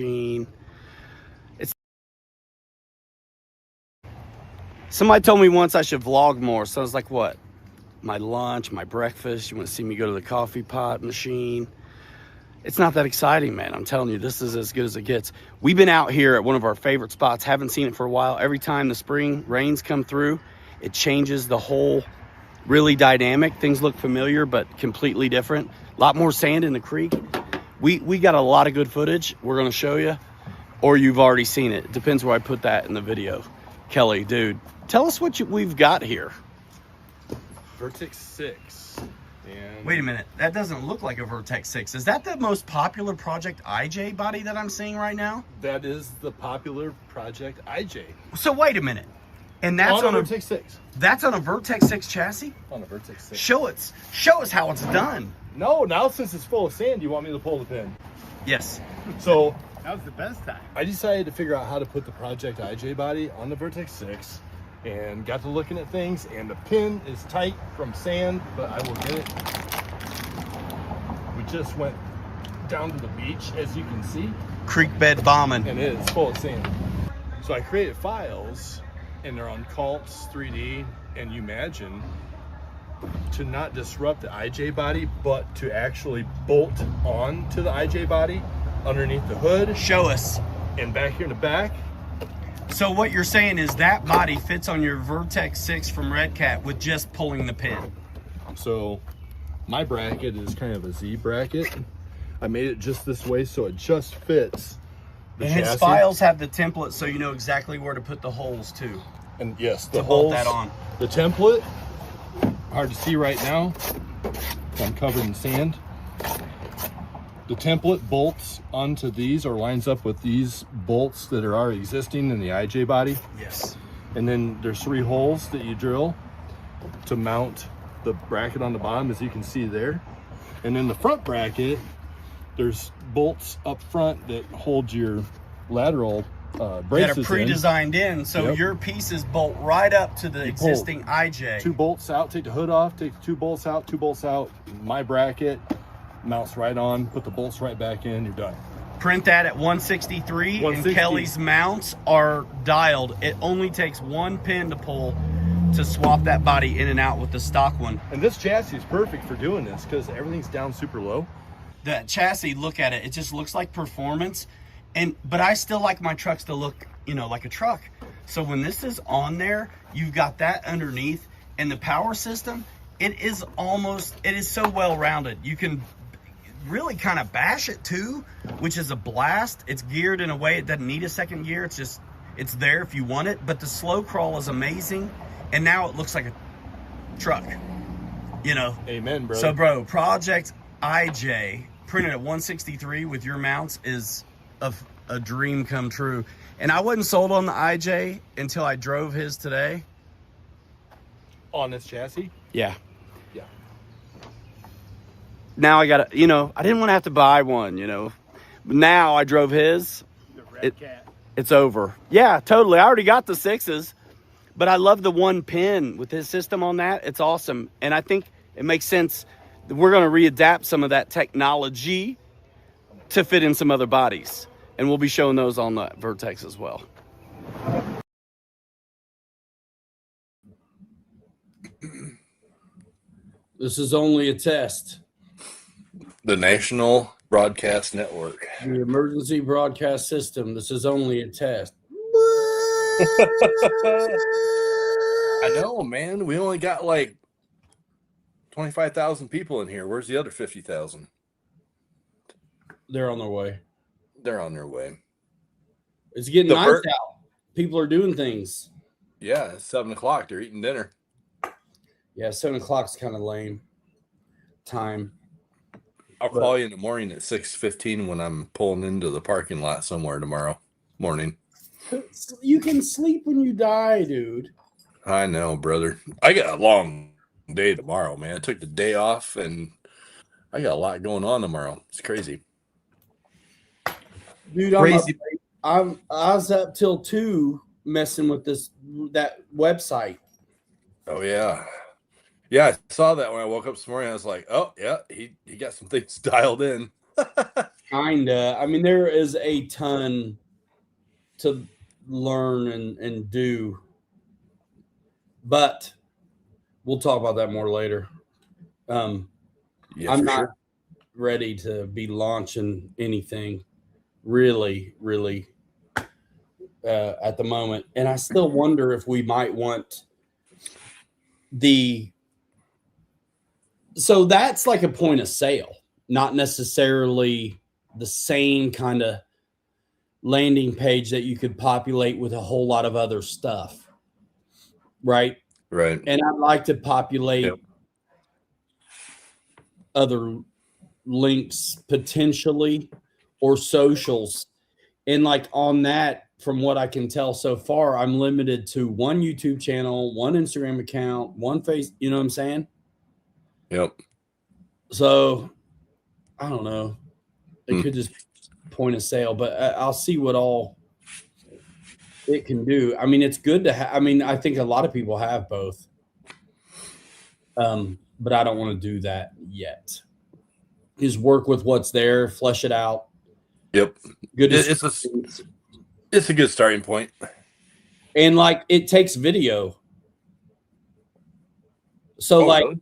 machine. It's somebody told me once I should vlog more, so I was like, what? My lunch, my breakfast, you want to see me go to the coffee pot machine? It's not that exciting, man. I'm telling you, this is as good as it gets. We've been out here at one of our favorite spots, haven't seen it for a while. Every time the spring rains come through, it changes the whole really dynamic. Things look familiar, but completely different. A lot more sand in the creek. We got a lot of good footage we're gonna show you, or you've already seen it. It depends where I put that in the video. Kelly, dude, tell us what we've got here. Vertex 6. And Wait a minute, that doesn't look like a Vertex 6. Is that the most popular Project IJ body that I'm seeing right now? that is the popular Project IJ. So wait a minute. And that's on a Vertex 6. That's on a Vertex 6 chassis? On a Vertex 6. Show us how it's done. No, now since it's full of sand, you want me to pull the pin. Yes. So That was the best time. I decided to figure out how to put the Project IJ body on the Vertex 6 and got to looking at things, and the pin is tight from sand, but I will get it. We just went down to the beach, as you can see, Creek bed bombing. and it is full of sand. So I created files, and they're on Cults 3D, and you imagine to not disrupt the IJ body, but to actually bolt on to the IJ body underneath the hood Show us. and back here in the back. So what you're saying is that body fits on your Vertex 6 from Red Cat with just pulling the pin. So my bracket is kind of a Z bracket. I made it just this way so it just fits the And his chassis. files have the template so you know exactly where to put the holes too. And yes, the To bolt holes, that on. the template, hard to see right now. I'm covered in sand. The template bolts onto these or lines up with these bolts that are already existing in the IJ body. Yes. And then there's 3 holes that you drill to mount the bracket on the bottom, as you can see there. And in the front bracket, there's bolts up front that hold your lateral That braces are pre-designed in, so Yep. your pieces bolt right up to the pull existing IJ. 2 bolts out, take the hood off, take the 2 bolts out, 2 bolts out. My bracket mounts right on, put the bolts right back in, you're done. Print that at 163, and 160. Kelly's mounts are dialed. It only takes one pin to pull to swap that body in and out with the stock one. And this chassis is perfect for doing this because everything's down super low. The chassis, look at it, it just looks like performance. But I still like my trucks to look, like a truck. So when this is on there, you've got that underneath, and the power system, it is so well rounded. You can really kind of bash it too, which is a blast. It's geared in a way it doesn't need a second gear. It's there if you want it, but the slow crawl is amazing. And now it looks like a truck, Amen, brother. So bro, Project IJ printed at 163 with your mounts is a dream come true. And I wasn't sold on the IJ until I drove his today. On this chassis? Yeah. Yeah. Now I got to, I didn't want to have to buy one, But now I drove his. The Red Cat. It's over. Yeah, totally. I already got the 6s, but I love the one pin with his system on that. It's awesome. And I think it makes sense that we're going to readapt some of that technology to fit in some other bodies. And we'll be showing those on the Vertex as well. This is only a test. The National Broadcast Network. The emergency broadcast system. This is only a test. I know, man. We only got like 25,000 people in here. Where's the other 50,000? They're on their way. They're on their way. It's getting The nice ver- out. People are doing things. Yeah, it's 7 o'clock. They're eating dinner. Yeah, 7 o'clock's kind of lame time. I'll call you in the morning at 6:15 when I'm pulling into the parking lot somewhere tomorrow morning. You can sleep when you die, dude. I know, brother. I got a long day tomorrow, man. I took the day off and I got a lot going on tomorrow. It's crazy. Dude, I was up till 2 messing with that website. Oh yeah. Yeah, I saw that when I woke up this morning. I was like, oh yeah, he got some things dialed in. Kinda. I mean, there is a ton to learn and do, but we'll talk about that more later. Yeah, I'm for not sure. ready to be launching anything really at the moment, and I still wonder if we might want the. So that's like a point of sale, not necessarily the same kind of landing page that you could populate with a whole lot of other stuff, right? Right. And I'd like to Yep. populate other links potentially or socials. And like on that, from what I can tell so far, I'm limited to one YouTube channel, one Instagram account, one face, you know what I'm saying? Yep. So I don't know. It Hmm. could just point of sale, but I'll see what all it can do. I mean, it's good to have. I mean, I think a lot of people have both, but I don't want to do that yet. Just work with what's there, flesh it out. Yep. Good It's a good starting point. and like it takes video. So Oh, like, really?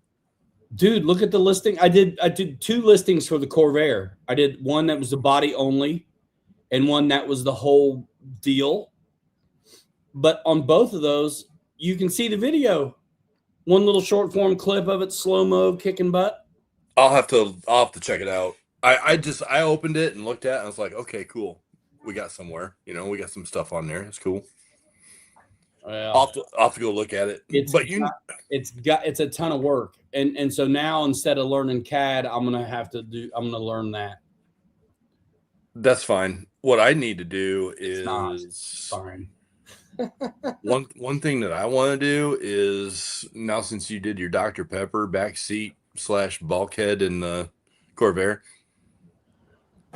dude, look at the listing. I did two listings for the Corvair. I did one that was the body only, and one that was the whole deal. But on both of those, you can see the video. One little short form clip of it, slow mo, kicking butt. I'll have to check it out. I opened it and looked at it and I was like, okay, cool. We got somewhere. We got some stuff on there. It's cool. Well, I'll have to go look at it. it's But you it's a ton of work, and so now instead of learning CAD, I'm gonna learn that. That's fine. What I need to do It's not is fine. one thing that I want to do is now since you did your Dr. Pepper backseat / bulkhead in the Corvair,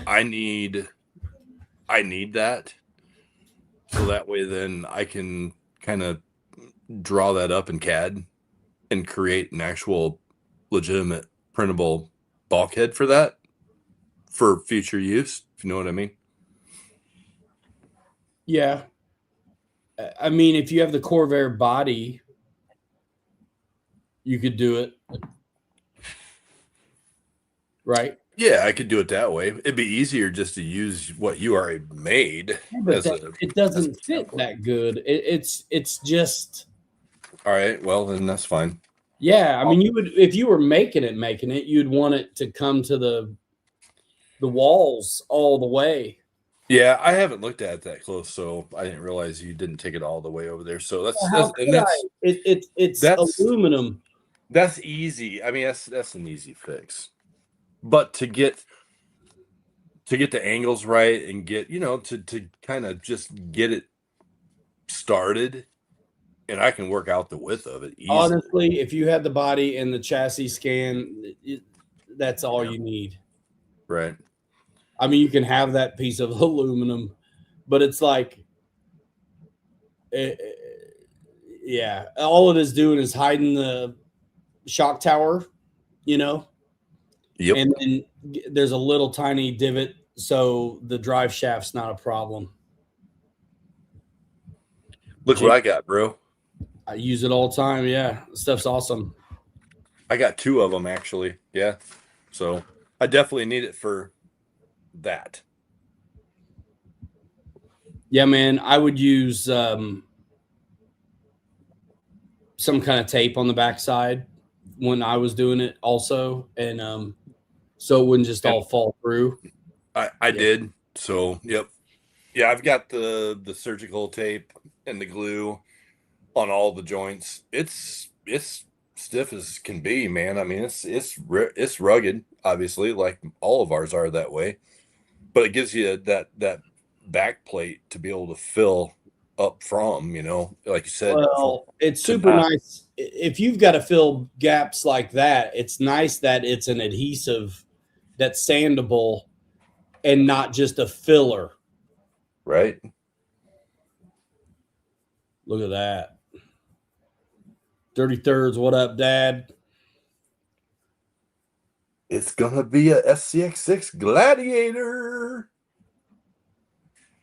I need that so that way then I can kind of draw that up in CAD and create an actual legitimate printable bulkhead for that for future use, if you know what I mean. Yeah, I mean, if you have the Corvair body, you could do it, right? Yeah, I could do it that way. It'd be easier just to use what you already made But as a it as a doesn't fit template. that good. It's just All right, well then that's fine. yeah. I mean, you would if you were making it, you'd want it to come to the walls all the way. Yeah, I haven't looked at it that close, so I didn't realize you didn't take it all the way over there. So Well, how could I? It's that's aluminum. that's easy. I mean, that's an easy fix. But to get the angles right and get to kind of just get it started, and I can work out the width of it easily. Honestly, if you had the body and the chassis scan, that's all you need. Right. I mean, you can have that piece of aluminum, but it's like, yeah, all it is doing is hiding the shock tower, you know, Yep. and then there's a little tiny divot, so the drive shaft's not a problem. Look what I got, bro. I use it all the time. Yeah, stuff's awesome. I got 2 of them actually. Yeah. So I definitely need it for that. Yeah, man, I would use some kind of tape on the backside when I was doing it also, and so it wouldn't just all fall through. I did. So, yep. Yeah, I've got the surgical tape and the glue on all the joints. It's stiff as can be, man. I mean, it's rugged, obviously, like all of ours are that way. But it gives you that back plate to be able to fill up from, like you said. Well, it's super nice if you've got to fill gaps like that. It's nice that it's an adhesive that's sandable and not just a filler. Right. Look at that. Dirty Thirds, what up, Dad? It's gonna be a SCX6 Gladiator,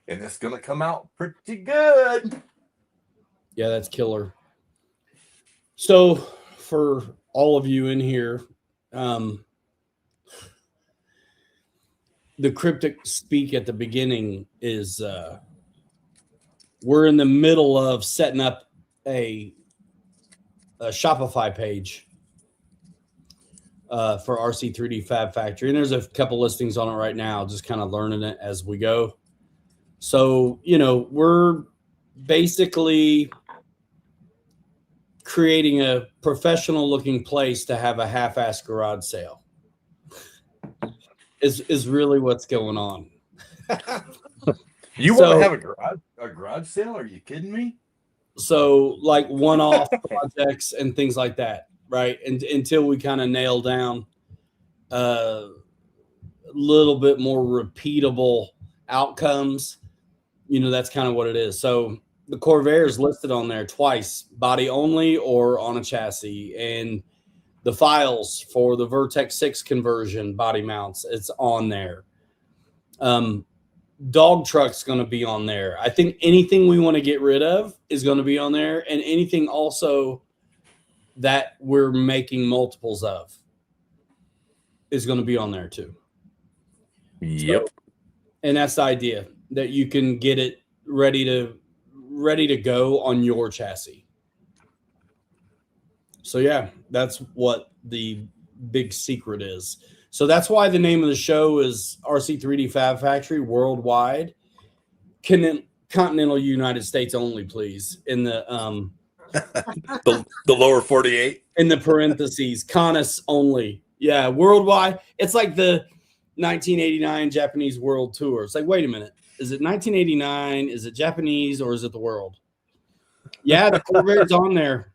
and it's gonna come out pretty good. Yeah, that's killer. So for all of you in here, the cryptic speak at the beginning is we're in the middle of setting up a Shopify page for RC3D Fab Factory. And there's a couple listings on it right now, just kind of learning it as we go. So, we're basically creating a professional looking place to have a half-ass garage sale is really what's going on. You want to have a garage sale? Are you kidding me? So like one-off projects and things like that, right? And until we kind of nail down a little bit more repeatable outcomes, that's kind of what it is. So the Corvair is listed on there twice, body only or on a chassis, and the files for the Vertex 6 conversion body mounts, it's on there. Dog truck's going to be on there. I think anything we want to get rid of is going to be on there, and anything also that we're making multiples of is going to be on there too. Yep. So, and that's the idea, that you can get it ready to go on your chassis. So yeah, that's what the big secret is. So that's why the name of the show is RC3D Fab Factory Worldwide. Continental United States only, please. In the the lower 48. In the parentheses, conus only. Yeah, worldwide. It's like the 1989 Japanese World Tour. It's like, wait a minute. Is it 1989? Is it Japanese or is it the world? Yeah, the Corvair's on there.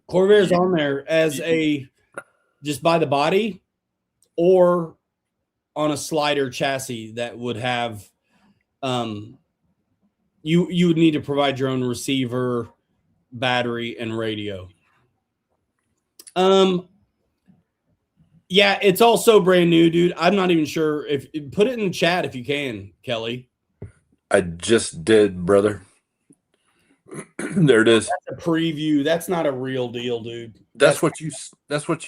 Corvair's on there as a just by the body or on a slider chassis that would have you would need to provide your own receiver, battery, and radio. Yeah, it's also brand new, dude. I'm not even sure if put it in the chat if you can, Kelly. I just did, brother. There it is. That's a preview. That's not a real deal, dude. That's what you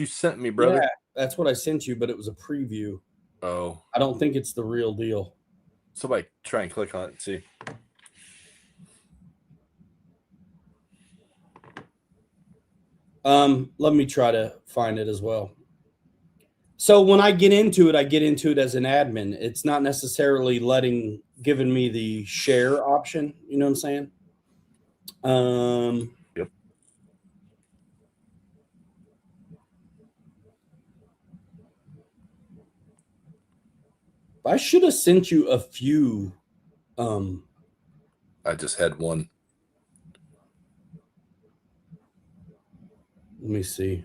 sent me, brother. Yeah, that's what I sent you, but it was a preview. Oh. I don't think it's the real deal. Somebody try and click on it and see. Let me try to find it as well. So when I get into it as an admin. It's not necessarily giving me the share option. You know what I'm saying? Yep. I should have sent you a few. I just had one. Let me see.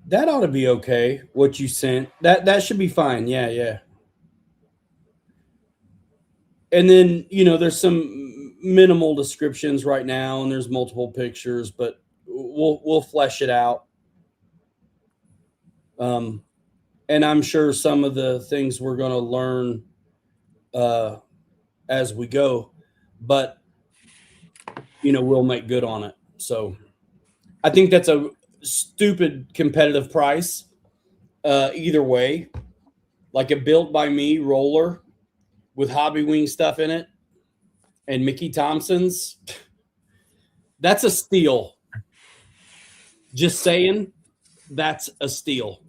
That ought to be okay. What you sent. That should be fine. Yeah. And then, there's some minimal descriptions right now, and there's multiple pictures, but we'll flesh it out. And I'm sure some of the things we're going to learn as we go, but we'll make good on it. So I think that's a stupid competitive price. Either way, like a built by me roller with Hobby Wing stuff in it and Mickey Thompson's, that's a steal. Just saying, that's a steal.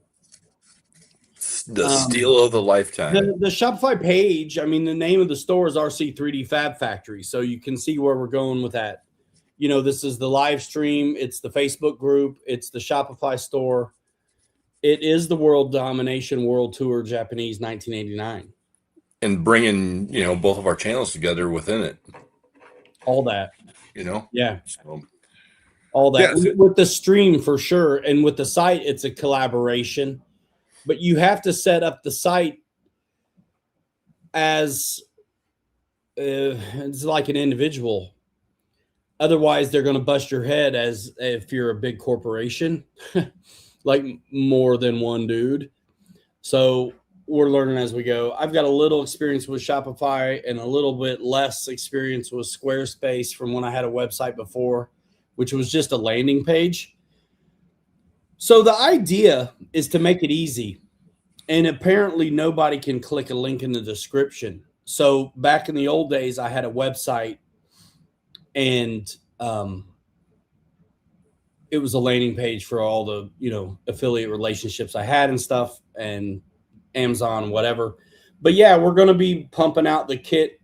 The steal of the lifetime. The Shopify page, the name of the store is RC3D Fab Factory, so you can see where we're going with that. This is the live stream. It's the Facebook group. It's the Shopify store. It is the World Domination World Tour Japanese 1989. And bringing, both of our channels together within it. All that. Yeah. So, all that. Yeah. With the stream for sure. And with the site, it's a collaboration. But you have to set up the site as it's like an individual. Otherwise, they're going to bust your head as if you're a big corporation. like more than one dude. So we're learning as we go. I've got a little experience with Shopify and a little bit less experience with Squarespace from when I had a website before, which was just a landing page. So the idea is to make it easy. And apparently nobody can click a link in the description. So back in the old days, I had a website and it was a landing page for all the, affiliate relationships I had and stuff, and Amazon, whatever. But yeah, we're going to be pumping out the kit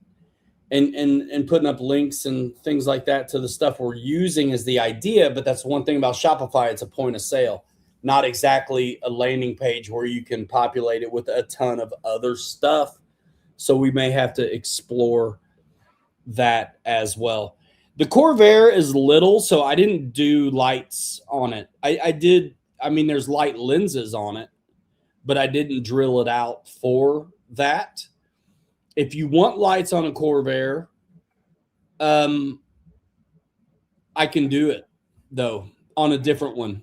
and putting up links and things like that to the stuff we're using as the idea. But that's one thing about Shopify. It's a point of sale, not exactly a landing page where you can populate it with a ton of other stuff. So we may have to explore that as well. The Corvair is little, so I didn't do lights on it. I did. I mean, there's light lenses on it, but I didn't drill it out for that. If you want lights on a Corvair, I can do it, though, on a different one.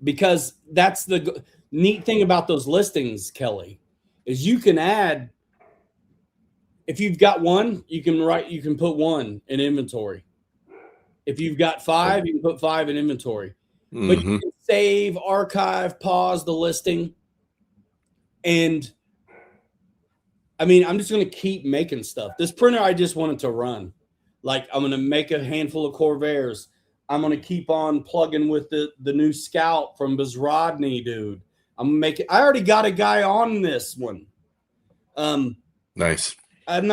Because that's the neat thing about those listings, Kelly, is you can add, if you've got one, you can put one in inventory. If you've got 5, you can put 5 in inventory. But you can save, archive, pause the listing. And I mean, I'm just going to keep making stuff. This printer, I just wanted to run. Like, I'm going to make a handful of Corvairs. I'm going to keep on plugging with the new Scout from Bizrodny, dude. I'm going to make it. I already got a guy on this one. Nice. I'm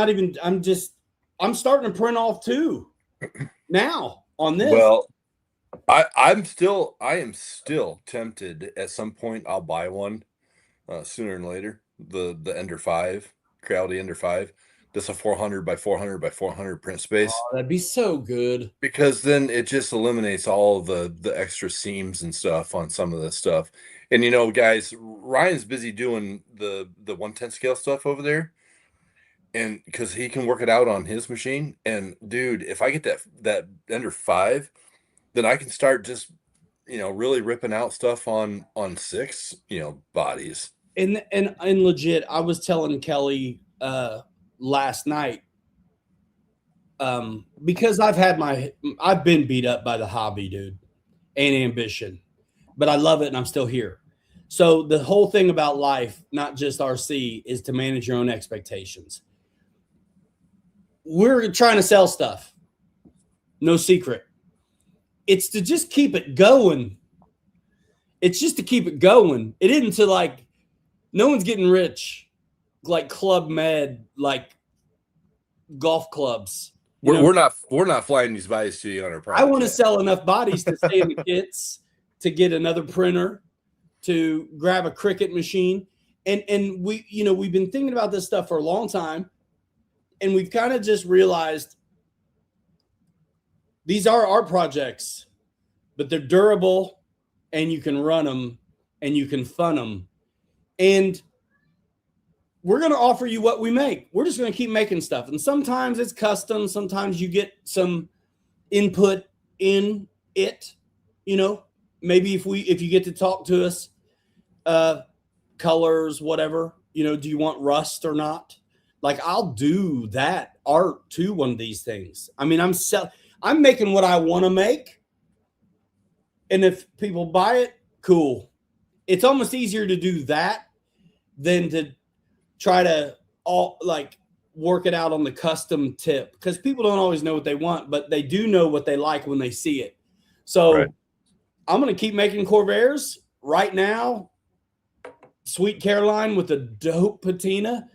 starting to print off too now on this. Well, I am still tempted. At some point, I'll buy one sooner than later. The Ender 5, Creality Ender 5. That's a 400 by 400 by 400 print space. Oh, that'd be so good. Because then it just eliminates all the extra seams and stuff on some of this stuff. And guys, Ryan's busy doing the 1/10 scale stuff over there. And because he can work it out on his machine. And dude, if I get that Ender 5, then I can start just really ripping out stuff on 6 bodies. And legit, I was telling Kelly last night, because I've been beat up by the hobby, dude, and ambition, but I love it and I'm still here. So the whole thing about life, not just RC, is to manage your own expectations. We're trying to sell stuff. No secret. It's to just keep it going. It's just to keep it going. It isn't to no one's getting rich like Club Med, like golf clubs. We're not flying these bodies to you on our project. I want to sell enough bodies to stay in the kits, to get another printer, to grab a Cricut machine. And we've been thinking about this stuff for a long time. And we've kind of just realized these are art projects, but they're durable and you can run them and you can fund them. And we're going to offer you what we make. We're just going to keep making stuff. And sometimes it's custom. Sometimes you get some input in it, maybe if you get to talk to us, colors, whatever, do you want rust or not? Like, I'll do that art to one of these things. I mean, I'm making what I want to make. And if people buy it, cool. It's almost easier to do that than to try to work it out on the custom tip, because people don't always know what they want, but they do know what they like when they see it. So right. I'm going to keep making Corvairs right now. Sweet Caroline with a dope patina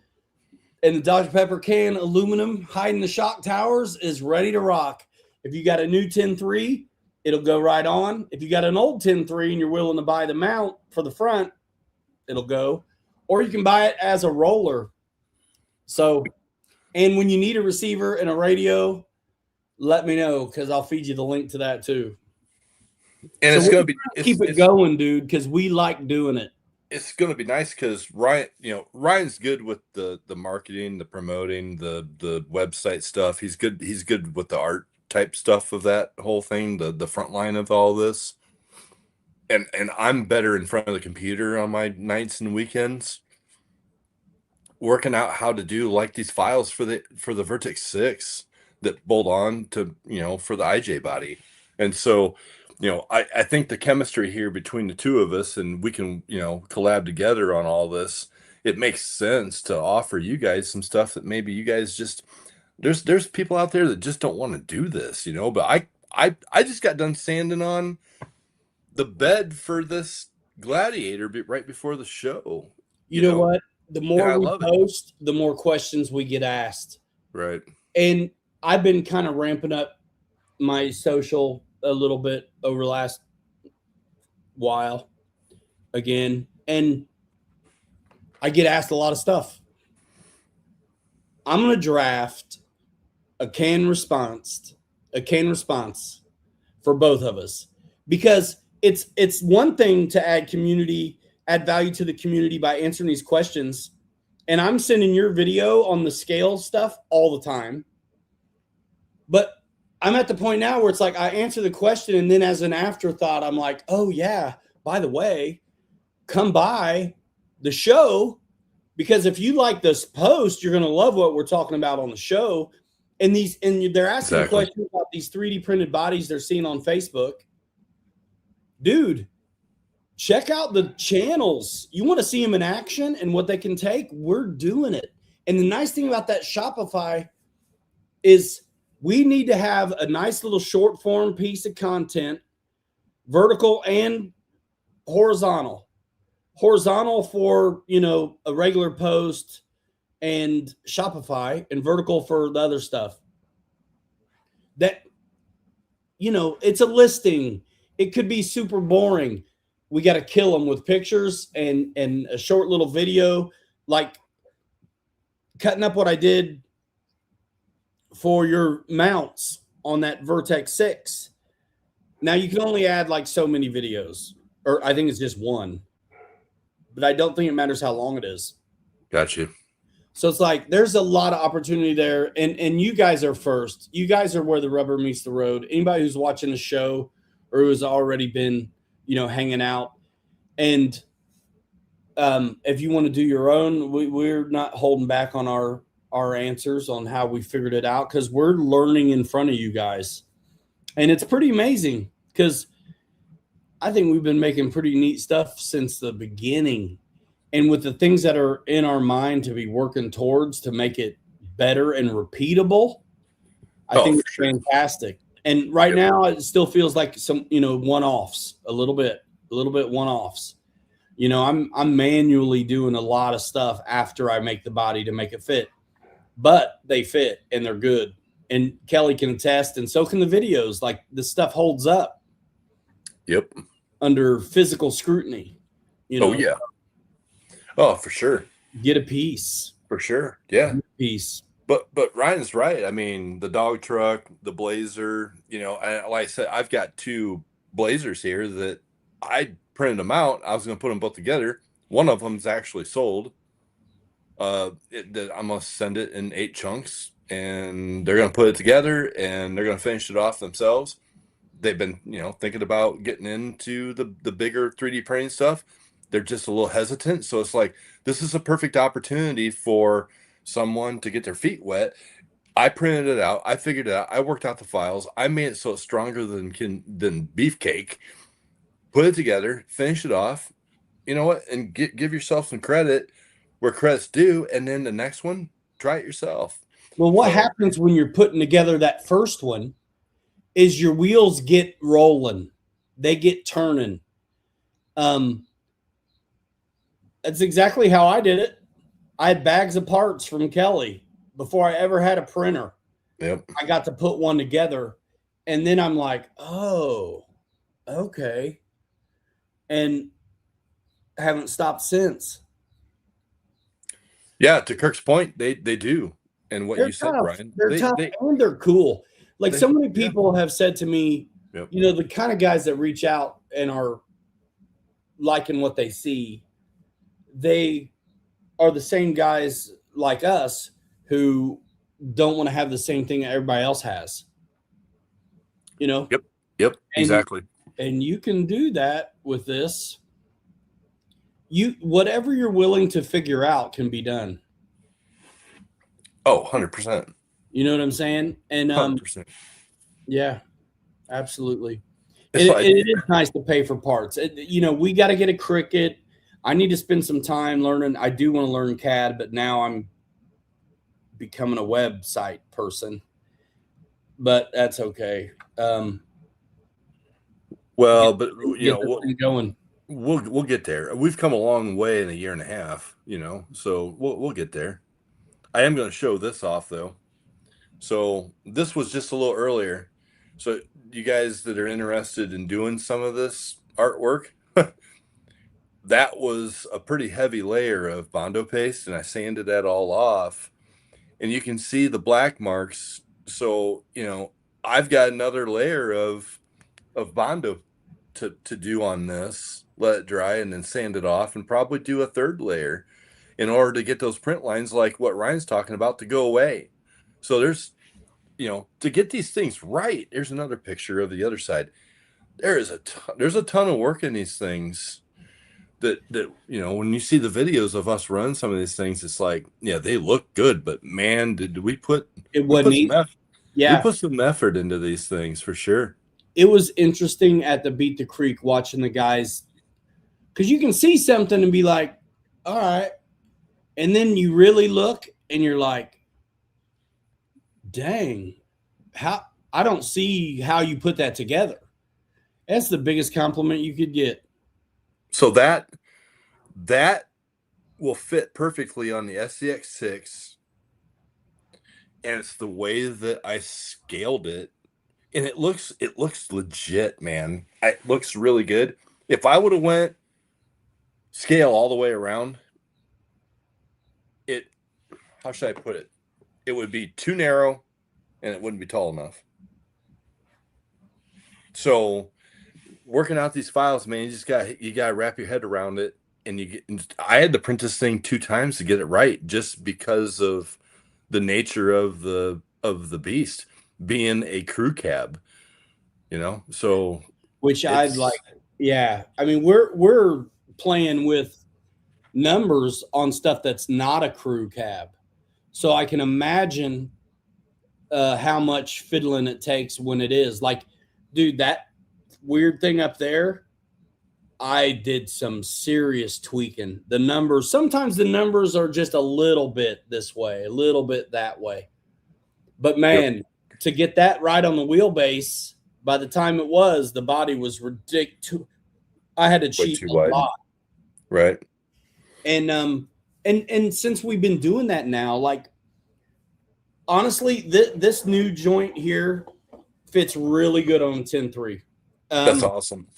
and the Dr. Pepper can aluminum hiding the shock towers is ready to rock. If you got a new 10.3, it'll go right on. If you got an old 10.3 and you're willing to buy the mount for the front, it'll go. Or you can buy it as a roller. So, and when you need a receiver and a radio, let me know, because I'll feed you the link to that too. And so it's going to be keep it going, dude, because we like doing it. It's going to be nice because Ryan's good with the marketing, the promoting, the website stuff. He's good with the art type stuff of that whole thing, the front line of all this. and I'm better in front of the computer on my nights and weekends, working out how to do like these files for the Vertex 6 that bolt on to, for the IJ body. And so, I think the chemistry here between the two of us, and we can, collab together on all this. It makes sense to offer you guys some stuff that maybe you guys just, there's people out there that just don't want to do this, but I just got done sanding on the bed for this Gladiator right before the show. You know what? The more I we love it. post, the more questions we get asked. Right. And I've been kind of ramping up my social a little bit over the last while again. And I get asked a lot of stuff. I'm going to draft a canned response for both of us, because it's one thing to add value to the community by answering these questions. And I'm sending your video on the scale stuff all the time. But I'm at the point now where it's like I answer the question, and then as an afterthought, I'm like, oh yeah, by the way, come by the show, because if you like this post, you're going to love what we're talking about on the show. And they're asking questions about these 3D printed bodies they're seeing on Facebook. Dude, check out the channels. You want to see them in action and what they can take? We're doing it. And the nice thing about that Shopify is we need to have a nice little short form piece of content, vertical and horizontal. Horizontal for, a regular post and Shopify, and vertical for the other stuff. That, it's a listing. It could be super boring. We got to kill them with pictures and a short little video, like cutting up what I did for your mounts on that Vertex 6. Now you can only add like so many videos, or I think it's just one, but I don't think it matters how long it is. Got you. So it's like there's a lot of opportunity there, and you guys are first. You guys are where the rubber meets the road. Anybody who's watching the show or who's already been, hanging out, and if you want to do your own, we're not holding back on our answers on how we figured it out, because we're learning in front of you guys, and it's pretty amazing, because I think we've been making pretty neat stuff since the beginning. And with the things that are in our mind to be working towards to make it better and repeatable, I think it's fantastic. And right now it still feels like some, one-offs, a little bit one-offs. I'm manually doing a lot of stuff after I make the body to make it fit, but they fit and they're good. And Kelly can attest, and so can the videos. Like, this stuff holds up. Yep. Under physical scrutiny. Oh yeah. Oh, for sure. Get a piece. For sure. Yeah. Piece. But Ryan's right. I mean, the dog truck, the Blazer, like I said, I've got two Blazers here that I printed them out. I was going to put them both together. One of them's actually sold. I'm going to send it in 8 chunks, and they're going to put it together, and they're going to finish it off themselves. They've been, thinking about getting into the bigger 3D printing stuff. They're just a little hesitant. So it's like, this is a perfect opportunity for someone to get their feet wet. I printed it out. I figured it out. I worked out the files. I made it so it's stronger than beefcake. Put it together, finish it off. You know what? And give yourself some credit where credit's due. And then the next one, try it yourself. Well, what happens when you're putting together that first one is your wheels get rolling. They get turning. That's exactly how I did it. I had bags of parts from Kelly before I ever had a printer. Yep. I got to put one together, and then I'm like, oh, okay. And haven't stopped since. Yeah, to Kirk's point, they do. And what They're you said, tough. Brian, They're tough and they're cool. Like, so many people have said to me, Yep. the kind of guys that reach out and are liking what they see, they are the same guys like us who don't want to have the same thing that everybody else has. Yep. And Exactly. And you can do that with this. Whatever you're willing to figure out can be done. Oh, 100%. You know what I'm saying? And 100%. yeah, absolutely. It's like, It is nice to pay for parts. We got to get a Cricut. I need to spend some time learning. I do want to learn CAD, but now I'm becoming a website person. But that's okay. well, but going. we'll get there. We've come a long way in a year and a half, so we'll get there. I am going to show this off though. So this was just a little earlier. So you guys that are interested in doing some of this artwork, that was a pretty heavy layer of Bondo paste, and I sanded that all off, and you can see the black marks. So I've got another layer of Bondo to do on this, let it dry, and then sand it off, and probably do a third layer in order to get those print lines, like what Ryan's talking about, to go away. So there's, to get these things right. There's another picture of the other side. There's a ton of work in these things that when you see the videos of us run some of these things, it's like, yeah, they look good, but man, did we put some effort into these things for sure. It was interesting at the Beat the Creek watching the guys, because you can see something and be like, all right. And then you really look and you're like, dang, I don't see how you put that together. That's the biggest compliment you could get. So that will fit perfectly on the SCX6. And it's the way that I scaled it. And it looks legit, man. It looks really good. If I would have went scale all the way around, how should I put it? It would be too narrow and it wouldn't be tall enough. So working out these files, man, you gotta wrap your head around it. And I had to print this thing 2 times to get it right, just because of the nature of the beast being a crew cab, so which I'd like. Yeah. I mean, we're playing with numbers on stuff that's not a crew cab. So I can imagine how much fiddling it takes when it is. Like, dude, that weird thing up there, I did some serious tweaking. Sometimes the numbers are just a little bit this way, a little bit that way. But man, to get that right on the wheelbase, by the time the body was ridiculous. I had to cheat a lot. Right. And since we've been doing that now, like, honestly, this new joint here fits really good on 10.3. That's awesome.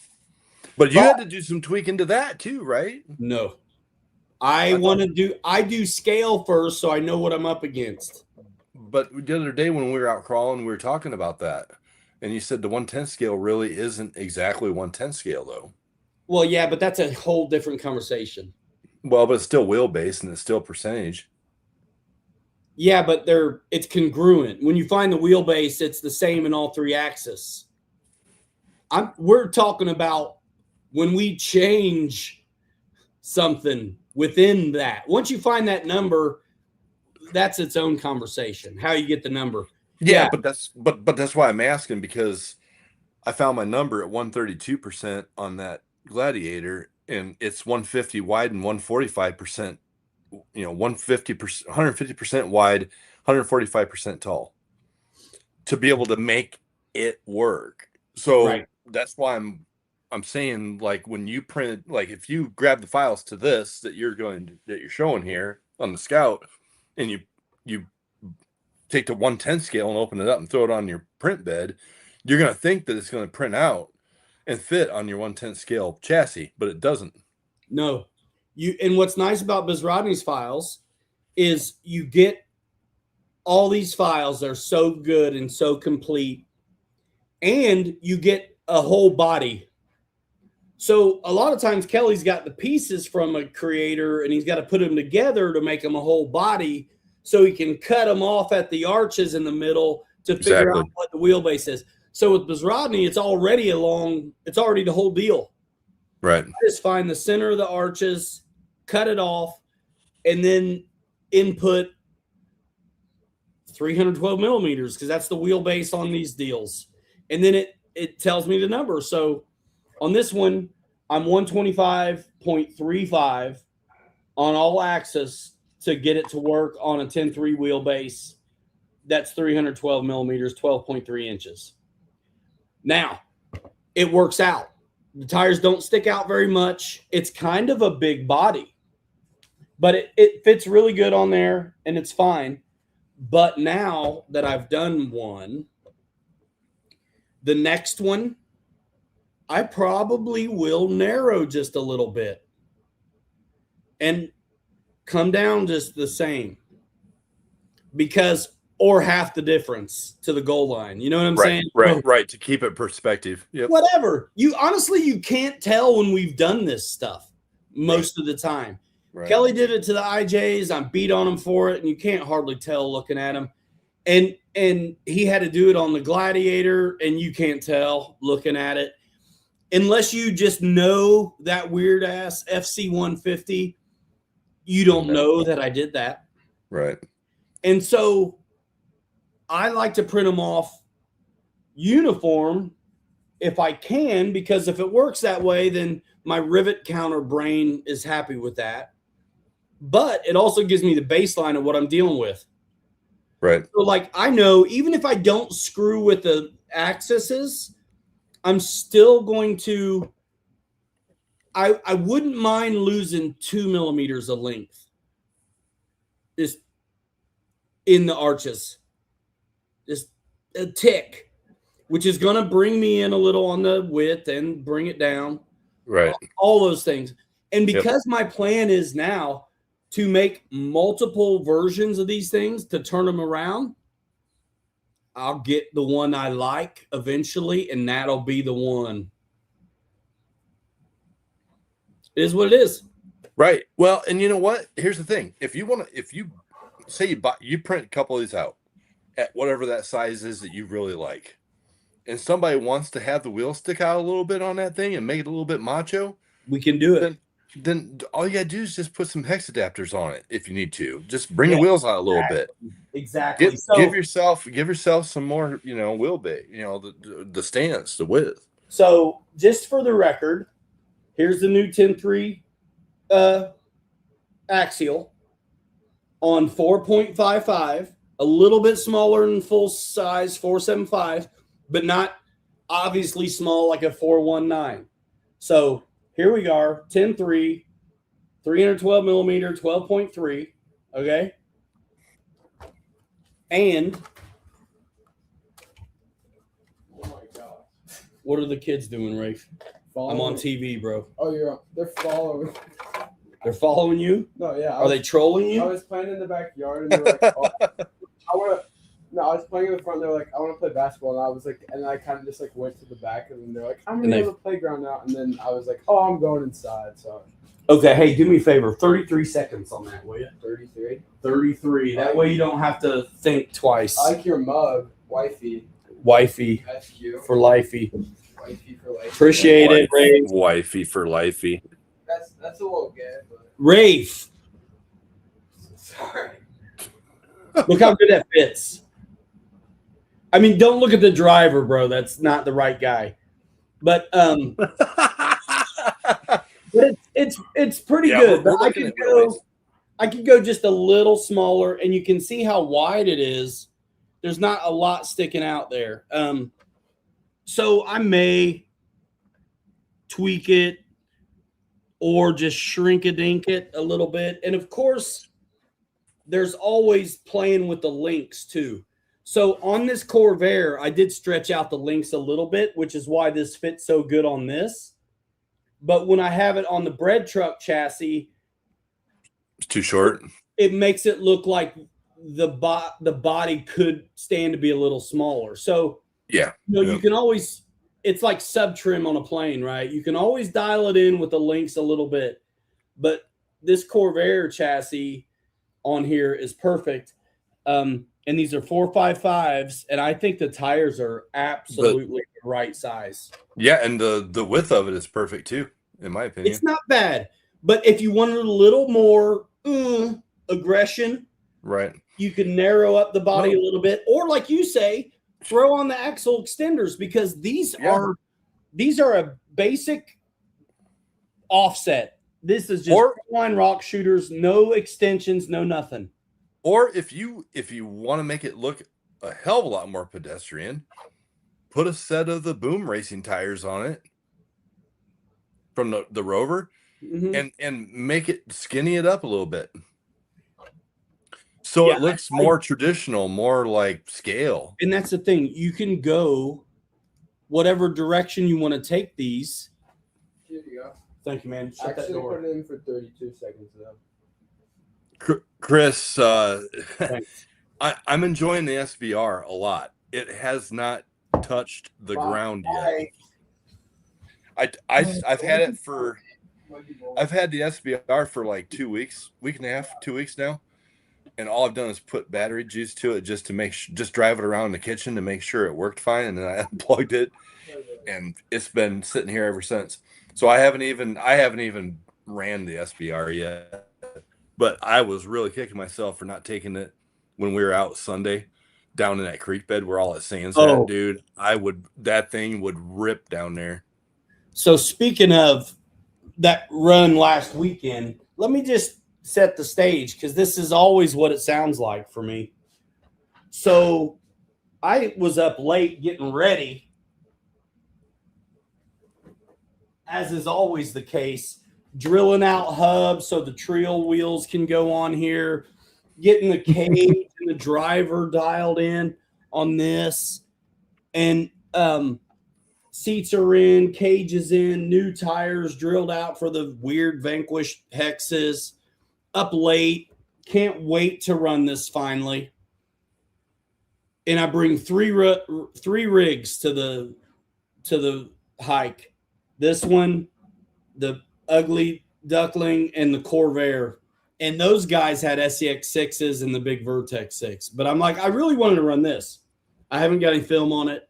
But you had to do some tweaking to that too, right? No. I do scale first so I know what I'm up against. But the other day when we were out crawling, we were talking about that. And you said the 1/10 scale really isn't exactly 1/10 scale though. Well, yeah, but that's a whole different conversation. Well, but it's still wheelbase and it's still percentage. Yeah, but it's congruent. When you find the wheelbase, it's the same in all 3 axes. We're talking about when we change something within that. Once you find that number, that's its own conversation. How you get the number. Yeah. But that's why I'm asking, because I found my number at 132% on that Gladiator, and it's 150 wide and 145%, 150% wide, 145% tall, to be able to make it work. So that's why I'm saying, like, when you print, like, if you grab the files to this that you're showing here on the Scout, and you take the 1/10 scale and open it up and throw it on your print bed, you're going to think that it's going to print out and fit on your 1/10 scale chassis, but it doesn't. No. And what's nice about Bizrodny's files is you get all these files that are so good and so complete, and you get a whole body. So a lot of times Kelly's got the pieces from a creator and he's got to put them together to make them a whole body, so he can cut them off at the arches in the middle to figure out what the wheelbase is. So with Bezrodny, it's already the whole deal. Right. I just find the center of the arches, cut it off, and then input 312 millimeters because that's the wheelbase on these deals. And then it tells me the number. So on this one, I'm 125.35 on all axis to get it to work on a 10.3 wheelbase. That's 312 millimeters, 12.3 inches. Now, it works out. The tires don't stick out very much. It's kind of a big body, but it fits really good on there, and it's fine. But now that I've done one, the next one, I probably will narrow just a little bit and come down just the same or half the difference to the goal line. You know what I'm saying? Right. To keep it perspective. Yep. Whatever. You can't tell when we've done this stuff most of the time. Right. Kelly did it to the IJs. I'm beat on him for it, and you can't hardly tell looking at him. And he had to do it on the Gladiator, and you can't tell looking at it. Unless you just know that weird ass FC 150, you don't know that I did that. Right. And so I like to print them off uniform if I can, because if it works that way, then my rivet counter brain is happy with that. But it also gives me the baseline of what I'm dealing with. Right. So like I know even if I don't screw with the axes, I'm still going to I wouldn't mind losing 2 millimeters of length just in the arches. Just a tick, which is going to bring me in a little on the width and bring it down. Right. All those things. And because my plan is now to make multiple versions of these things to turn them around, I'll get the one I like eventually, and that'll be the one. It is what it is. Right. Well, and you know what? Here's the thing. If you say you print a couple of these out at whatever that size is that you really like, and somebody wants to have the wheel stick out a little bit on that thing and make it a little bit macho, we can do it. Then all you gotta do is just put some hex adapters on it if you need to. Just bring the wheels out a little bit. Exactly. Give yourself some more, wheelbase, the stance, the width. So just for the record, here's the new 10.3 axial on 4.55, a little bit smaller than full size 475, but not obviously small like a 419. So here we are, 10.3, 312 millimeter, 12.3, okay? And Oh my god. what are the kids doing, Rafe? I'm on TV, bro. Oh, they're following. They're following you? No, yeah. Are they trolling I you? was playing in the backyard and they were like, oh, I was playing in the front. They were like, I want to play basketball. And I was like, and I kind of just like went to the back and then they're like, I'm going to go to the playground now. And then I was like, oh, I'm going inside. So. Okay, hey, do me a favor. 33 seconds on that, will you? 33. 33. That way you don't have to think twice. I like your mug, wifey. Wifey That's cute. for lifey. Wifey for life. Appreciate it, Rafe. Wifey for lifey. That's a little gay, but. Rafe, Sorry. look how good that fits. I mean, don't look at the driver, bro. That's not the right guy. But it's pretty good. But I could go just a little smaller, and you can see how wide it is. There's not a lot sticking out there. So I may tweak it or just shrink-a-dink it a little bit. And of course, there's always playing with the links too. So on this Corvair, I did stretch out the links a little bit, which is why this fits so good on this. But when I have it on the bread truck chassis, it's too short. It makes it look like the body could stand to be a little smaller. So you can always, it's like sub trim on a plane, right? You can always dial it in with the links a little bit. But this Corvair chassis on here is perfect. and these are 4.55s, and I think the tires are absolutely the right size. Yeah, and the width of it is perfect too, in my opinion. It's not bad, but if you wanted a little more aggression, right, you can narrow up the body a little bit, or like you say, throw on the axle extenders, because these are a basic offset. This is just line rock shooters, no extensions, no nothing. Or if you want to make it look a hell of a lot more pedestrian, put a set of the Boom Racing tires on it from the Rover, and make it skinny it up a little bit. So it looks more traditional, more like scale. And that's the thing. You can go whatever direction you want to take these. Here you go. Thank you, man. Shut Actually, that door. put it in for 32 seconds though. Chris, I'm enjoying the SBR a lot. It has not touched the ground yet. I've had it for I've had the SBR for like 2 weeks, week and a half, 2 weeks now, and all I've done is put battery juice to it just to just drive it around the kitchen to make sure it worked fine, and then I unplugged it, and it's been sitting here ever since. So I haven't even ran the SBR yet, but I was really kicking myself for not taking it when we were out Sunday down in that creek bed where all that sand's at, dude. That thing would rip down there. So speaking of that run last weekend, let me just set the stage, because this is always what it sounds like for me. So I was up late getting ready, as is always the case, drilling out hubs so the trail wheels can go on here, getting the cage and the driver dialed in on this, and seats are in, cages in, new tires drilled out for the weird Vanquish hexes. Up late, can't wait to run this finally. And I bring three rigs to the hike. This one, the Ugly Duckling, and the Corvair. And those guys had SEX 6s and the big Vertex 6. But I'm like, I really wanted to run this. I haven't got any film on it.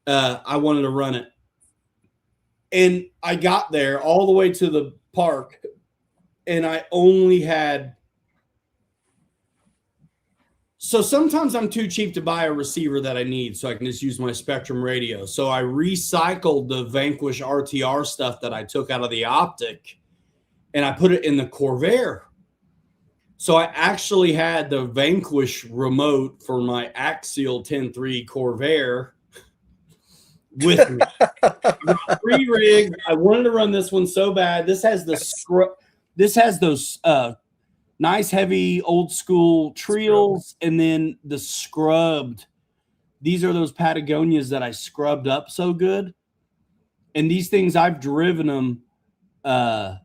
I wanted to run it. And I got there all the way to the park, and I only had... So sometimes I'm too cheap to buy a receiver that I need, so I can just use my Spectrum radio. So I recycled the Vanquish RTR stuff that I took out of the Optic, and I put it in the Corvair. So I actually had the Vanquish remote for my Axial 10.3 Corvair with me. Free rig. I wanted to run this one so bad. This has those nice heavy old school trials, and then the scrubbed. These are those Patagonias that I scrubbed up so good. And these things, I've driven them on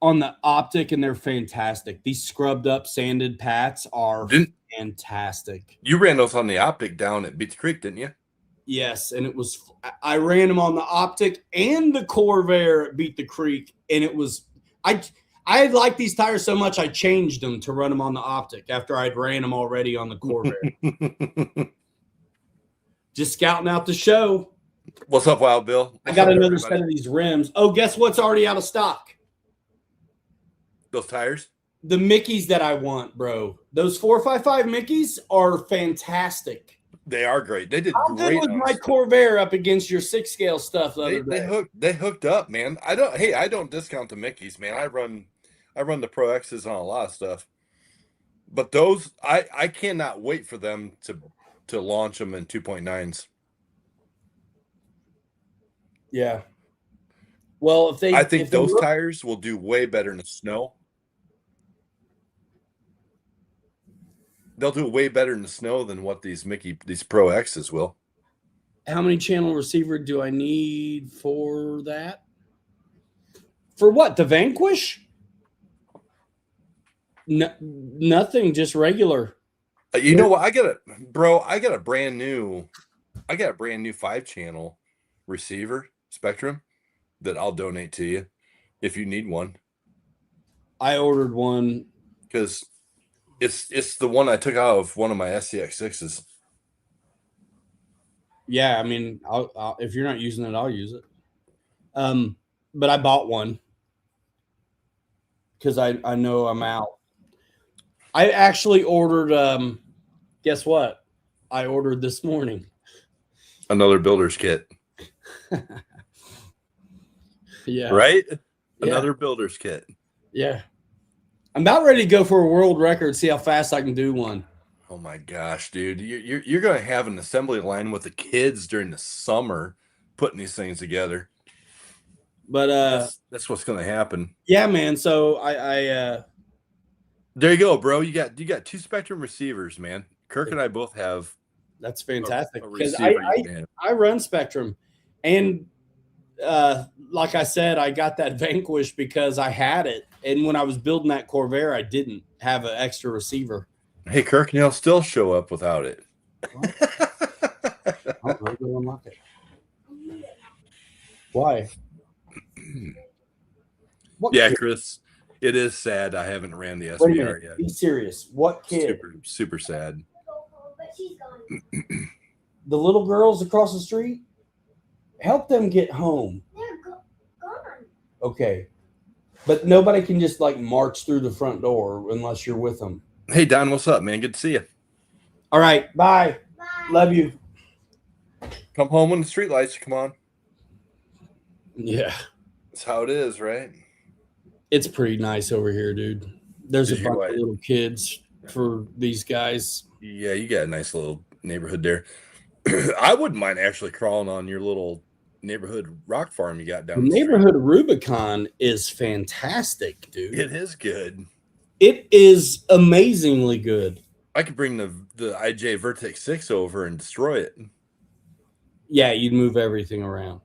the Optic, and they're fantastic. These scrubbed up sanded Pats are fantastic. You ran those on the Optic down at Beach Creek, didn't you? Yes, and I ran them on the Optic and the Corvair at Beat the Creek, and it was I liked these tires so much I changed them to run them on the Optic after I'd ran them already on the Corvair. Just scouting out the show. What's up, Wild Bill? I got another set of these rims. Oh, guess what's already out of stock? Those tires? The Mickeys that I want, bro. Those 455 Mickeys are fantastic. They are great. They did How great. good was my Corvair up against your 6-scale stuff the other day? They hooked up, man. I don't discount the Mickeys, man. I run the Pro X's on a lot of stuff. But those, I cannot wait for them to launch them in 2.9s. Yeah. Well, I think those tires will do way better in the snow. They'll do way better in the snow than what these Pro X's will. How many channel receiver do I need for that? For what? The Vanquish? No, nothing, just regular. You know what? I got a brand new 5-channel receiver Spectrum that I'll donate to you if you need one. I ordered one because It's the one I took out of one of my SCX6s. Yeah, I mean, I'll if you're not using it, I'll use it. But I bought one because I know I'm out. I actually ordered. Guess what? I ordered this morning. Another builder's kit. Yeah. Right? Yeah. Another builder's kit. Yeah. I'm about ready to go for a world record, see how fast I can do one. Oh my gosh, dude. You're gonna have an assembly line with the kids during the summer putting these things together. But that's what's gonna happen. Yeah, man. So I there you go, bro. You got 2 Spectrum receivers, man. Kirk and I both have. That's fantastic a because receiver I run Spectrum, and like I said, I got that Vanquish because I had it, and when I was building that Corvair, I didn't have an extra receiver. Hey, Kirk, and he'll still show up without it. Why? Yeah, Chris, it is sad I haven't ran the SBR yet. Be serious. What kid? Super sad. The little girls across the street? Help them get home. They're gone. Okay. But nobody can just like march through the front door unless you're with them. Hey, Don, what's up, man? Good to see you. All right. Bye. Bye. Love you. Come home when the street lights come on. Yeah. That's how it is, right? It's pretty nice over here, dude. There's a bunch of little kids for these guys. Yeah, you got a nice little neighborhood there. I wouldn't mind actually crawling on your little neighborhood rock farm you got down the neighborhood Rubicon is fantastic, dude. It is good. It is amazingly good. I could bring the IJ Vertex 6 over and destroy it. Yeah, you'd move everything around.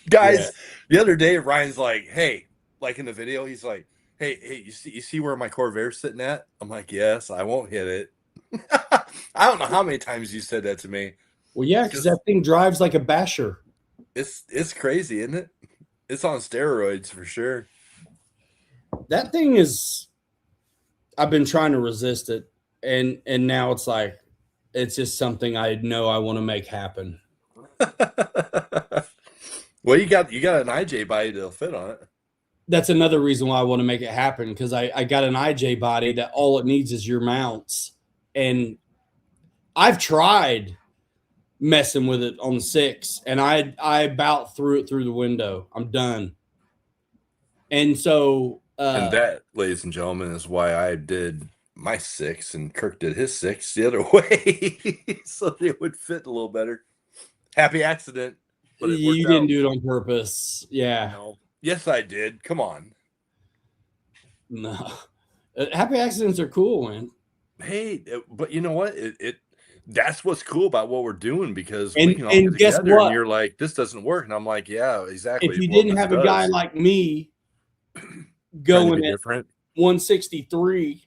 Guys, The other day Ryan's like, hey, like in the video, he's like, hey, you see where my Corvair's sitting at? I'm like, yes, I won't hit it. I don't know how many times you said that to me. Well, yeah, because that thing drives like a basher. It's crazy, isn't it? It's on steroids for sure. That thing is, I've been trying to resist it, and now it's like, it's just something I know I want to make happen. Well, you got an IJ body that'll fit on it. That's another reason why I want to make it happen, because I got an IJ body that all it needs is your mounts. And I've tried messing with it on the 6, and I about threw it through the window. I'm done. And so and that, ladies and gentlemen, is why I did my 6 and Kirk did his 6 the other way. So they would fit a little better. Happy accident. But you didn't do it on purpose. Yeah. No. Yes, I did. Come on. No. Happy accidents are cool, man. Hey, but you know what? That's what's cool about what we're doing, because we can all get together and you're like, this doesn't work. And I'm like, yeah, exactly. If you didn't have a guy like me going at 163,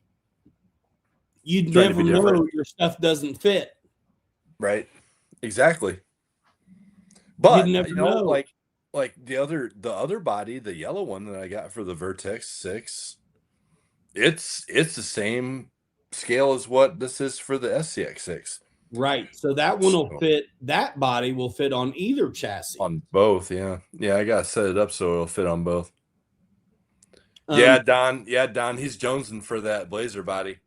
you'd never know your stuff doesn't fit. Right. Exactly. But you'd never know. Like the other body, the yellow one that I got for the Vertex 6, it's the same scale as what this is for the SCX6. Right. So that one will fit, that body will fit on either chassis. On both, yeah. Yeah, I gotta set it up so it'll fit on both. Don, he's jonesing for that Blazer body.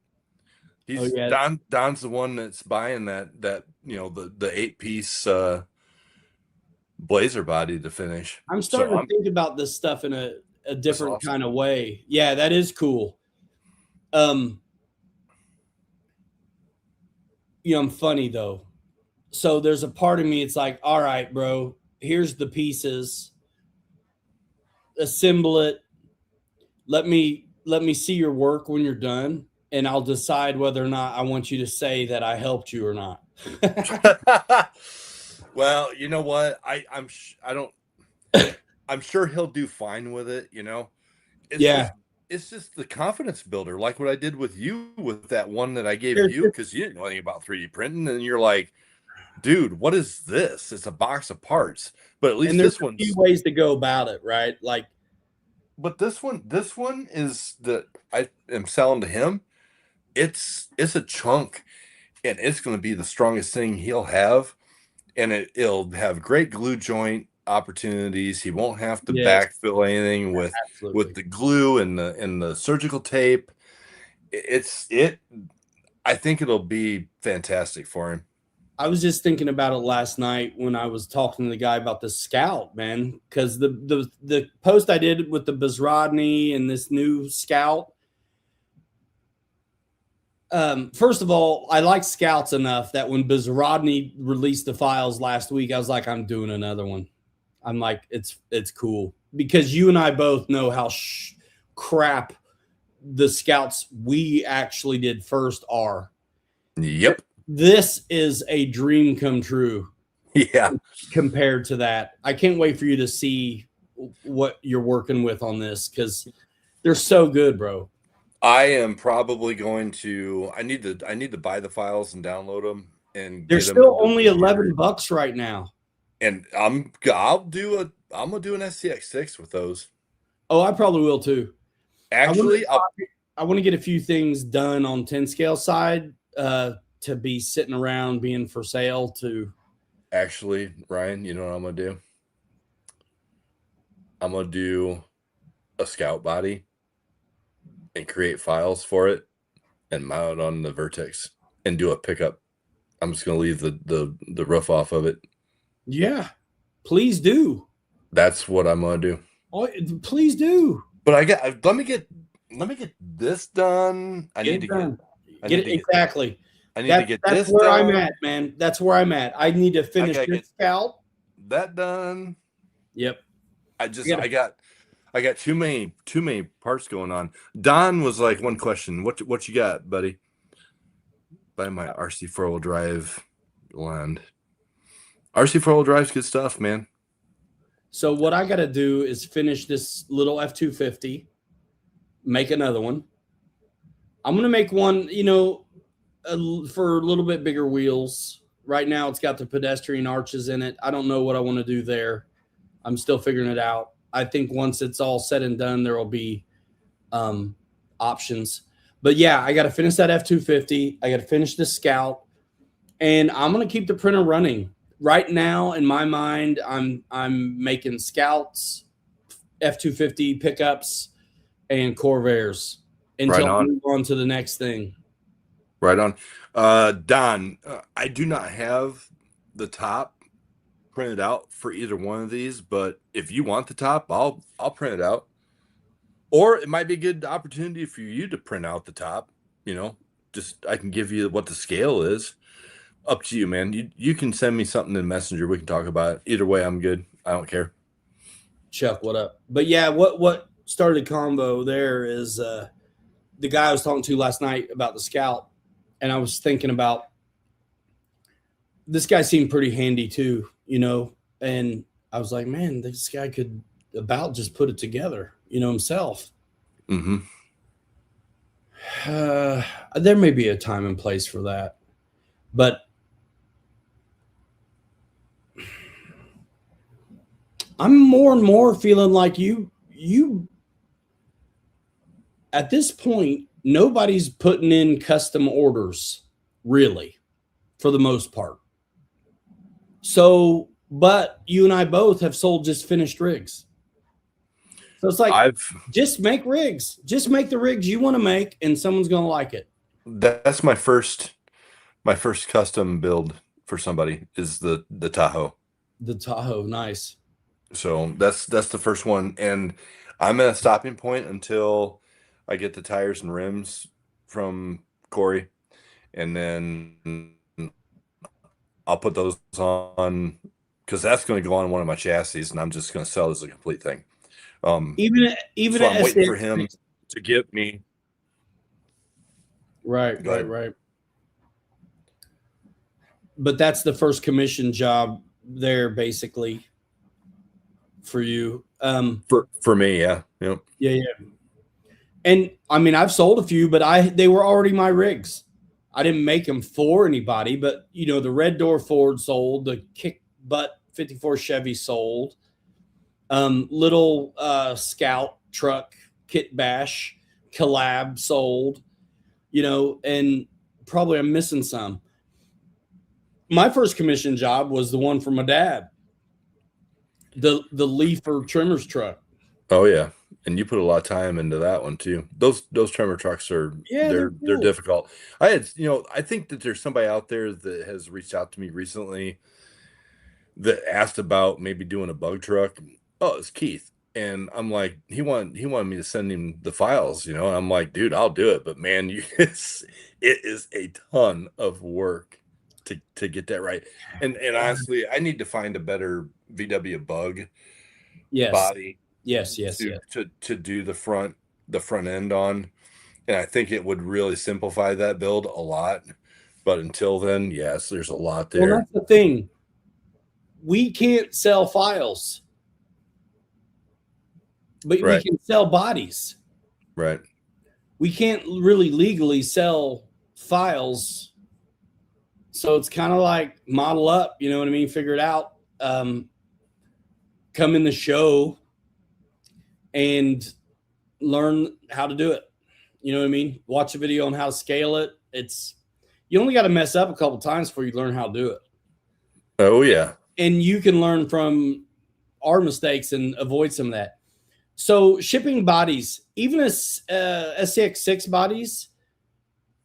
Don's the one that's buying that the 8-piece Blazer body to finish. I'm starting to think about this stuff in a different kind of way. Yeah, that is cool. I'm funny though. So there's a part of me, it's like, all right, bro, here's the pieces. Assemble it. Let me see your work when you're done, and I'll decide whether or not I want you to say that I helped you or not. Well, you know what? I'm sure he'll do fine with it, It's just the confidence builder, like what I did with you with that one that I gave you, because you didn't know anything about 3D printing, and you're like, dude, what is this? It's a box of parts. But at least this one's a few ways to go about it, right? Like But this one is that I am selling to him. It's a chunk, and it's going to be the strongest thing he'll have, and it'll have great glue joint opportunities. He won't have to Yes, backfill anything with absolutely. the glue and the surgical tape. It. I think it'll be fantastic for him. I was just thinking about it last night when I was talking to the guy about the Scout, man, because the post I did with the Bizrodny and this new Scout. First of all, I like Scouts enough that when Bizrodny released the files last week, I was like, I'm doing another one. I'm like, it's cool because you and I both know how crap the Scouts we actually did first are. Yep. This is a dream come true. Yeah. Compared to that, I can't wait for you to see what you're working with on this because they're so good, bro. I am probably going to. I need to buy the files and download them, and They're get them still only $11 right now. And I'm gonna do an STX6 with those. Oh, I probably will too. Actually, I want to get a few things done on 10 scale side to be sitting around being for sale to. Actually, Ryan, you know what I'm gonna do? I'm gonna do a Scout body and create files for it and mount it on the Vertex and do a pickup. I'm just gonna leave the roof off of it. Yeah, please do. That's what I'm gonna do. Oh, please do. But let me get this done. I need to get exactly. I need to get that's this where done. I'm at, man. That's where I'm at. I need to finish this Scout. That done. Yep. I got too many parts going on. Don was like, one question. What you got, buddy? By my RC 4-wheel drive land. RC 4-wheel drive's good stuff, man. So what I got to do is finish this little F-250, make another one. I'm going to make one, for a little bit bigger wheels. Right now it's got the pedestrian arches in it. I don't know what I want to do there. I'm still figuring it out. I think once it's all said and done, there will be options. But yeah, I got to finish that F-250. I got to finish the Scout, and I'm going to keep the printer running. Right now, in my mind, I'm making Scouts, F-250 pickups, and Corvairs until I move on to the next thing. Right on. Don, I do not have the top printed out for either one of these, but if you want the top, I'll print it out. Or it might be a good opportunity for you to print out the top. Just I can give you what the scale is. Up to you, man. You can send me something in Messenger. We can talk about it. Either way, I'm good. I don't care. Chuck, what up? But yeah, what started the combo there is the guy I was talking to last night about the Scout, and I was thinking about this guy seemed pretty handy too, and I was like, man, this guy could about just put it together, himself. Mm-hmm. There may be a time and place for that, but I'm more and more feeling like you at this point, nobody's putting in custom orders, really, for the most part. So, but you and I both have sold just finished rigs. So it's like, just make rigs. Just make the rigs you want to make, and someone's going to like it. That's my first custom build for somebody is the Tahoe. The Tahoe, nice. So that's the first one, and I'm at a stopping point until I get the tires and rims from Corey, and then I'll put those on because that's going to go on one of my chassis, and I'm just going to sell it as a complete thing. Even so I'm waiting for him to get me. Right. But that's the first commission job there, basically, for you. For me, yeah. Yep. Yeah. And I mean, I've sold a few, but they were already my rigs. I didn't make them for anybody, but the Red Door Ford sold, the Kick Butt 54 Chevy sold, little Scout truck kit bash collab sold, and probably I'm missing some. My first commission job was the one for my dad, the leafer trimmers truck. Oh yeah, and you put a lot of time into that one too. Those trimmer trucks are they're cool. difficult. I think that there's somebody out there that has reached out to me recently that asked about maybe doing a bug truck. Oh, it's Keith. And I'm like, he wanted me to send him the files, and I'm like, dude, I'll do it. But man, it is a ton of work to get that right. And honestly, I need to find a better VW bug body. Yes. To do the front end on. And I think it would really simplify that build a lot. But until then, yes, there's a lot there. Well, that's the thing. We can't sell files, but we can sell bodies. Right. We can't really legally sell files. So it's kind of like model up, you know what I mean? Figure it out. Come in the show and learn how to do it. You know what I mean? Watch a video on how to scale it. You only got to mess up a couple times before you learn how to do it. Oh yeah. And you can learn from our mistakes and avoid some of that. So shipping bodies, even as SCX6 bodies,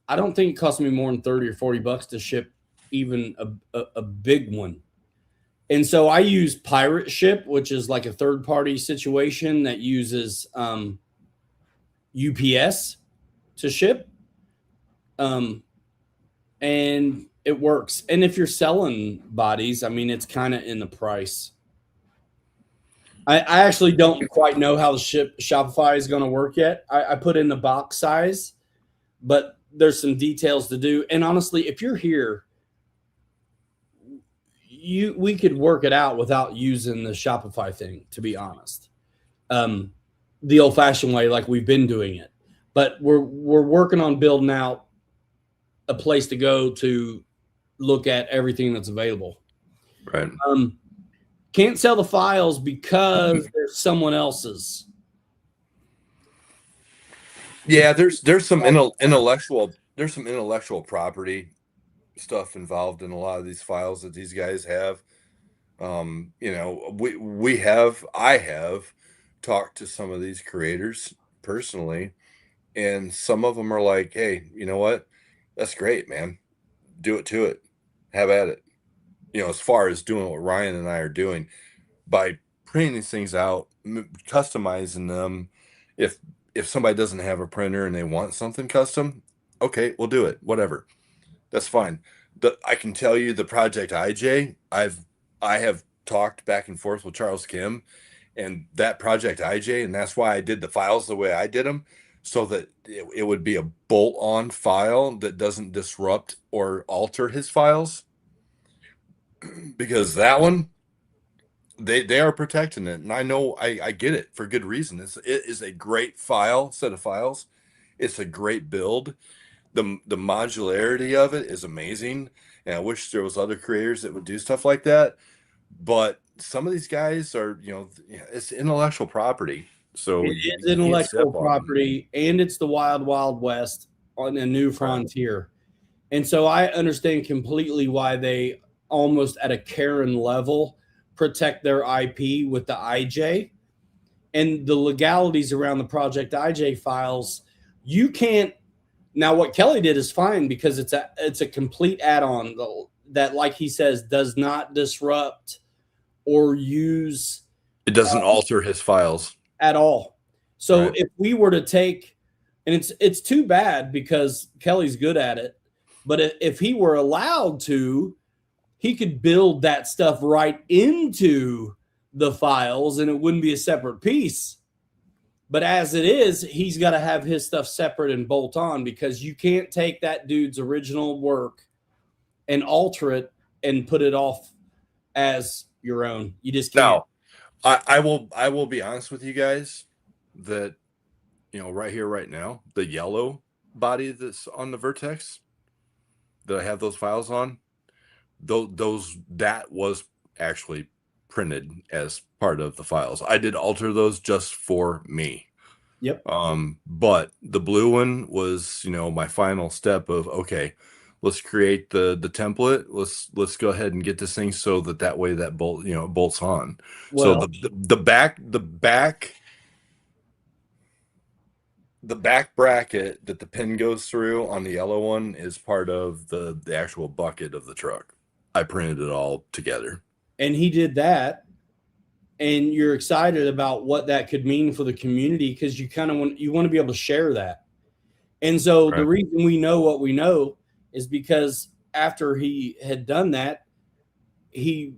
I don't think it cost me more than $30 or $40 to ship even a big one. And so I use Pirate Ship, which is like a third-party situation that uses UPS to ship. And it works. And if you're selling bodies, I mean, it's kind of in the price. I actually don't quite know how the Shopify is going to work yet. I put in the box size, but there's some details to do. And honestly, if you're here, we could work it out without using the Shopify thing, to be honest. The old-fashioned way, like we've been doing it. But we're working on building out a place to go to look at everything that's available. Right. Can't sell the files because they're someone else's. Yeah, there's some intellectual property stuff involved in a lot of these files that these guys have. I have talked to some of these creators personally, and some of them are like, hey, you know what? That's great, man. Do it to it. Have at it. As far as doing what Ryan and I are doing by printing these things out, customizing them. If somebody doesn't have a printer and they want something custom, okay, we'll do it. Whatever. That's fine. I can tell you the Project IJ, I have talked back and forth with Charles Kim and that Project IJ, and that's why I did the files the way I did them, so that it would be a bolt-on file that doesn't disrupt or alter his files. Because that one, they are protecting it, and I know I get it for good reason. It is a great set of files. It's a great build. The modularity of it is amazing, and I wish there was other creators that would do stuff like that. But some of these guys are, it's intellectual property. So it is intellectual property, and it's the wild, wild west on a new frontier. And so I understand completely why they almost at a Karen level protect their IP with the IJ and the legalities around the Project IJ files. You can't. Now, what Kelly did is fine because it's a complete add-on that, like he says, does not disrupt or use. It doesn't alter his files at all. So if we were to take, and it's too bad because Kelly's good at it, but if he were allowed to, he could build that stuff right into the files and it wouldn't be a separate piece. But as it is, he's got to have his stuff separate and bolt on, because you can't take that dude's original work and alter it and put it off as your own. You just can't. Now, I will be honest with you guys that, right here, right now, the yellow body that's on the Vertex that I have those files on, that was actually printed as part of the files. I did alter those just for me. Yep. But the blue one was, my final step of, okay, let's create the template. Let's go ahead and get this thing so that way that bolt, bolts on. So Well, the back bracket that the pin goes through on the yellow one is part of the actual bucket of the truck. I printed it all together. and he did that, and you're excited about what that could mean for the community because you kind of want to be able to share that. And so the reason we know what we know is because after he had done that, we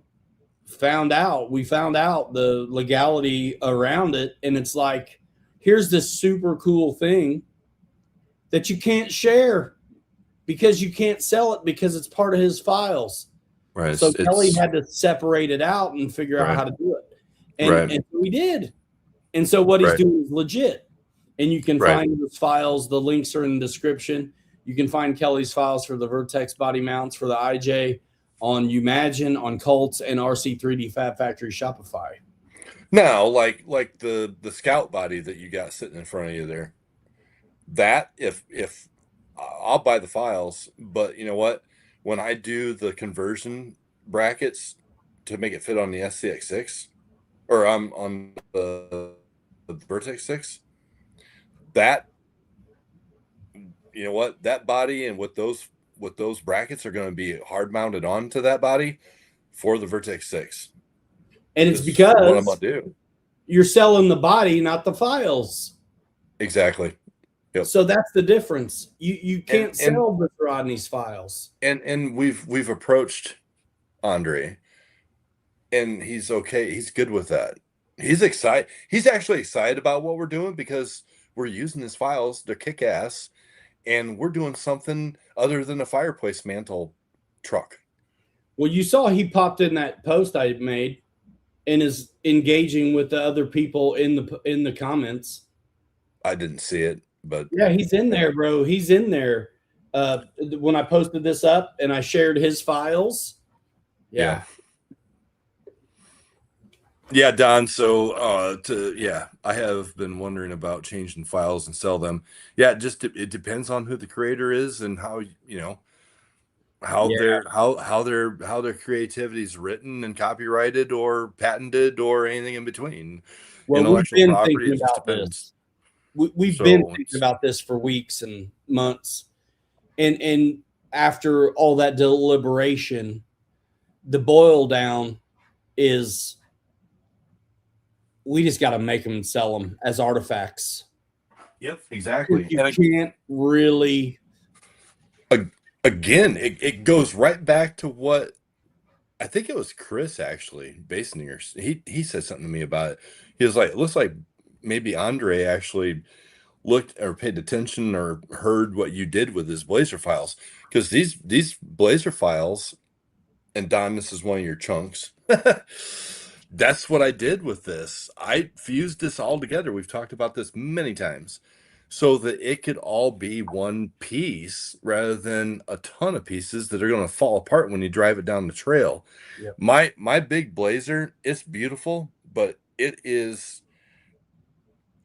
found out the legality around it. And it's like, here's this super cool thing that you can't share because you can't sell it because it's part of his files. Right. So Kelly had to separate it out and figure out how to do it. And we did. And so what he's doing is legit. And you can find those files. The links are in the description. You can find Kelly's files for the Vertex body mounts for the IJ on Umagine, on Colts, and RC3D Fab Factory Shopify. Now, like the Scout body that you got sitting in front of you there, that if I'll buy the files, but you know what? When I do the conversion brackets to make it fit on the SCX6 or on the Vertex 6, that, you know what, that body and what those brackets are going to be hard mounted onto that body for the Vertex 6. And it's because what I'm going to do. You're selling the body, not the files. Exactly. Yep. So that's the difference. You can't sell Bruce Rodney's files. And we've approached Andre, and he's okay. He's good with that. He's excited. He's actually excited about what we're doing because we're using his files. They're kick ass, and we're doing something other than a fireplace mantle truck. Well, you saw he popped in that post I made and is engaging with the other people in the comments. I didn't see it, but yeah, he's in there, bro. He's in there. When I posted this up and I shared his files. Yeah. Yeah, Don. So, I have been wondering about changing files and sell them. Yeah, it depends on who the creator is and how their creativity is written and copyrighted or patented or anything in between. Well, intellectual property just depends. We've been thinking about this for weeks and months, and after all that deliberation, the boil down is we just got to make them and sell them as artifacts. Yep, exactly. You can't really. Again, it goes right back to what I think it was Chris actually, Basinger. He said something to me about it. He was like, it looks like maybe Andre actually looked or paid attention or heard what you did with his Blazer files. Because these Blazer files, and Don, this is one of your chunks. That's what I did with this. I fused this all together. We've talked about this many times. So that it could all be one piece rather than a ton of pieces that are going to fall apart when you drive it down the trail. Yep. My big Blazer, it's beautiful, but it's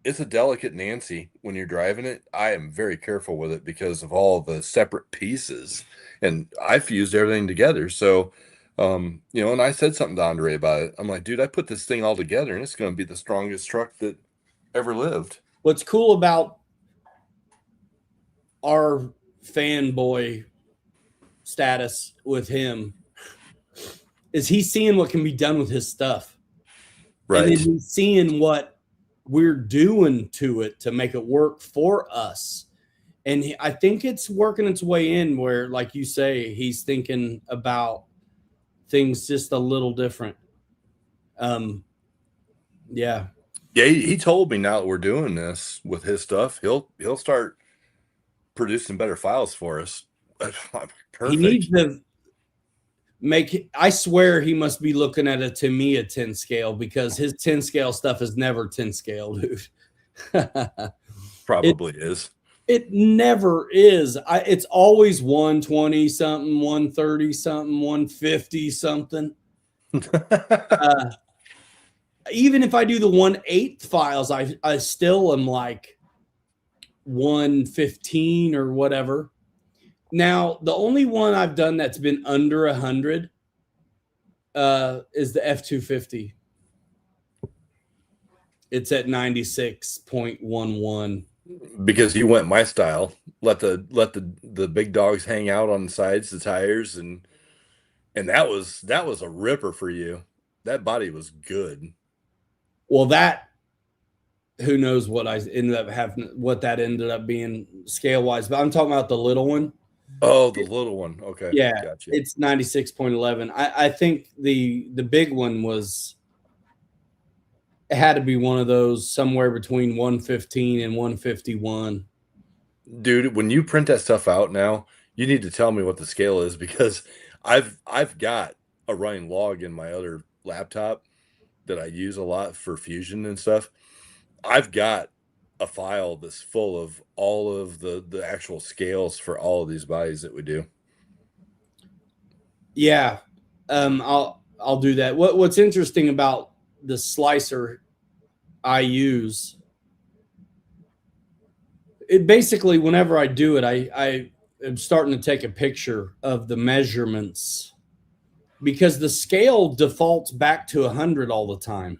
a delicate Nancy when you're driving it. I am very careful with it because of all the separate pieces, and I fused everything together. So, and I said something to Andre about it. I'm like, dude, I put this thing all together, and it's going to be the strongest truck that ever lived. What's cool about our fanboy status with him is he's seeing what can be done with his stuff. Right. And then he's seeing what we're doing to it to make it work for us. And I think it's working its way in where, like you say, he's thinking about things just a little different. Yeah. Yeah, he told me now that we're doing this with his stuff, he'll start producing better files for us. Perfect. He needs to I swear he must be looking at a Tamiya 10 scale because his 10 scale stuff is never 10 scale, dude. Probably is. It never is. It's always 120 something, 130 something, 150 something. even if I do the 1/8 files, I still am like 115 or whatever. Now, the only one I've done that's been under 100 is the F250. It's at 96.11. Because you went my style. Let the big dogs hang out on the sides, the tires, and that was a ripper for you. That body was good. Well, that who knows what I ended up having, what that ended up being scale wise, but I'm talking about the little one. Oh, the little one. Okay. Yeah, Gotcha. it's 96.11. I think the big one was, it had to be one of those somewhere between 115 and 151. Dude, when you print that stuff out now, you need to tell me what the scale is, because I've got a running log in my other laptop that I use a lot for fusion and stuff. I've got a file that's full of all of the actual scales for all of these bodies that we do. Yeah. I'll do that. What's interesting about the slicer I use, it basically, whenever I do it, I am starting to take a picture of the measurements, because the scale defaults back to 100 all the time.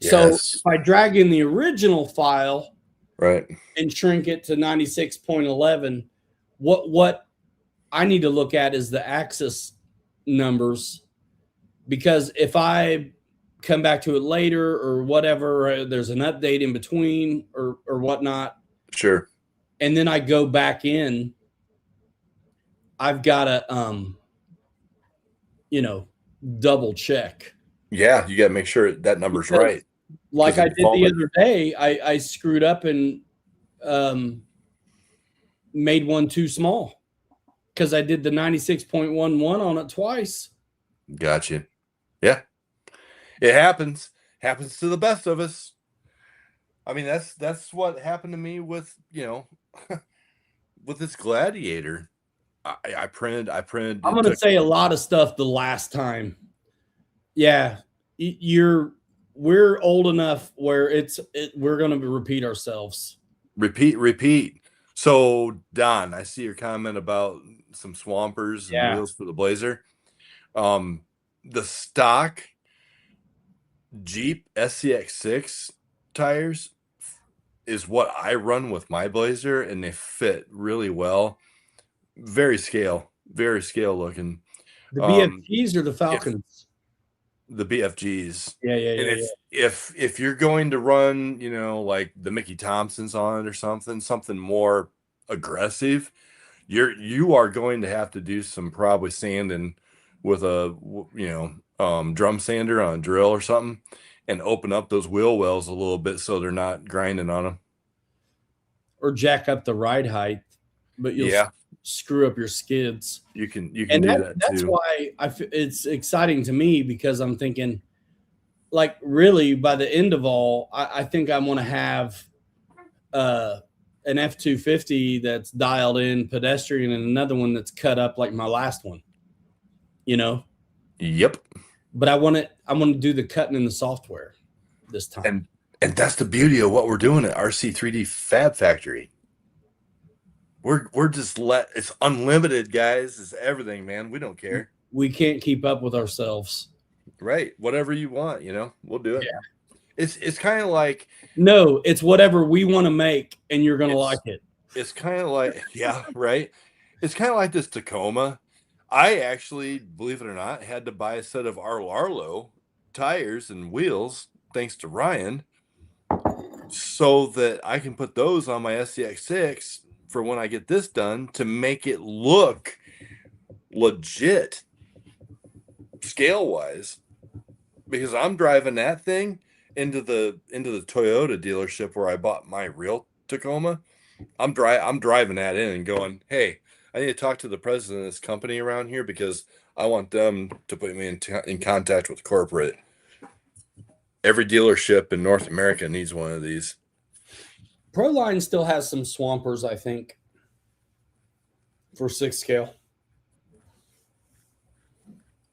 So Yes. if I drag in the original file, Right, and shrink it to 96.11, what I need to look at is the axis numbers, because if I come back to it later or whatever, there's an update in between or whatnot, sure. and then I go back in, I've got to double check. Yeah, you got to make sure that number's Because, right. like I did the default- other day, I screwed up and made one too small, because I did the 96.11 on it twice. Gotcha. Yeah, it happens. Happens to the best of us. I mean, that's what happened to me with with this Gladiator. I printed. I'm going to say a lot of stuff the last time. Yeah, we're old enough where we're going to repeat ourselves. Repeat. So Don, I see your comment about some swampers and wheels for the Blazer. The stock Jeep SCX6 tires is what I run with my Blazer, and they fit really well. Very scale looking. The BFGs or the Falcons? The BFGs. Yeah. And if you're going to run, like the Mickey Thompsons on it or something more aggressive, you are going to have to do some probably sanding with a drum sander on a drill or something, and open up those wheel wells a little bit so they're not grinding on them. Or jack up the ride height, but you'll screw up your skids. You can do that too. That's why it's exciting to me, because I'm thinking, like, really by the end of all, I think I'm going to have an F250 that's dialed in pedestrian and another one that's cut up like my last one. Yep. But I want to do the cutting in the software this time. And that's the beauty of what we're doing at RC3D Fab Factory. We're just it's unlimited, guys. It's everything, man. We don't care. We can't keep up with ourselves. Right. Whatever you want, we'll do it. Yeah. It's kind of like, no, it's whatever we want to make, and you're going to like it. It's kind of like, right. It's kind of like this Tacoma. I actually, believe it or not, had to buy a set of Arlo tires and wheels, thanks to Ryan, so that I can put those on my SCX6 for when I get this done, to make it look legit scale wise, because I'm driving that thing into the Toyota dealership where I bought my real Tacoma. I'm driving that in and going, hey, I need to talk to the president of this company around here, because I want them to put me in contact with corporate. Every dealership in North America needs one of these. Proline still has some swampers, I think, for 6 scale.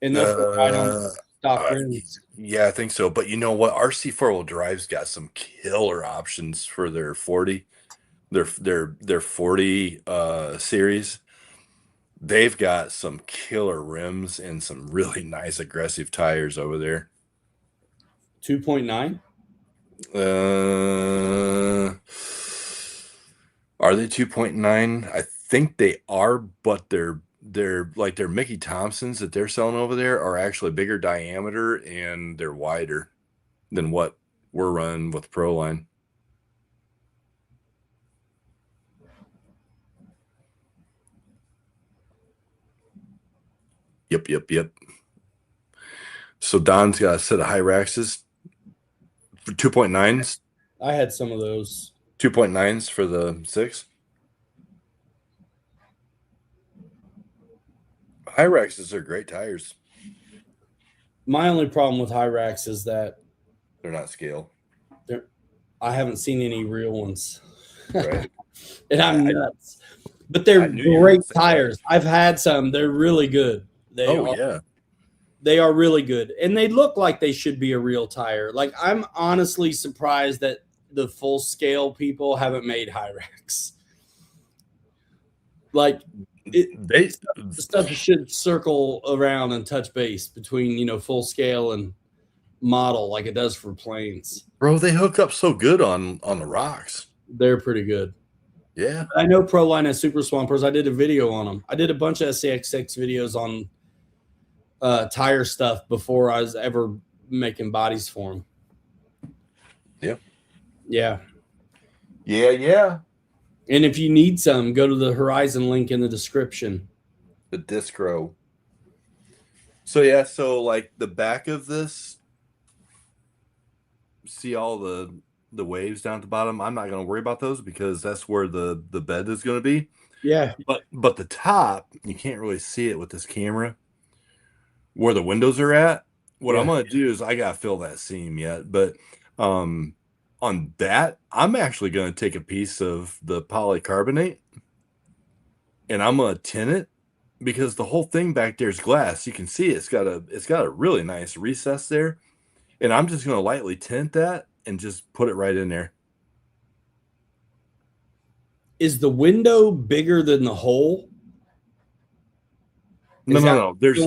And they'll fit right on. stock rims. Yeah, I think so. But you know what? RC 4-wheel drive's got some killer options for their 40, their 40 series. They've got some killer rims and some really nice aggressive tires over there. 2.9. Are they 2.9? I think they are, but they're like their Mickey Thompsons that they're selling over there are actually bigger diameter and they're wider than what we're running with Proline. Yep. So Don's got a set of Hyraxes for 2.9s. I had some of those. 2.9s for the 6. Hyraxes are great tires. My only problem with Hyrax is that They're not scale. I haven't seen any real ones. Right. And I'm nuts. But they're great tires. That. I've had some. They're really good. They are really good. And they look like they should be a real tire. Like, I'm honestly surprised that the full scale people haven't made Hyrax. Like, stuff should circle around and touch base between, you know, full scale and model like it does for planes. Bro, they hook up so good on the rocks. They're pretty good. Yeah. I know Proline has Super Swampers. I did a video on them. I did a bunch of SCX6 videos on tire stuff before I was ever making bodies for them. Yeah. And if you need some, go to the Horizon link in the description. The Discro. So like the back of this, see all the waves down at the bottom. I'm not going to worry about those because that's where the bed is going to be. Yeah. But the top, you can't really see it with this camera. Where the windows are at, what I'm going to do is I got to fill that seam yet. But on that, I'm actually going to take a piece of the polycarbonate and I'm going to tint it because the whole thing back there is glass. You can see it's got a really nice recess there. And I'm just going to lightly tint that and just put it right in there. Is the window bigger than the hole? No. There's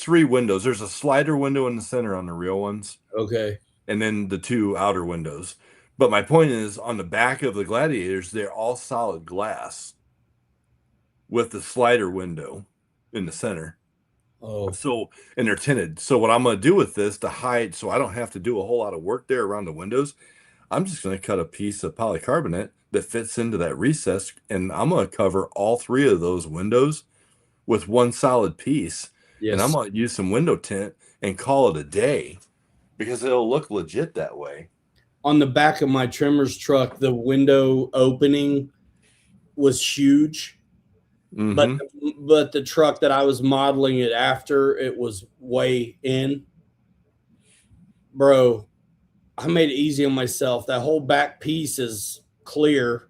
3 windows. There's a slider window in the center on the real ones. Okay. And then the 2 outer windows. But my point is, on the back of the Gladiators, they're all solid glass with the slider window in the center. Oh. So, and they're tinted. So what I'm going to do with this to hide, so I don't have to do a whole lot of work there around the windows, I'm just going to cut a piece of polycarbonate that fits into that recess, and I'm going to cover all 3 of those windows with one solid piece. Yes. And I'm going to use some window tint and call it a day because it'll look legit that way. On the back of my trimmer's truck, the window opening was huge. Mm-hmm. But the truck that I was modeling it after, it was way in. Bro, I made it easy on myself. That whole back piece is clear,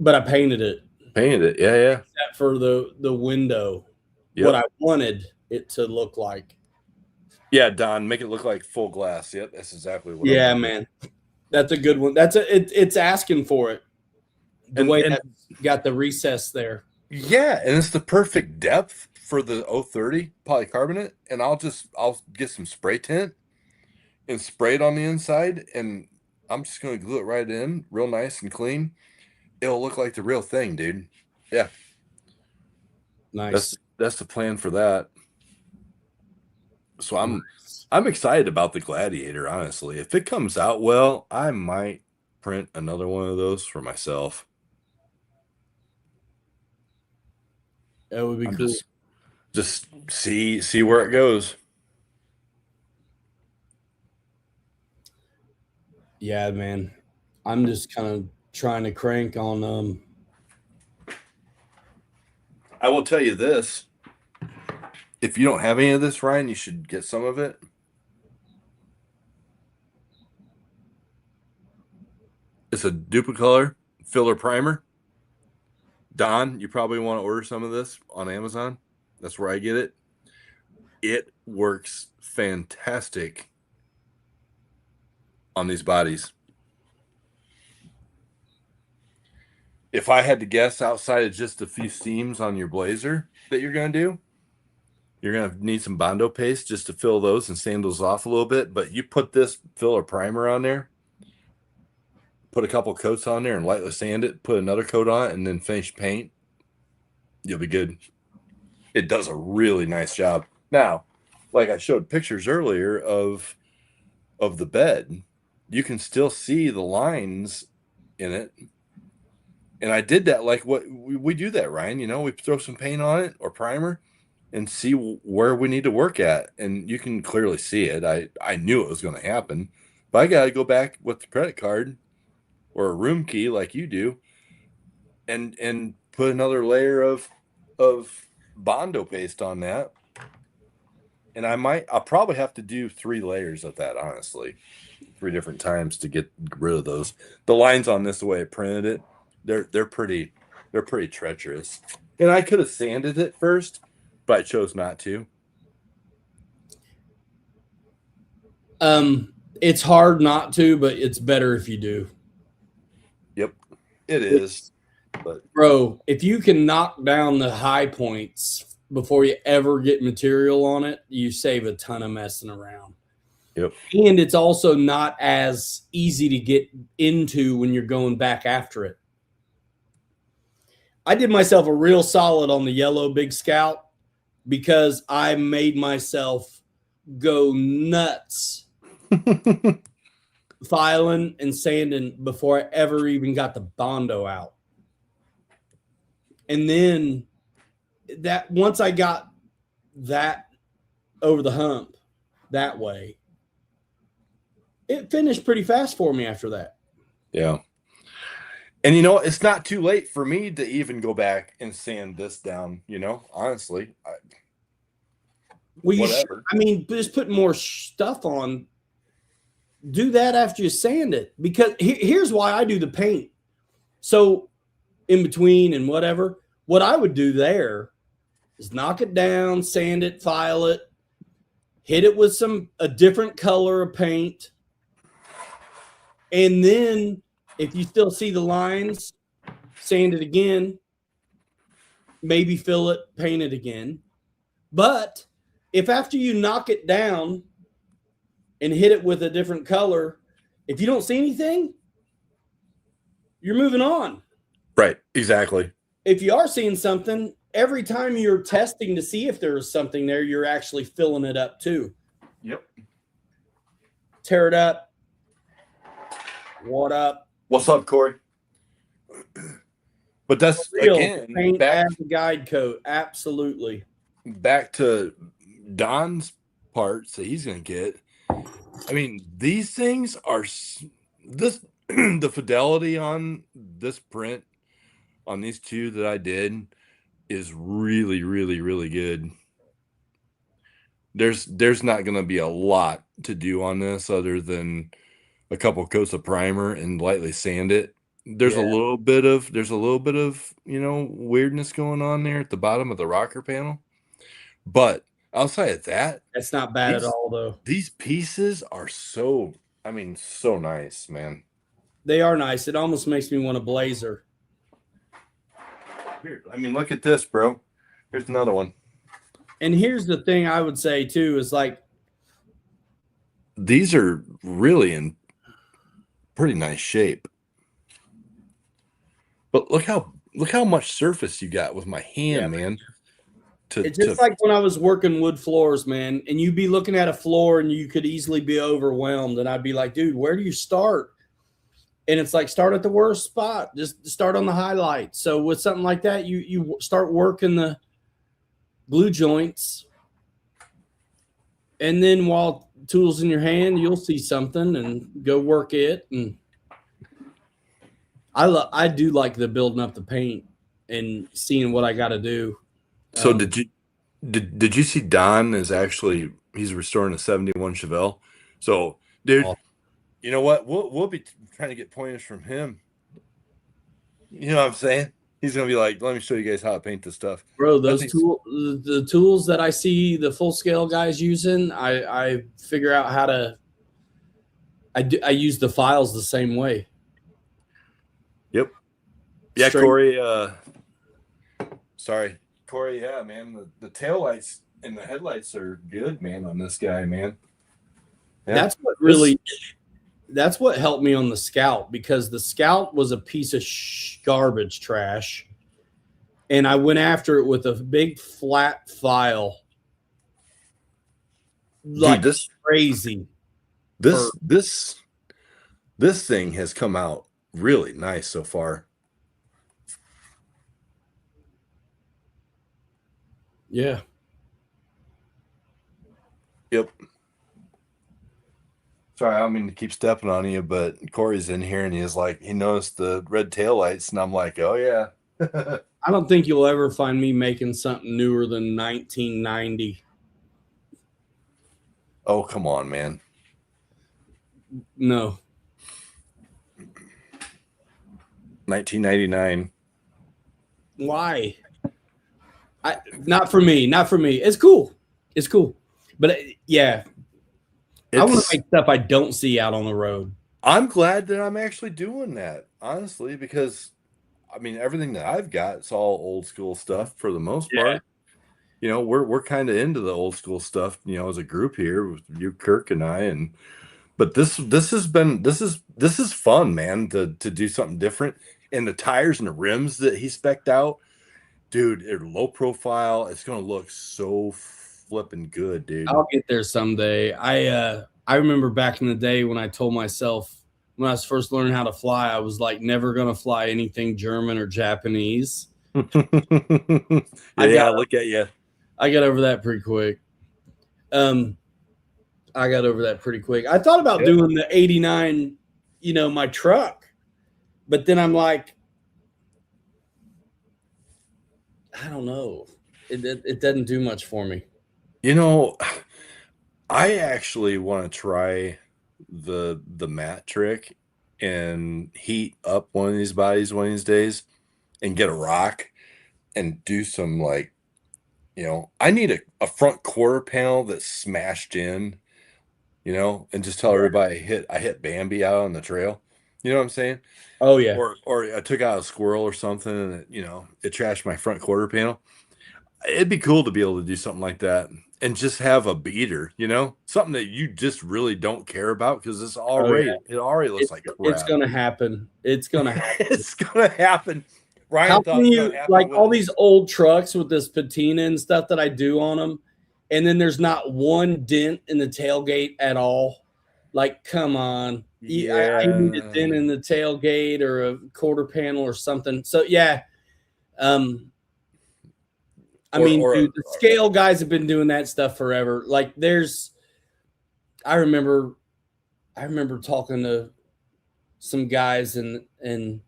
but I painted it. Yeah. Except for the window, what I wanted it to look like. Yeah, Don, make it look like full glass. Yep, that's exactly what. Yeah, man, that's a good one. It's asking for it. The way that got the recess there. Yeah, and it's the perfect depth for the 030 polycarbonate. And I'll get some spray tint and spray it on the inside, and I'm just gonna glue it right in, real nice and clean. It'll look like the real thing, dude. Yeah. Nice. That's the plan for that. So I'm excited about the Gladiator, honestly. If it comes out well, I might print another one of those for myself. That would be cool. Just see where it goes. Yeah, man. I'm just kind of trying to crank on I will tell you this. If you don't have any of this, Ryan, you should get some of it. It's a Duplicolor filler primer. Don, you probably want to order some of this on Amazon. That's where I get it. It works fantastic on these bodies. If I had to guess, outside of just a few seams on your blazer that you're going to do, you're going to need some Bondo paste just to fill those and sand those off a little bit. But you put this filler primer on there, put a couple coats on there and lightly sand it, put another coat on it, and then finish paint, you'll be good. It does a really nice job. Now, like I showed pictures earlier of the bed, you can still see the lines in it. And I did that like what we do that, Ryan. You know, we throw some paint on it or primer and see where we need to work at. And you can clearly see it. I knew it was going to happen. But I got to go back with the credit card or a room key like you do and put another layer of Bondo paste on that. And I'll probably have to do 3 layers of that, honestly. 3 different times to get rid of those. The lines on this, the way I printed it, they're pretty treacherous. And I could have sanded it first, but I chose not to. It's hard not to, but it's better if you do. Yep, it is. But bro, if you can knock down the high points before you ever get material on it, you save a ton of messing around. Yep. And it's also not as easy to get into when you're going back after it. I did myself a real solid on the yellow Big Scout because I made myself go nuts filing and sanding before I ever even got the Bondo out. And then that once I got that over the hump that way, it finished pretty fast for me after that. Yeah. And you know, it's not too late for me to even go back and sand this down, you know, honestly. Well, I mean, just put more stuff on. Do that after you sand it. Because here's why I do the paint. So in between and whatever, what I would do there is knock it down, sand it, file it, hit it with a different color of paint. And then if you still see the lines, sand it again, maybe fill it, paint it again. But if after you knock it down and hit it with a different color, if you don't see anything, you're moving on. Right, exactly. If you are seeing something, every time you're testing to see if there is something there, you're actually filling it up too. Yep. Tear it up. What up? What's up, Corey? But that's again paint as a guide coat. Absolutely. Back to Don's parts that he's going to get. I mean, these things are the fidelity on this print on these 2 that I did is really, really, really good. There's not going to be a lot to do on this other than a couple coats of primer and lightly sand it. There's a little bit of, you know, weirdness going on there at the bottom of the rocker panel. But outside of that, that's not bad at all, though. These pieces are so nice, man. They are nice. It almost makes me want a blazer. Here, I mean, look at this, bro. Here's another one. And here's the thing I would say, too, is like, these are really in pretty nice shape. But look how much surface you got with my hand, man. It's just like when I was working wood floors, man, and you'd be looking at a floor and you could easily be overwhelmed. And I'd be like, dude, where do you start? And it's like, start at the worst spot. Just start on the highlight. So with something like that, you start working the glue joints. And then while tools in your hand, you'll see something and go work it. And I do like the building up the paint and seeing what I got to do. So did you see Don is actually he's restoring a 71 Chevelle? So dude, you know what? We'll be trying to get pointers from him. You know what I'm saying? He's gonna be like, let me show you guys how to paint this stuff. Bro, I those think the tools that I see the full scale guys using, I figure out how to. I use the files the same way. Yep. Yeah, Straight. Corey. Sorry, Corey. Yeah, man. The tail lights and the headlights are good, man, on this guy, man. Yeah. That's what really. That's what helped me on the Scout, because the Scout was a piece of garbage trash, and I went after it with a big flat file, like Dude, crazy. This thing has come out really nice so far. Yeah. Yep. Sorry, I don't mean to keep stepping on you, but Corey's in here and he's like, he noticed the red tail lights, and I'm like, oh yeah. I don't think you'll ever find me making something newer than 1990. Oh, come on, man. No. 1999. Why? Not for me. Not for me. It's cool. It's cool. But yeah, I want to make stuff I don't see out on the road. I'm glad that I'm actually doing that, honestly, because I mean, everything that I've got, it's all old school stuff for the most part. You know, we're kind of into the old school stuff, you know, as a group here with you, Kirk, and I. But this is fun, man, to do something different. And the tires and the rims that he spec'd out, dude, they're low profile. It's gonna look so flipping good, dude. I'll get there someday. I remember back in the day when I told myself, when I was first learning how to fly, I was like never gonna fly anything German or Japanese. Look at you. I got over that pretty quick. I thought about doing the 89, you know, my truck, but then I'm like, I don't know. It doesn't do much for me. You know, I actually want to try the matte trick and heat up one of these bodies one of these days and get a rock and do some, like, you know, I need a front quarter panel that's smashed in, you know, and just tell everybody I hit Bambi out on the trail. You know what I'm saying? Oh yeah. Or I took out a squirrel or something and it trashed my front quarter panel. It'd be cool to be able to do something like that and just have a beater, you know, something that you just really don't care about because it already looks like crap. It's gonna happen. It's gonna happen. It's gonna happen. Ryan, how can you like all these old trucks with this patina and stuff that I do on them, and then there's not one dent in the tailgate at all? Like, come on. I need a dent in the tailgate or a quarter panel or something. So yeah. Dude, the scale guys have been doing that stuff forever. Like I remember talking to some guys and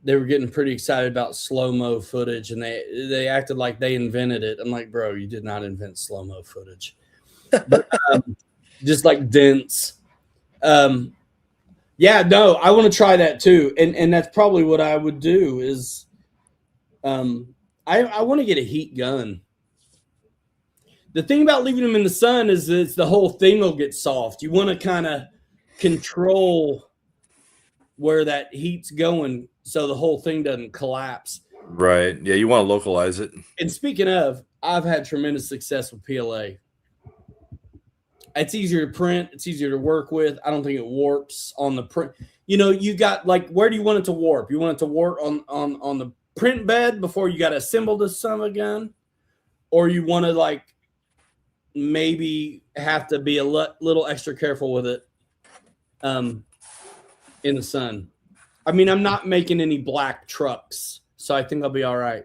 they were getting pretty excited about slow-mo footage, and they acted like they invented it. I'm like, bro, you did not invent slow-mo footage. But, just like dents. Yeah, no, I want to try that too. And that's probably what I would do is I want to get a heat gun. The thing about leaving them in the sun is that the whole thing will get soft. You want to kind of control where that heat's going so the whole thing doesn't collapse. Right. Yeah, you want to localize it. And speaking of, I've had tremendous success with PLA. It's easier to print. It's easier to work with. I don't think it warps on the print. You know, you got like, where do you want it to warp? You want it to warp on the print bed before you got to assemble the son of a gun? Or you want to like maybe have to be a little extra careful with it in the sun. I mean, I'm not making any black trucks, so I think I'll be all right.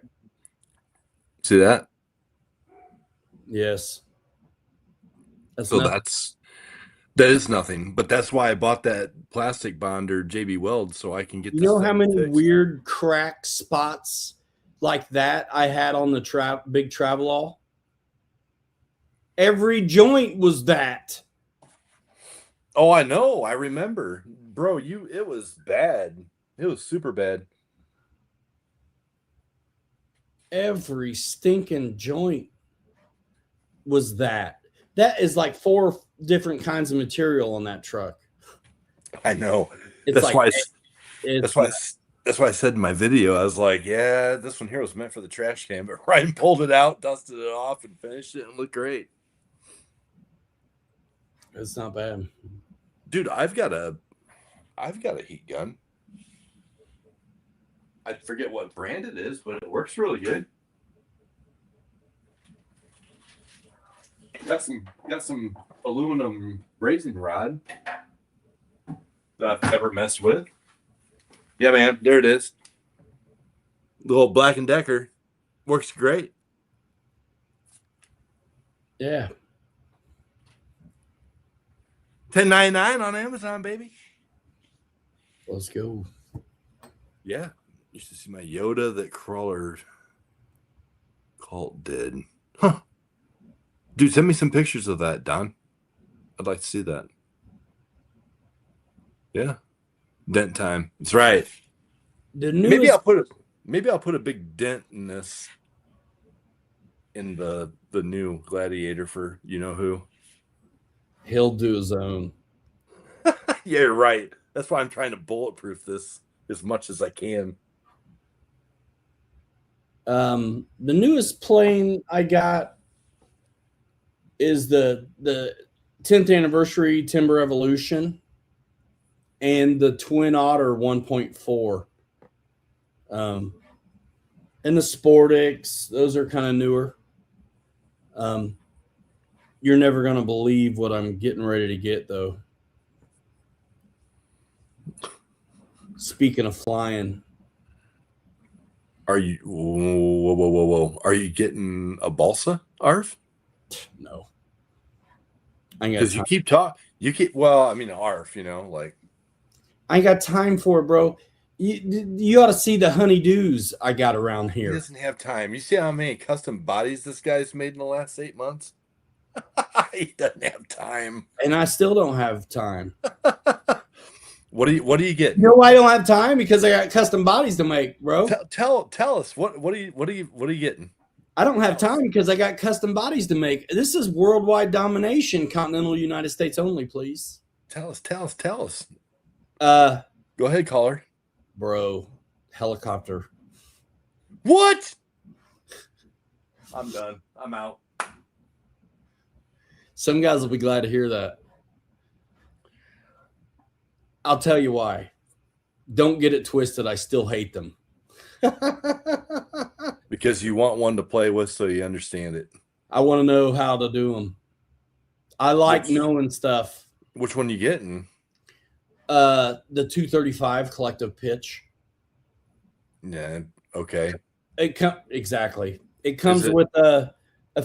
See that? Yes. That is nothing, but that's why I bought that plastic bonder JB Weld so I can get. You know how many weird crack spots like that I had on the big Travelall? Every joint was that. Oh, I know. I remember, bro. It was bad. It was super bad. every stinking joint was that. That is like 4 different kinds of material on that truck. I know. It's That's like why. it's That's why I said in my video, I was like, yeah, this one here was meant for the trash can, but Ryan pulled it out, dusted it off, and finished it, and looked great. it's not bad. Dude, I've got a heat gun. I forget what brand it is, but it works really good. Got some aluminum brazing rod that I've never messed with. Yeah, man, there it is. The little Black & Decker works great. Yeah. $10.99 on Amazon, baby. Let's go. Yeah. Used to see my Yoda that Crawler Cult did. Huh. Dude, send me some pictures of that, Don. I'd like to see that. Yeah. Dent time. That's right. The newest, Maybe I'll put a big dent in this in the new Gladiator for you know who. he'll do his own. Yeah, you're right. That's why I'm trying to bulletproof this as much as I can. The newest plane I got is the 10th anniversary Timber Evolution and the Twin Otter 1.4. And the Sportix, those are kind of newer. You're never going to believe what I'm getting ready to get, though. Speaking of flying, Are you whoa. Are you getting a balsa, Arf? no. I ain't got Because you time. keep talking. You keep well, I mean Arf, you know, like I ain't got time for it, bro. You ought to see the honeydews I got around he here. doesn't have time. You see how many custom bodies this guy's made in the last 8 months? He doesn't have time. And I still don't have time. What do you get? You know why I don't have time? Because I got custom bodies to make, bro. Tell us what are you getting? I don't have time because I got custom bodies to make. This is worldwide domination, continental United States only, please. Tell us. Go ahead, caller. Bro, helicopter. What? I'm done. I'm out. Some guys will be glad to hear that. I'll tell you why. Don't get it twisted. I still hate them. Because you want one to play with so you understand it. I want to know how to do them. I like knowing stuff. Which one you getting? The 235 collective pitch. Yeah, okay. Exactly. It comes with a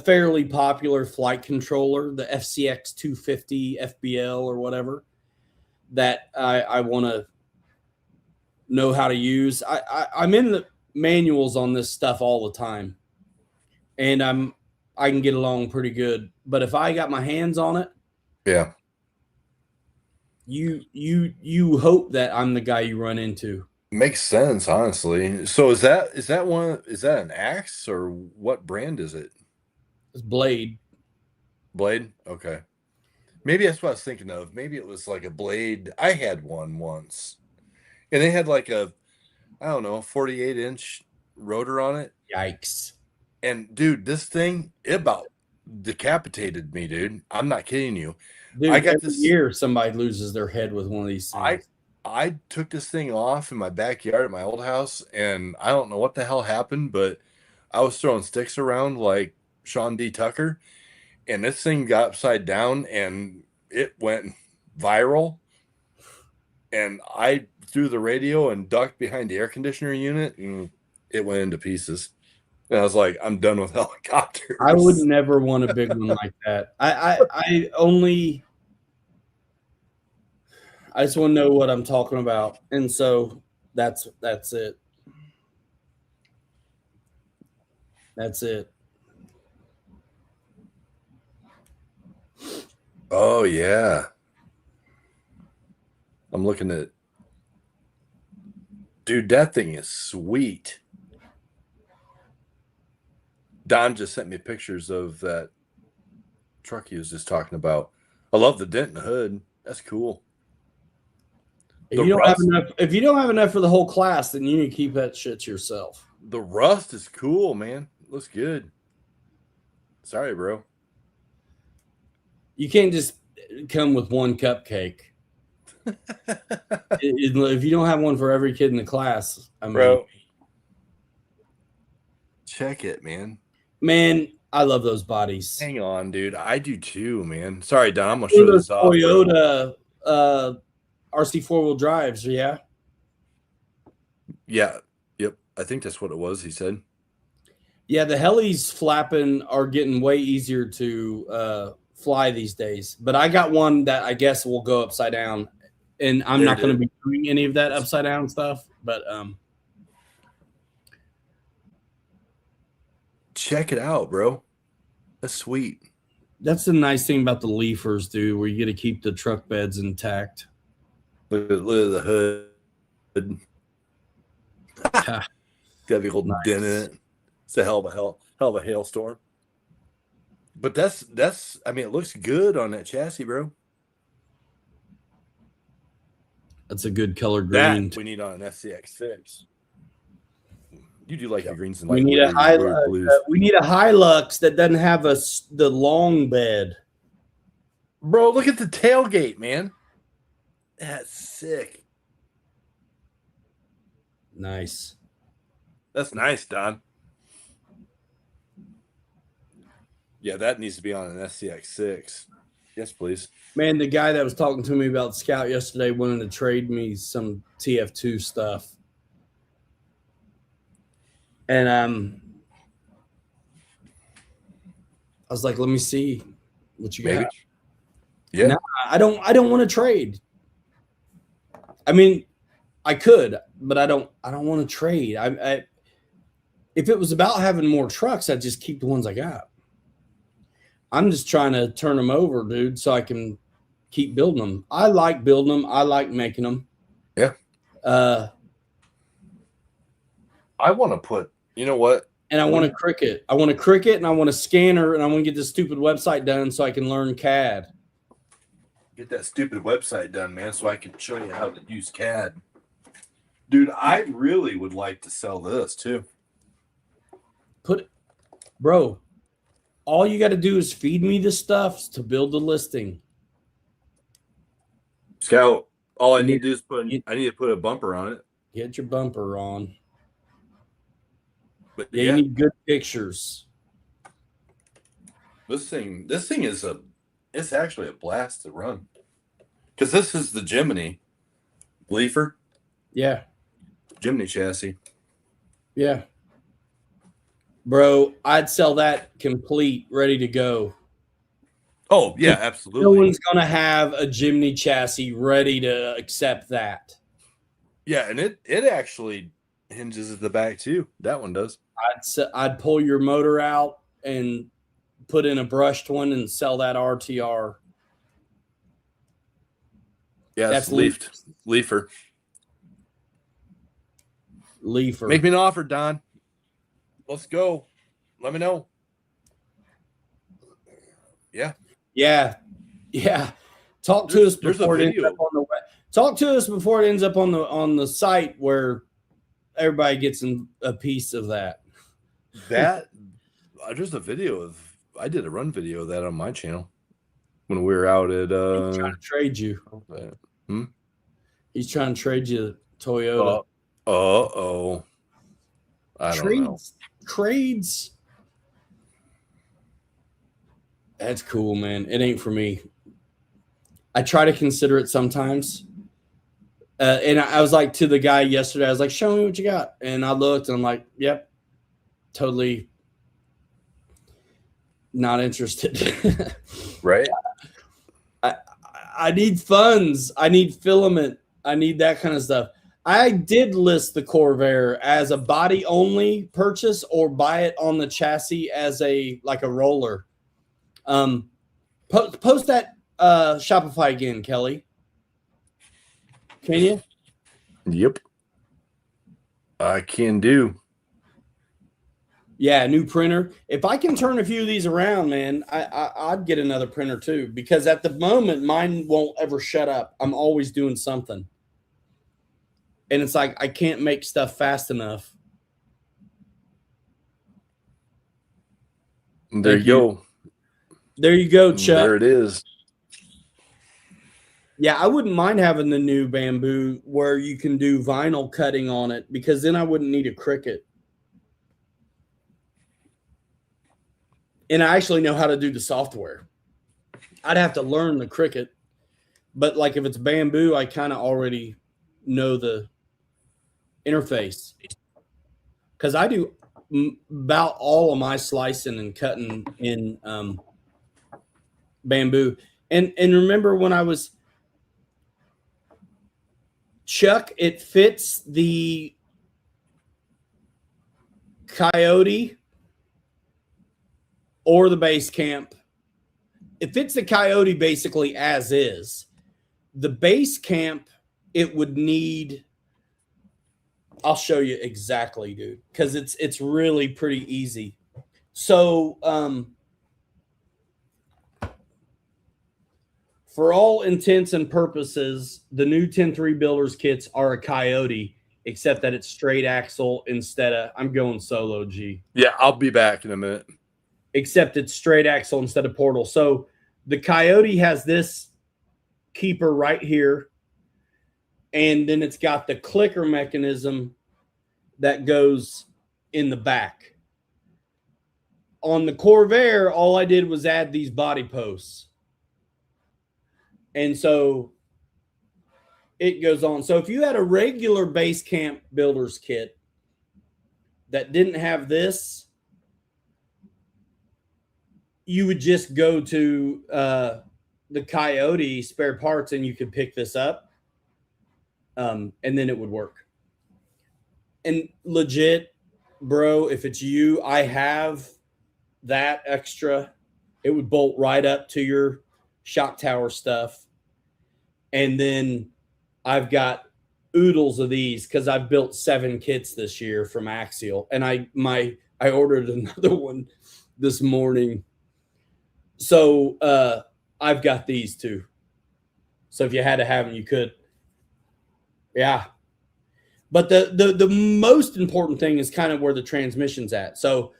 fairly popular flight controller, the FCX 250 FBL or whatever, that I want to know how to use. I'm in the manuals on this stuff all the time, and I can get along pretty good. But if I got my hands on it, yeah, you hope that I'm the guy you run into. Makes sense, honestly. So is that an axe or what brand is it? It's Blade. Blade? Okay. Maybe that's what I was thinking of. Maybe it was like a Blade. I had one once. And they had like a, I don't know, 48-inch rotor on it. Yikes. And dude, this thing, it about decapitated me, dude. I'm not kidding you. Dude, I got every year somebody loses their head with one of these things. I took this thing off in my backyard at my old house, and I don't know what the hell happened, but I was throwing sticks around like Sean D. Tucker, and this thing got upside down, and it went viral. And I threw the radio and ducked behind the air conditioner unit, and it went into pieces. And I was like, I'm done with helicopters. I would never want a big one like that. I just want to know what I'm talking about. And so that's it. That's it. Oh, yeah. I'm looking at, dude, that thing is sweet. Don just sent me pictures of that truck he was just talking about. I love the dent in the hood. That's cool. If you don't have enough for the whole class, then you need to keep that shit to yourself. The rust is cool, man. Looks good. Sorry, bro. You can't just come with one cupcake. If you don't have one for every kid in the class, I mean, Bro, check it, man. Man, I love those bodies. Hang on, dude. I do too, man. Sorry, Don. I'm gonna show this off. Toyota RC 4-wheel drives, yeah. Yeah. Yep. I think that's what it was. He said. Yeah, the helis flapping are getting way easier to fly these days. But I got one that I guess will go upside down, and I'm not going to be doing any of that upside down stuff. But check it out, bro. That's sweet. That's the nice thing about the Leafers, dude, where you get to keep the truck beds intact. Look at the hood. Got a big old dent in it. It's a hell of a hailstorm. But that's I mean, it looks good on that chassis, bro. That's a good color green. That we need on an SCX6. You do like the greens and we need a we need a Hilux that doesn't have the long bed. Bro, look at the tailgate, man. That's sick. Nice. That's nice, Don. Yeah, that needs to be on an SCX6. Yes, please. Man, the guy that was talking to me about Scout yesterday wanted to trade me some TF2 stuff. And I was like, let me see what you got. Yeah. No, I don't want to trade. I mean, I could, but I don't want to trade. I if it was about having more trucks, I'd just keep the ones I got. I'm just trying to turn them over, dude, so I can keep building them. I like building them. I like making them. Yeah. I want to put, you know what? And I want a Cricut. I want a Cricut, and I want a scanner, and I want to get this stupid website done so I can learn CAD. Get that stupid website done, man, so I can show you how to use CAD. Dude, I really would like to sell this, too. Bro, all you got to do is feed me the stuff to build the listing. Scout, all I need to do is I need to put a bumper on it. Get your bumper on. But yeah, you need good pictures. This thing is it's actually a blast to run. Because this is the Jimny Leafer. Yeah. Jimny chassis. Yeah. Bro, I'd sell that complete, ready to go. Oh, yeah, absolutely. No one's going to have a Jimny chassis ready to accept that. Yeah, and it actually hinges at the back, too. That one does. I'd pull your motor out and put in a brushed one and sell that RTR. Yeah, that's Leafer. Leafer. Make me an offer, Don. Let's go. Let me know. Yeah. Yeah. Yeah. Talk to us before it ends up on the web. Talk to us before it ends up on the site where everybody gets a piece of that. There's a video of I did a run video of that on my channel when we were out at He's trying to trade you. He's trying to trade you Toyota. I don't know. Trades. That's cool, man. It ain't for me. I try to consider it sometimes. And I was like to the guy yesterday, I was like, show me what you got. And I looked and I'm like, yep, totally not interested. Right. I need funds. I need filament. I need that kind of stuff. I did list the Corvair as a body only purchase or buy it on the chassis as like a roller. Post that Shopify again, Kelly. Can you? Yep. I can do. Yeah, new printer. If I can turn a few of these around, man, I'd get another printer too. Because at the moment, mine won't ever shut up. I'm always doing something, and it's like I can't make stuff fast enough. There you go. There you go, Chuck. There it is. Yeah, I wouldn't mind having the new Bamboo where you can do vinyl cutting on it, because then I wouldn't need a Cricut. And I actually know how to do the software. I'd have to learn the Cricut. But like if it's Bamboo, I kind of already know the interface. Because I do about all of my slicing and cutting in Bamboo. And remember when I was... Chuck, it fits the Coyote or the base camp. It fits the Coyote basically as is. The base camp, it would need... I'll show you exactly, dude, because it's really pretty easy. So for all intents and purposes, the new 10-3 Builders kits are a Coyote, except that it's straight axle instead of... I'm going solo, G. Yeah, I'll be back in a minute. Except it's straight axle instead of portal. So the Coyote has this keeper right here, and then it's got the clicker mechanism that goes in the back. On the Corvair, all I did was add these body posts. And so it goes on. So if you had a regular base camp builder's kit that didn't have this, you would just go to the Coyote spare parts and you could pick this up. And then it would work. And legit, bro, if it's you, I have that extra. It would bolt right up to your shock tower stuff. And then I've got oodles of these because I've built 7 kits this year from Axial. And I ordered another one this morning. So I've got these too. So if you had to have them, you could. Yeah. But the most important thing is kind of where the transmission's at. So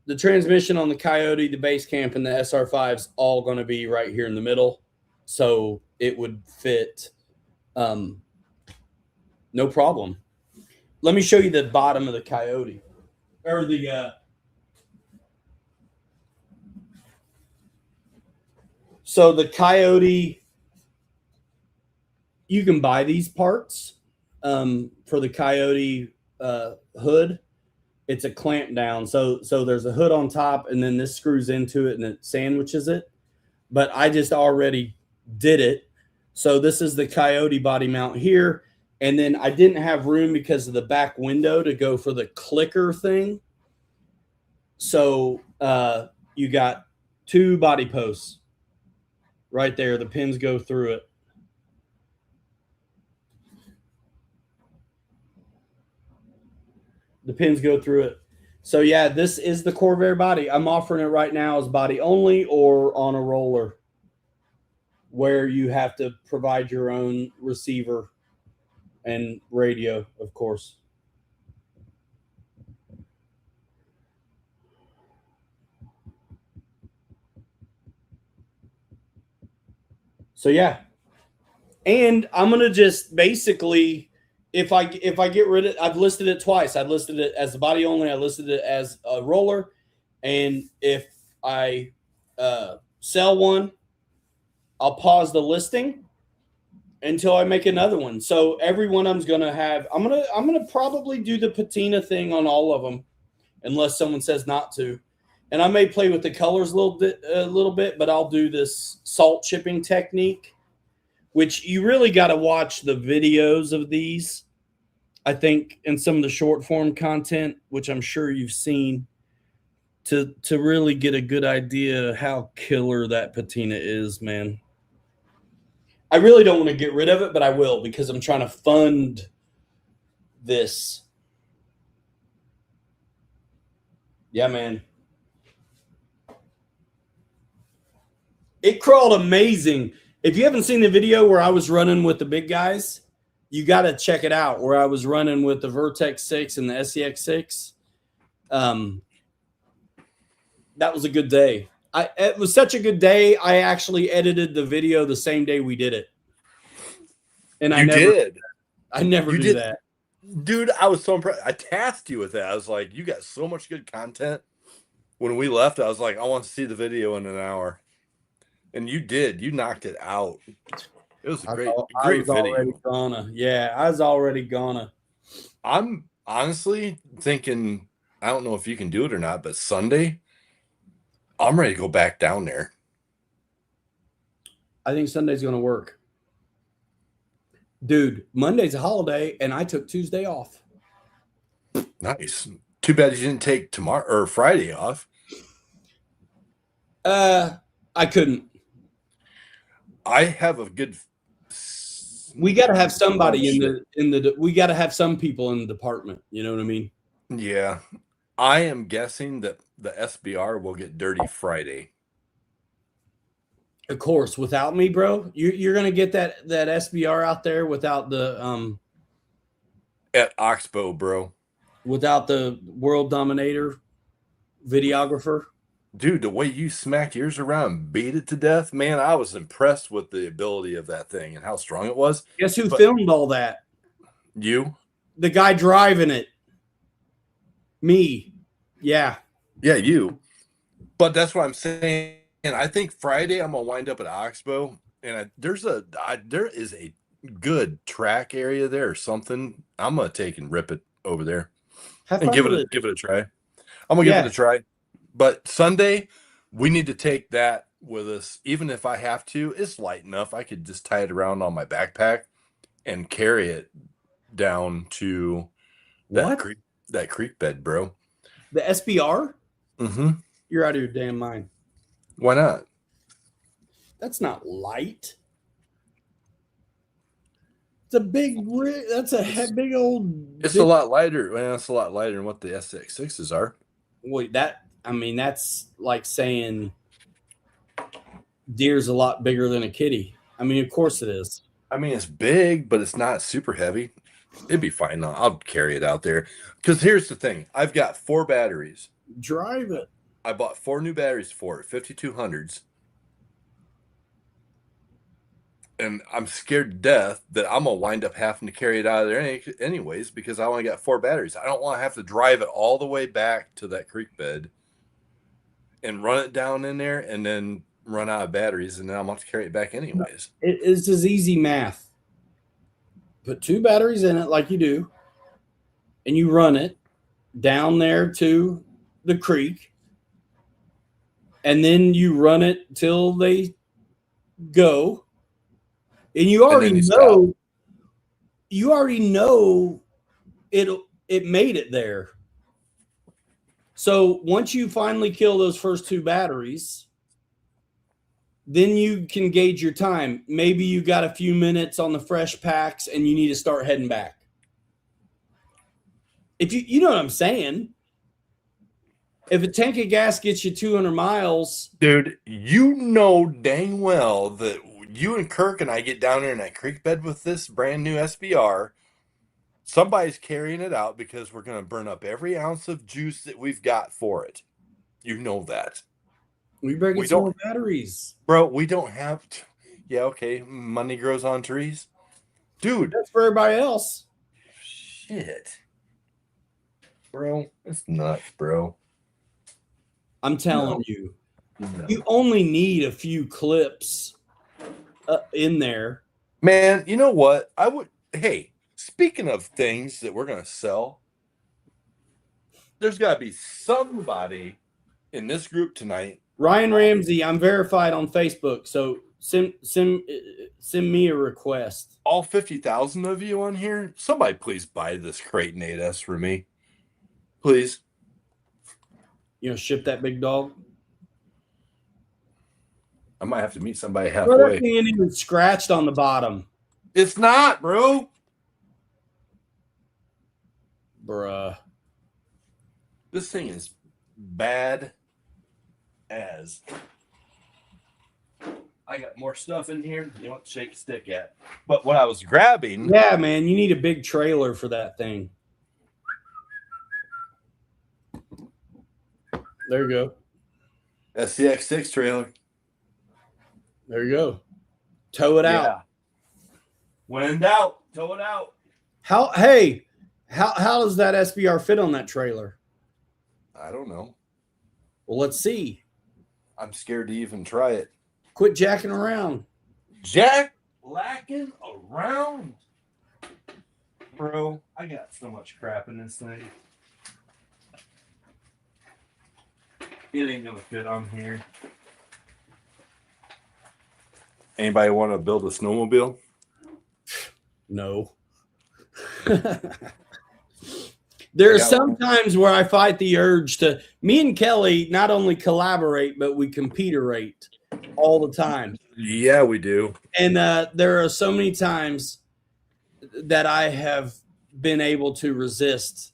the transmission on the Coyote, the base camp, and the SR5's all going to be right here in the middle. So it would fit no problem. Let me show you the bottom of the Coyote. Or the... So the Coyote, you can buy these parts for the Coyote hood. It's a clamp down. So there's a hood on top, and then this screws into it and it sandwiches it. But I just already did it. So this is the Coyote body mount here. And then I didn't have room because of the back window to go for the clicker thing. So you got 2 body posts right there. The pins go through it. The pins go through it. So yeah, this is the Corvair body. I'm offering it right now as body only or on a roller, where you have to provide your own receiver and radio, of course. So yeah. And I'm going to just basically, if I get rid of, I've listed it twice. I've listed it as a body only. I listed it as a roller. And if I sell one, I'll pause the listing until I make another one. So every one of them's going to have, I'm going to probably do the patina thing on all of them, unless someone says not to. And I may play with the colors a little bit, but I'll do this salt chipping technique, which you really got to watch the videos of these, I think, in some of the short form content, which I'm sure you've seen, to really get a good idea how killer that patina is, man. I really don't want to get rid of it, but I will, because I'm trying to fund this. Yeah, man. It crawled amazing. If you haven't seen the video where I was running with the big guys, you got to check it out. Where I was running with the Vertex 6 and the SEX 6. That was a good day. It was such a good day. I actually edited the video the same day we did it. And I never do that. Dude, I was so impressed. I tasked you with that. I was like, you got so much good content. When we left, I was like, I want to see the video in an hour. And you did. You knocked it out. It was a great video. I was already gonna. I'm honestly thinking, I don't know if you can do it or not, but Sunday, I'm ready to go back down there. I think Sunday's going to work. Dude, Monday's a holiday, and I took Tuesday off. Nice. Too bad you didn't take tomorrow or Friday off. I couldn't. I have a good. We got to have somebody we got to have some people in the department. You know what I mean? Yeah. I am guessing that the SBR will get dirty Friday. Of course, without me, bro, you're gonna get that SBR out there without the at Oxbow, bro. Without the world dominator videographer. Dude, the way you smacked yours around and beat it to death, man, I was impressed with the ability of that thing and how strong it was. Guess who filmed all that? You? The guy driving it. Me. Yeah. Yeah, you. But that's what I'm saying. And I think Friday I'm gonna wind up at Oxbow, and there is a good track area there or something. I'm gonna take and rip it over there and give it a try. I'm gonna give it a try. But Sunday, we need to take that with us, even if I have to. It's light enough. I could just tie it around on my backpack and carry it down to that creek bed, bro. The SBR? Mm-hmm. You're out of your damn mind. Why not? That's not light. It's a big. That's a big old. It's a lot lighter. Well, it's a lot lighter than what the SX6s are. Wait, that's like saying deer's a lot bigger than a kitty. I mean, of course it is. I mean, it's big, but it's not super heavy. It'd be fine. I'll carry it out there. Because here's the thing. I've got 4 batteries. Drive it. I bought 4 new batteries for it, 5200s. And I'm scared to death that I'm going to wind up having to carry it out of there anyways because I only got 4 batteries. I don't want to have to drive it all the way back to that creek bed and run it down in there and then run out of batteries, and then I'm going to have to carry it back anyways. It's just easy math. Put 2 batteries in it like you do, and you run it down there to the creek, and then you run it till they go, and you already know it made it there. So once you finally kill those first 2 batteries, then you can gauge your time. Maybe you got a few minutes on the fresh packs and you need to start heading back. If you know what I'm saying. If a tank of gas gets you 200 miles. Dude, you know dang well that you and Kirk and I get down there in that creek bed with this brand new SBR. Somebody's carrying it out because we're going to burn up every ounce of juice that we've got for it. You know that. We better get some more batteries. Bro, we don't have to. Yeah, okay. Money grows on trees. Dude. That's for everybody else. Shit. Bro, it's nuts, bro. I'm telling you. No. You only need a few clips in there. Man, you know what? Hey, speaking of things that we're going to sell, there's got to be somebody in this group tonight. Ryan Ramsey, I'm verified on Facebook, so send me a request. All 50,000 of you on here, somebody please buy this Crate 8S for me. Please. Ship that big dog? I might have to meet somebody halfway. Bro, that thing ain't even scratched on the bottom. It's not, bro. Bruh. This thing is bad as. I got more stuff in here. You want to shake a stick at. But what I was grabbing. Yeah, man, you need a big trailer for that thing. There you go. SCX6 trailer. There you go. Tow it out. When in doubt, tow it out. How does that SBR fit on that trailer? I don't know. Well, let's see. I'm scared to even try it. Quit jacking around. Jack lacking around. Bro, I got so much crap in this thing. It ain't gonna fit on here. Anybody want to build a snowmobile? No. There are some times where I fight the urge to. Me and Kelly not only collaborate, but we competerate all the time. Yeah, we do. And there are so many times that I have been able to resist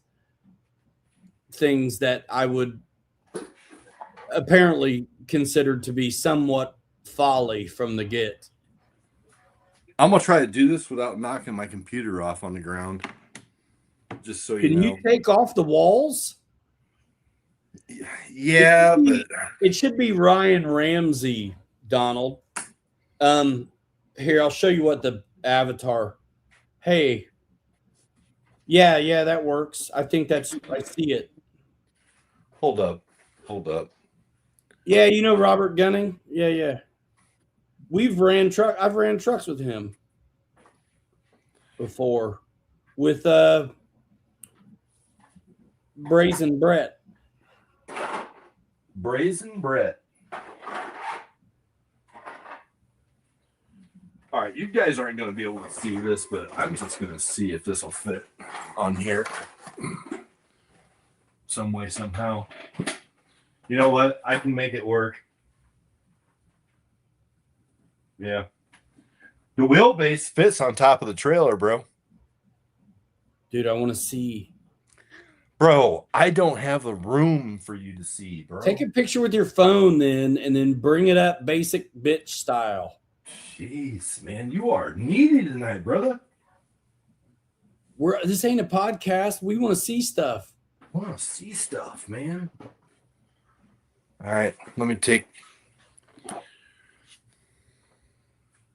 things that I would apparently consider to be somewhat folly from the get. I'm gonna try to do this without knocking my computer off on the ground. Just so you know. Can you take off the walls? Yeah, but it should be Ryan Ramsey, Donald. Here, I'll show you what the avatar. Hey. Yeah, that works. I think I see it. Hold up. Yeah, you know Robert Gunning? Yeah. I've ran trucks with him before with Brazen Brett. All right, you guys aren't going to be able to see this, but I'm just going to see if this will fit on here some way, somehow. You know what? I can make it work. Yeah. The wheelbase fits on top of the trailer, bro. Dude, I want to see. Bro, I don't have the room for you to see, bro. Take a picture with your phone then, and then bring it up basic bitch style. Jeez, man, you are needy tonight, brother. This ain't a podcast. We want to see stuff. I want to see stuff, man. All right, let me take.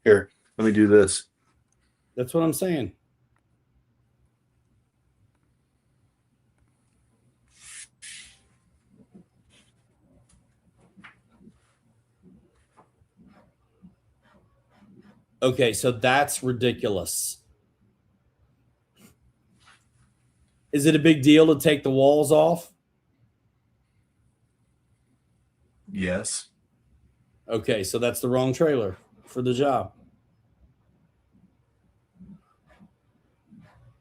Here, let me do this. That's what I'm saying. Okay, so that's ridiculous. Is it a big deal to take the walls off? Yes. Okay, so that's the wrong trailer for the job.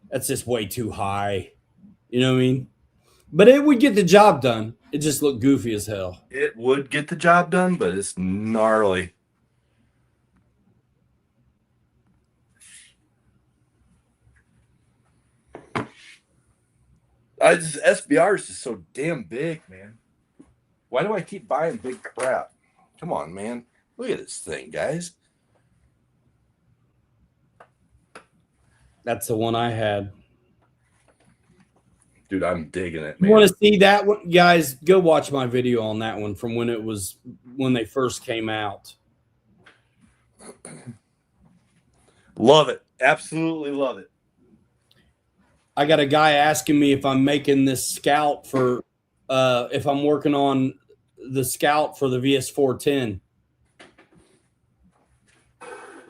That's just way too high. You know what I mean? But it would get the job done. It just looked goofy as hell. It would get the job done, but it's gnarly. SBR is just so damn big, man. Why do I keep buying big crap? Come on, man. Look at this thing, guys. That's the one I had. Dude, I'm digging it, man. You want to see that one? Guys, go watch my video on that one from when they first came out. Love it. Absolutely love it. I got a guy asking me if I'm making this Scout for if I'm working on the Scout for the VS410.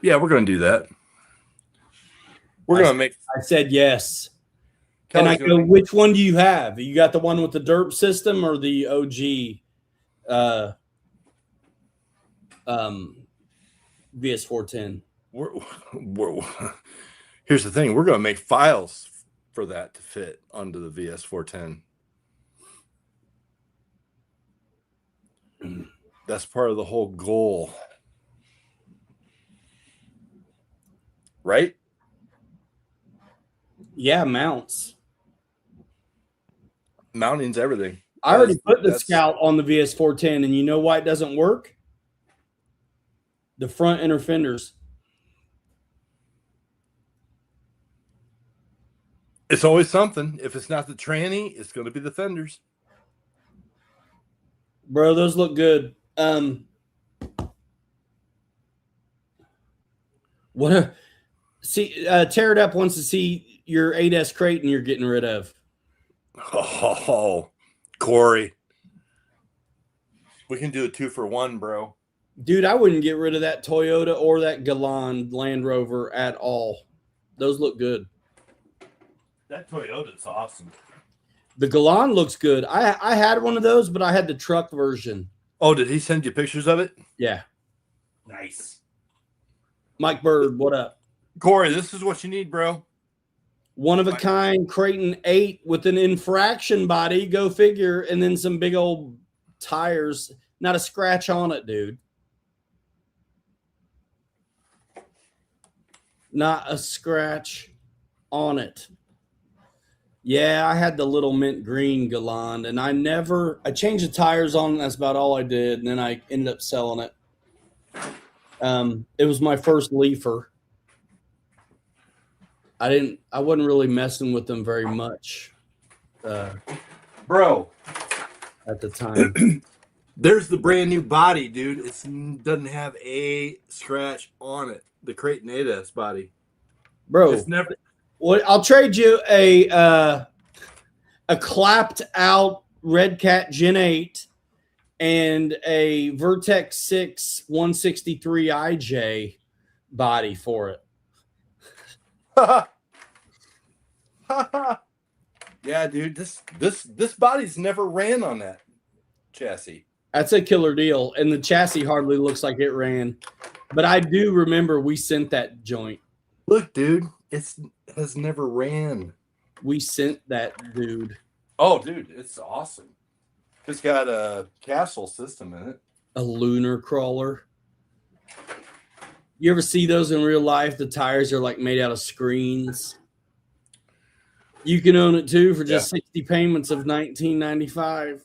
Yeah, we're going to do that. We're going to make. I said yes. And I go, which one do you have? You got the one with the derp system or the OG VS410? Here's the thing. We're going to make files for that to fit onto the VS410. That's part of the whole goal. Right? Yeah, mounts. Mounting's everything. I already put the That's- Scout on the VS410, and you know why it doesn't work? The front inner fenders. It's always something. If it's not the tranny, it's going to be the fenders. Bro, those look good. Tear It Up wants to see your 8S Creighton you're getting rid of. Oh, Corey. We can do a 2-for-1, bro. Dude, I wouldn't get rid of that Toyota or that Galan Land Rover at all. Those look good. That Toyota's awesome. The Galan looks good. I had one of those, but I had the truck version. Oh, did he send you pictures of it? Yeah. Nice. Mike Bird, what up? Corey, this is what you need, bro. One of a kind Creighton 8 with an infraction body, go figure, and then some big old tires. Not a scratch on it, dude. Not a scratch on it. Yeah, I had the little mint green Galant, and I changed the tires on it. That's about all I did. And then I ended up selling it. It was my first leafer. I wasn't really messing with them very much. Bro, at the time. There's the brand new body, dude. It doesn't have a scratch on it. The Creighton 8S body. Bro, It's never. well, I'll trade you a clapped out Red Cat Gen 8 and a Vertex 6 163 IJ body for it. Yeah, dude. This body's never ran on that chassis. That's a killer deal. And the chassis hardly looks like it ran. But I do remember we sent that joint. Look, dude, it has never ran. We sent that dude. Oh, dude, it's awesome. It's got a castle system in it. A lunar crawler. You ever see those in real life? The tires are like made out of screens. You can own it too for just 60 payments of $19.95.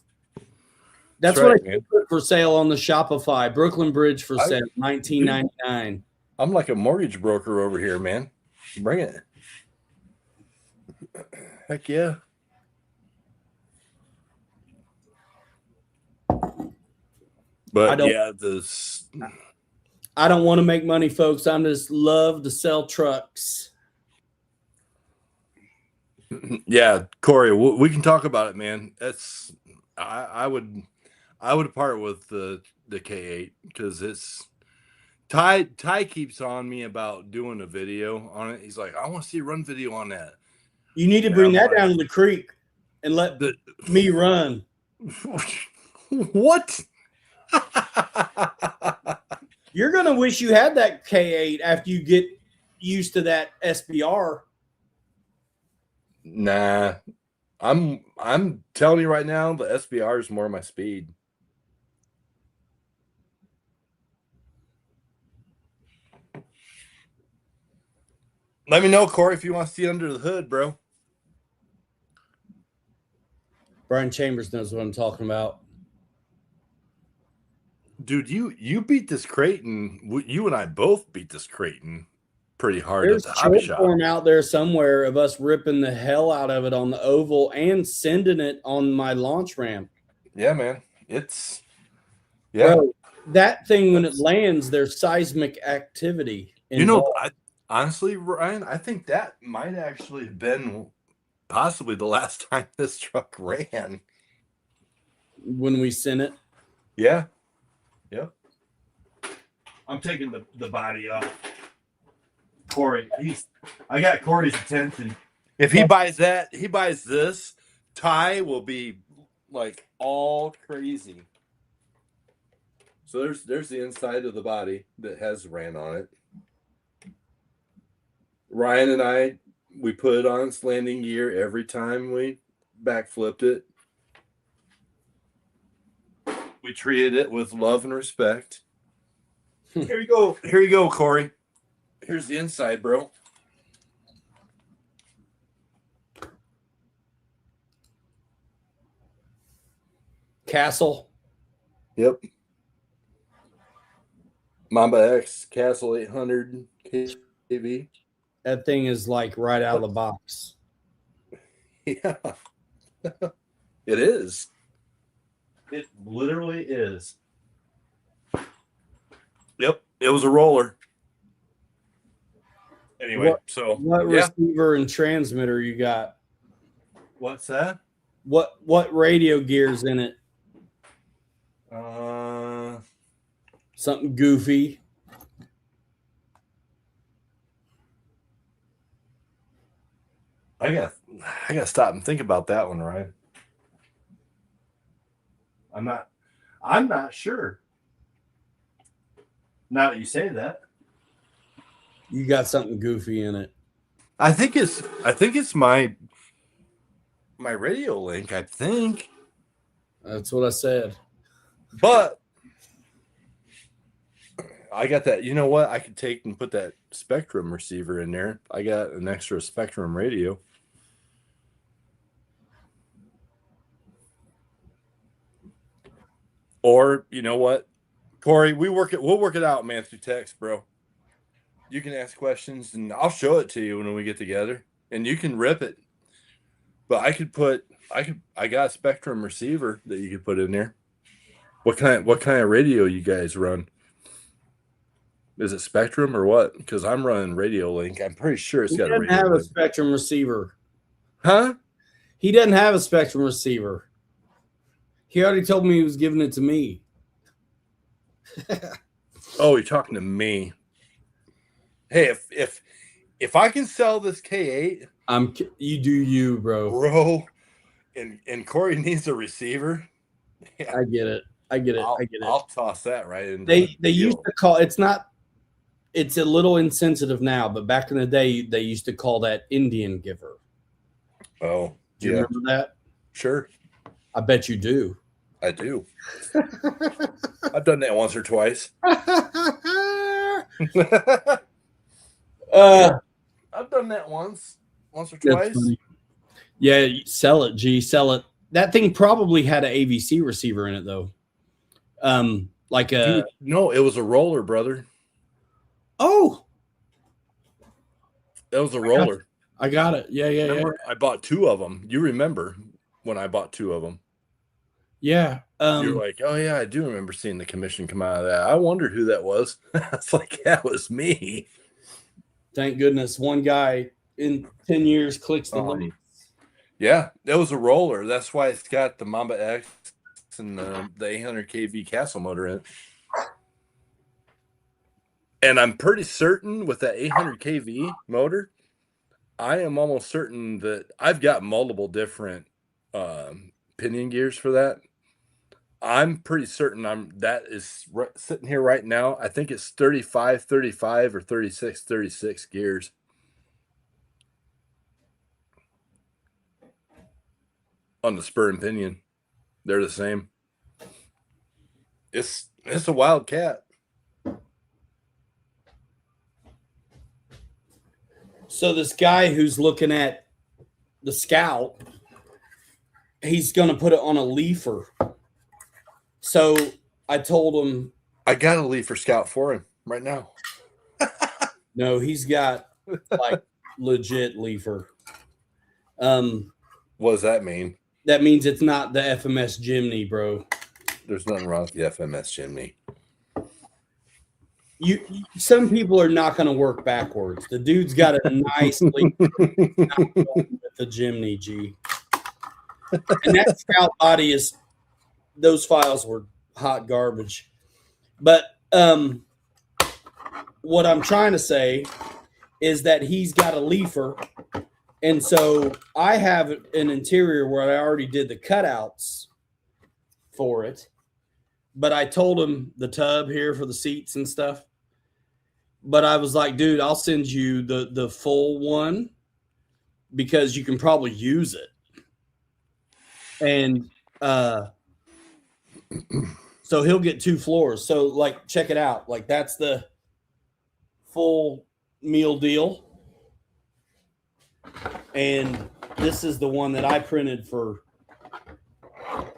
That's right, what I man. put for sale on the Shopify. Brooklyn Bridge for sale, $19.99. I'm like a mortgage broker over here, man. Bring it. Heck yeah. But yeah, I don't want to make money, folks. I just love to sell trucks. Yeah, Corey, we can talk about it, man. That's I would part with the K8 because it's Ty keeps on me about doing a video on it. He's like, I want to see a run video on that. You need to bring that down to the creek and let me run. What? You're gonna wish you had that K8 after you get used to that SBR. Nah, I'm telling you right now, the SBR is more my speed. Let me know, Corey, if you want to see under the hood, bro. Brian Chambers knows what I'm talking about. Dude, you beat this Creighton. You and I both beat this Creighton pretty hard There's at a the hobby short shop. form out there somewhere of us ripping the hell out of it on the oval and sending it on my launch ramp. Yeah, man. It's Bro, that thing when it lands, there's seismic activity. Involved. Honestly, Ryan, I think that might actually have been possibly the last time this truck ran. When we sent it. Yeah. Yep. I'm taking the body off. Corey, I got Corey's attention. If he buys that, he buys this, Ty will be like all crazy. So there's the inside of the body that has ran on it. Ryan and we put it on its landing gear every time we backflipped it. We treated it with love and respect. Here you go. Here you go, Corey. Here's the inside, bro. Castle. Yep. Mamba X Castle 800 kV. That thing is like right out of the box. Yeah. It is. It literally is. Yep. It was a roller. Anyway, What receiver and transmitter you got? What's that? What radio gear's in it? Something goofy. I gotta stop and think about that one, right? I'm not sure. Now that you say that. You got something goofy in it. I think it's my radio link, I think. That's what I said. But I got that. You know what? I could take and put that Spectrum receiver in there. I got an extra Spectrum radio. Or you know what, Corey, we'll work it out, man, through text, bro. You can ask questions and I'll show it to you when we get together, and you can rip it. But I got a Spectrum receiver that you could put in there. What kind of radio you guys run? Is it Spectrum or what? Because I'm running Radio Link. I'm pretty sure it's got a radio. He doesn't have link. a Spectrum receiver. Huh? He doesn't have a Spectrum receiver. He already told me he was giving it to me. Oh, you're talking to me. Hey, if I can sell this K8, you do you, bro. And Corey needs a receiver. Yeah. I get it. I'll toss that right in. They used to call it's a little insensitive now, but back in the day they used to call that Indian giver. Oh, do you remember that? Sure. I bet you do. I do. I've done that once or twice. I've done that once or twice. Yeah, sell it, G. Sell it. That thing probably had an AVC receiver in it, though. Dude, no, it was a roller, brother. Oh, it was a roller. I got it. Yeah. I bought 2 of them. You remember when I bought 2 of them? Yeah. You're like, oh yeah, I do remember seeing the commission come out of that. I wondered who that was. It's like, that was me. Thank goodness one guy in 10 years clicks the link. Yeah, that was a roller. That's why it's got the Mamba X and the 800 kV Castle motor in it. And I'm pretty certain with that 800 kV motor, I am almost certain that I've got multiple different pinion gears for that. I'm pretty certain that is sitting here right now. I think it's 35 or 36 gears. On the spur and pinion. They're the same. It's a wild cat. So this guy who's looking at the Scout, he's going to put it on a leafer. So I told him, I got a leafer Scout for him right now. No, he's got like legit leafer. What does that mean? That means it's not the FMS Jimny, bro. There's nothing wrong with the FMS Jimny. Some people are not going to work backwards. The dude's got a nice leafer with the Jimny, G. And that Scout body is, those files were hot garbage. But what I'm trying to say is that he's got a leafer. And so I have an interior where I already did the cutouts for it. But I told him the tub here for the seats and stuff. But I was like, dude, I'll send you the full one because you can probably use it. And so he'll get 2 floors. So like, check it out. Like that's the full meal deal. And this is the one that I printed for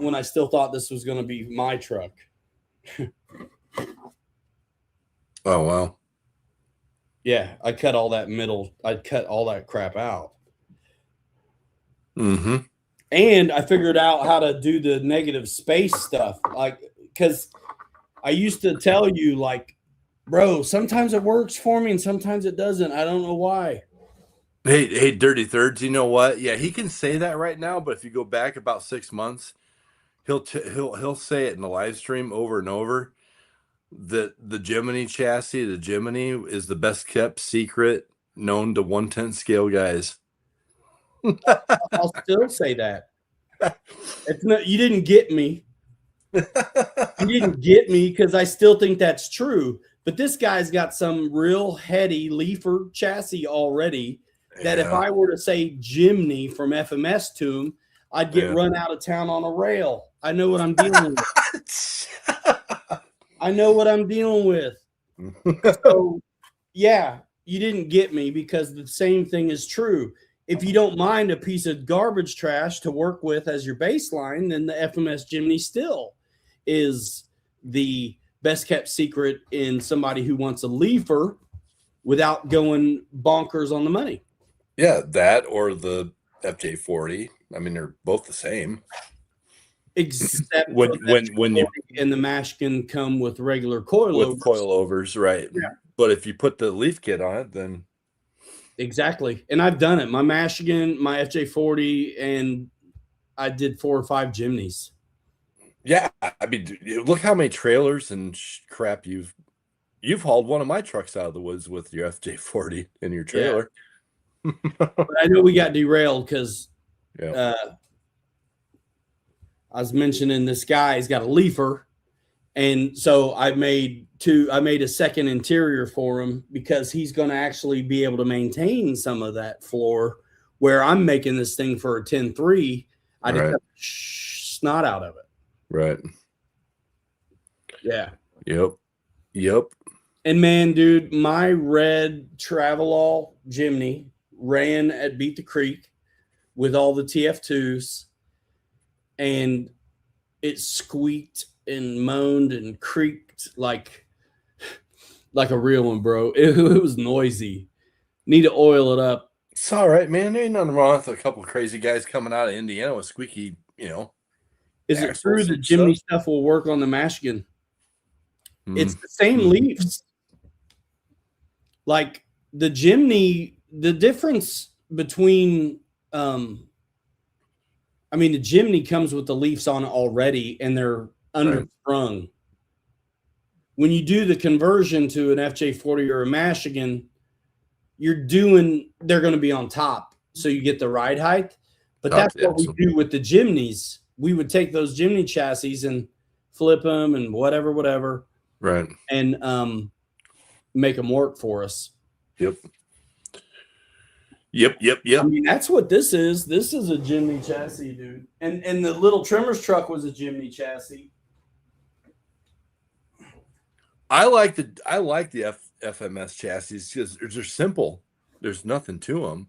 when I still thought this was going to be my truck. Oh, wow. Yeah, I cut all that crap out. Mm-hmm. And I figured out how to do the negative space stuff. Like, because I used to tell you, like, bro, sometimes it works for me and sometimes it doesn't. I don't know why. Hey, Dirty Thirds, you know what? Yeah, he can say that right now, but if you go back about 6 months, he'll say it in the live stream over and over that the Gemini chassis, the Gemini, is the best kept secret known to 1/10 scale guys. I'll still say that. It's not, you didn't get me. You didn't get me because I still think that's true. But this guy's got some real heady leafer chassis already that if I were to say Jimny from FMS to him, I'd get run out of town on a rail. I know what I'm dealing with. I know what I'm dealing with. So, yeah, you didn't get me because the same thing is true. If you don't mind a piece of garbage trash to work with as your baseline, then the FMS Jimny still is the best kept secret in somebody who wants a leafer without going bonkers on the money. Yeah, that or the FJ40. I mean, they're both the same. Except when you and the mash can come with regular coilovers, right? Yeah. But if you put the leaf kit on it, then exactly. And I've done it. My Mashigan, my FJ40, and I did 4 or 5 Jimneys. Yeah, I mean, look how many trailers and crap you've hauled one of my trucks out of the woods with your FJ40 in your trailer. Yeah. But I know we got derailed because I was mentioning this guy, he's got a leafer. And so I made a second interior for him because he's going to actually be able to maintain some of that floor where I'm making this thing for a 10.3. I just have to snot out of it. Right. Yeah. Yep. And man, dude, my red Travelall Jimny ran at Beat the Creek with all the TF2s, and it squeaked and moaned and creaked like a real one, bro. It was noisy. Need to oil it up. It's all right, man. There ain't nothing wrong with a couple of crazy guys coming out of Indiana with squeaky, Is it true that Jimny stuff will work on the Mashigan? It's the same leaves. Like the Jimny, the difference between, the Jimny comes with the leaves on it already and they're understrung. Right. When you do the conversion to an FJ40 or a Mashigan, they're going to be on top. So you get the ride height. But that's what we do with the Jimneys. We would take those Jimny chassis and flip them and whatever. Right. And make them work for us. Yep. I mean, that's what this is. This is a Jimny chassis, dude. And the little trimmer's truck was a Jimny chassis. I like the FMS chassis because they're simple. There's nothing to them.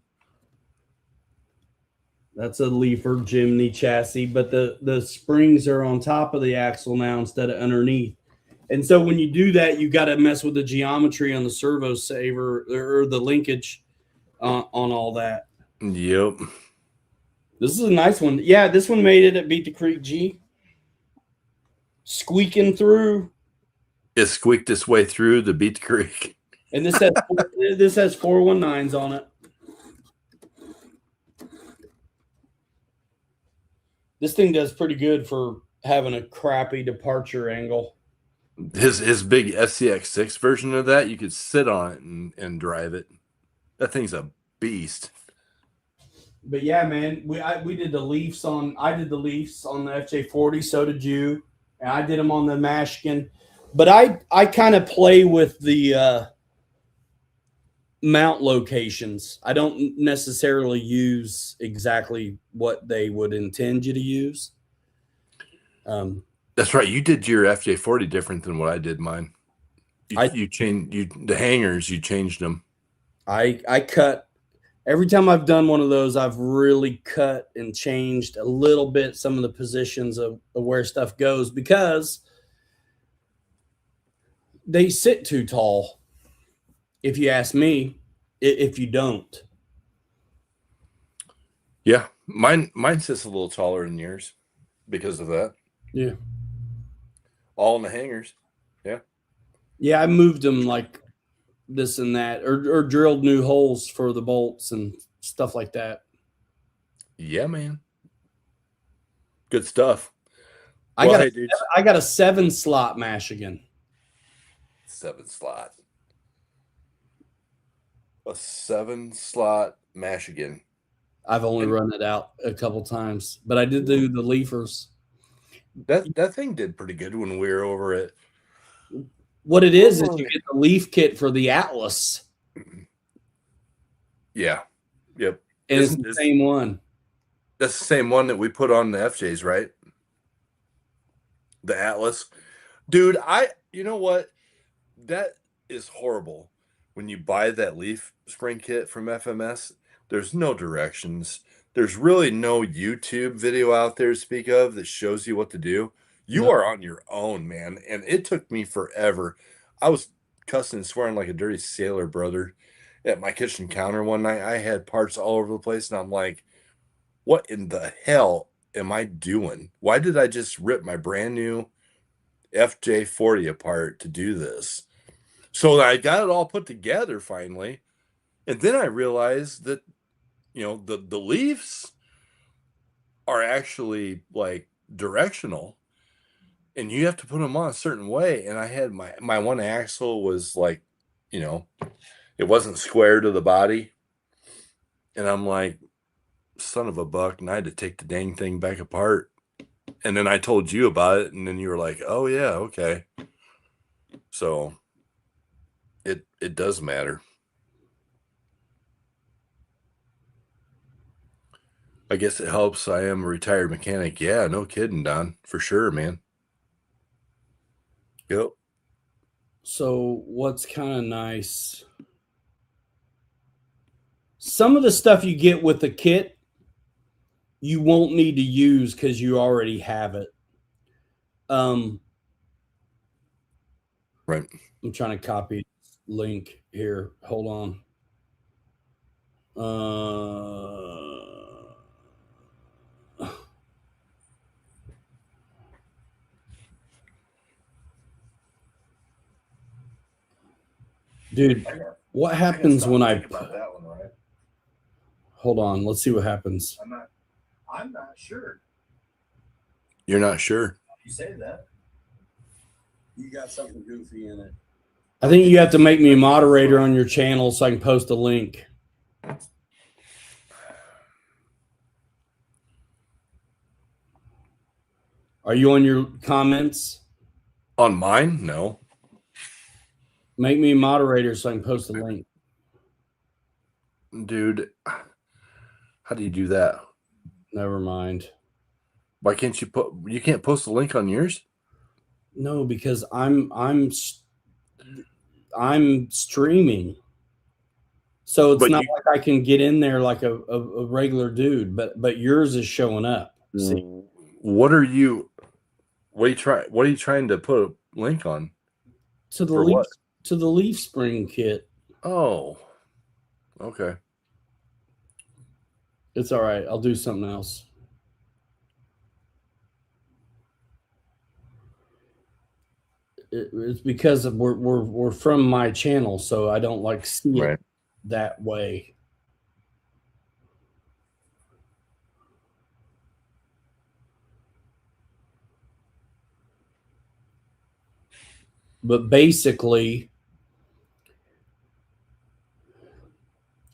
That's a leafer Jimny chassis, but the springs are on top of the axle now instead of underneath. And so when you do that, you got to mess with the geometry on the servo saver or the linkage on all that. Yep. This is a nice one. Yeah, this one made it at Beat the Creek G. Squeaking through. It squeaked its way through the Beat the Creek. And this has 419s on it. This thing does pretty good for having a crappy departure angle. His big SCX6 version of that, you could sit on it and drive it. That thing's a beast. But yeah, man, we did the Leafs I did the Leafs on the FJ40, so did you. And I did them on the Mashigan. But I kind of play with the mount locations. I don't necessarily use exactly what they would intend you to use. That's right. You did your FJ40 different than what I did mine. You changed the hangers. You changed them. I cut Every time I've done one of those, I've really cut and changed a little bit some of the positions of where stuff goes because they sit too tall. If you ask me, if you don't. Yeah, mine sits a little taller than yours because of that. Yeah. All in the hangers. Yeah. Yeah, I moved them like this and that, or drilled new holes for the bolts and stuff like that. Yeah, man. Good stuff. I Well, got hey, dudes. I got a 7-slot Michigan. 7-slot. A 7-slot Michigan. I've only run it out a couple times, but I did do the leafers. That thing did pretty good when we were over at. What it is you get the leaf kit for the Atlas. Yeah. Yep. And it's the same one. That's the same one that we put on the FJs, right? The Atlas. Dude, you know what? That is horrible. When you buy that leaf spring kit from FMS, there's no directions. There's really no YouTube video out there to speak of that shows you what to do. You are on your own, man. And it took me forever. I was cussing and swearing like a dirty sailor, brother, at my kitchen counter one night. I had parts all over the place, and I'm like, what in the hell am I doing? Why did I just rip my brand new FJ40 apart to do this? So I got it all put together finally. And then I realized that, the leaves are actually like directional, and you have to put them on a certain way. And I had my one axle was like, it wasn't square to the body. And I'm like, son of a buck. And I had to take the dang thing back apart. And then I told you about it. And then you were like, oh yeah, okay. So it does matter. I guess it helps. I am a retired mechanic. Yeah, no kidding, Don. For sure, man. Yep. So what's kind of nice, some of the stuff you get with the kit, you won't need to use because you already have it. Right. I'm trying to copy this link here. Hold on. Dude, what happens when I about that one, right? Hold on, let's see what happens. I'm not sure. You're not sure? You say that. You got something goofy in it. I think you have to make me a moderator on your channel so I can post a link. Are you on your comments? On mine? No. Make me a moderator so I can post a link. Dude, how do you do that? Never mind. Why can't you can't post a link on yours? No, because I'm streaming. So it's not like I can get in there like a regular dude, but yours is showing up. See? What are you trying to put a link on? To the leaf spring kit. Oh. Okay. It's all right. I'll do something else. It's because we're from my channel, so I don't like see it that way. But basically,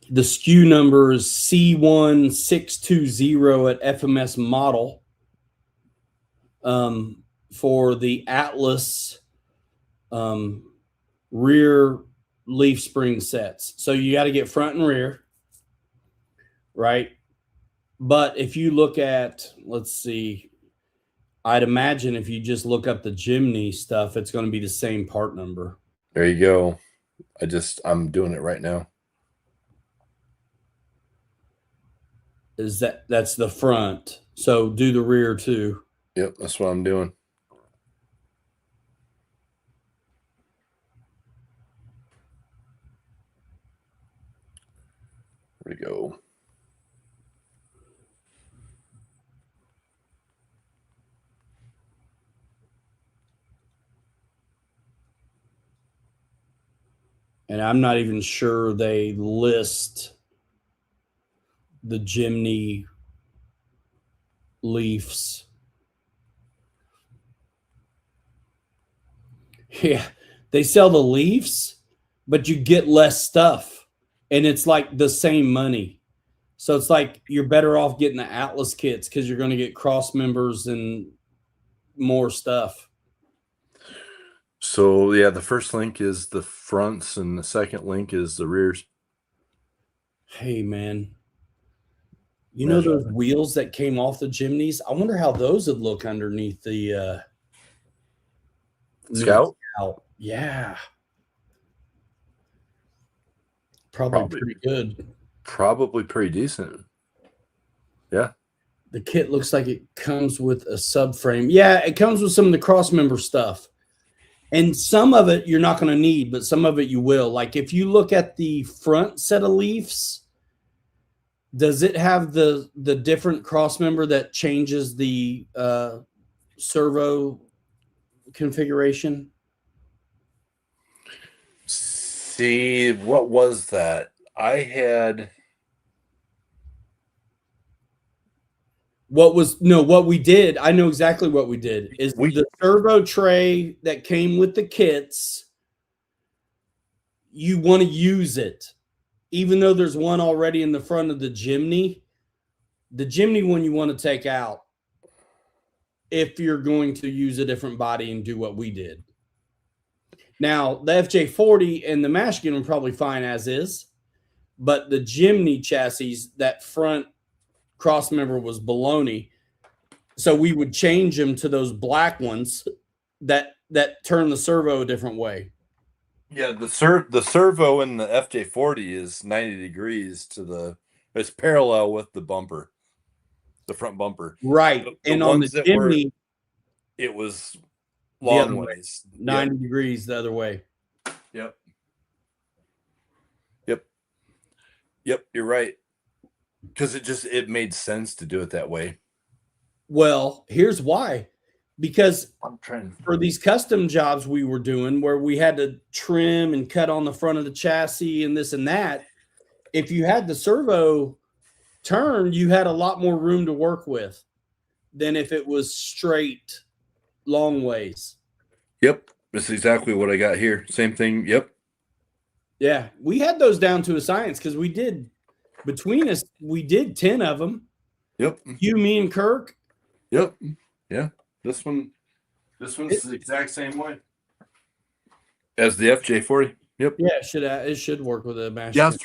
the SKU number is C1620 at FMS model for the Atlas rear leaf spring sets. So you got to get front and rear, right? But if you look at, let's see, I'd imagine if you just look up the Jimny stuff, it's going to be the same part number. There you go. I'm doing it right now. That's the front. So do the rear too. Yep, that's what I'm doing. There we go. And I'm not even sure they list the Jimny Leafs. Yeah, they sell the Leafs, but you get less stuff, and it's like the same money. So it's like you're better off getting the Atlas kits because you're going to get cross members and more stuff. So yeah, the first link is the fronts, and the second link is the rears. Hey man, you know those wheels that came off the Jimneys? I wonder how those would look underneath the Scout. Yeah, probably pretty good. Probably pretty decent. Yeah. The kit looks like it comes with a subframe. Yeah, it comes with some of the cross member stuff. And some of it you're not going to need, but some of it you will. Like if you look at the front set of Leafs, does it have the different cross member that changes the servo configuration? See, what was that? I had what we did, I know exactly what we did, is the servo tray that came with the kits, you want to use it. Even though there's one already in the front of the Jimny one you want to take out if you're going to use a different body and do what we did. Now, the FJ40 and the Mashkin are probably fine as is, but the Jimny chassis, that front cross member was baloney. So we would change them to those black ones that turn the servo a different way. Yeah, the servo in the FJ40 is 90 degrees it's parallel with the bumper, the front bumper. Right. And on the Jimny, it was long ways. 90 degrees the other way. Yep. Yep, you're right. Because it made sense to do it that way. Well, here's why. Because for these custom jobs we were doing where we had to trim and cut on the front of the chassis and this and that, if you had the servo turn, you had a lot more room to work with than if it was straight long ways. Yep. That's exactly what I got here. Same thing. Yep. Yeah. We had those down to a science because we did 10 of them. Yep. You, me, and Kirk. Yep. Yeah. This one's the exact same way as the FJ40. Yep. Yeah, it should work with a mash. Yeah, I was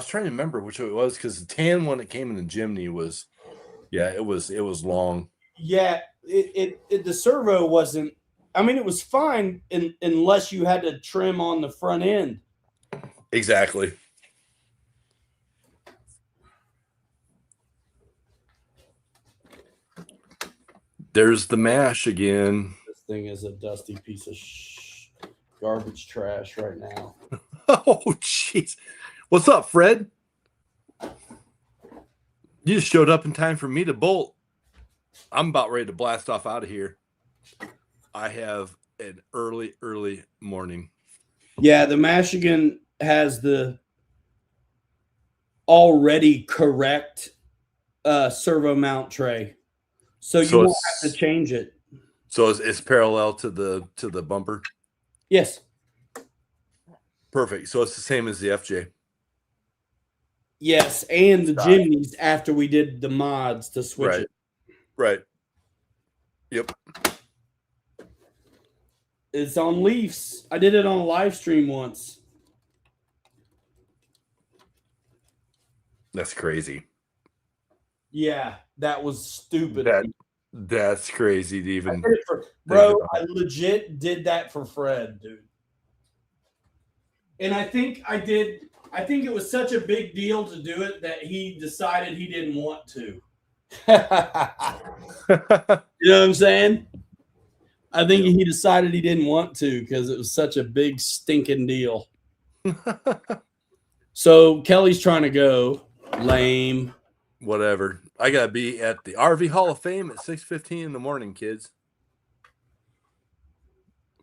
trying to remember which it was because the tan one that came in the Jimny was, it was long. Yeah, the servo wasn't. I mean, it was fine unless you had to trim on the front end. Exactly. There's the mash again. This thing is a dusty piece of garbage trash right now. Oh, jeez. What's up, Fred? You just showed up in time for me to bolt. I'm about ready to blast off out of here. I have an early morning. Yeah, the Michigan has the already correct servo mount tray. So you won't have to change it. So it's parallel to the bumper? Yes. Perfect. So it's the same as the FJ. Yes, and the Jimneys after we did the mods to switch it. Right. Yep. It's on Leafs. I did it on a live stream once. That's crazy. Yeah, that was stupid. That's crazy to even. Bro, I legit did that for Fred, dude. And I think I did I think it was such a big deal to do it that he decided he didn't want to. You know what I'm saying? I think he decided he didn't want to because it was such a big stinking deal. So Kelly's trying to go. Lame. Whatever. I gotta be at the RV Hall of Fame at 6:15 in the morning, kids,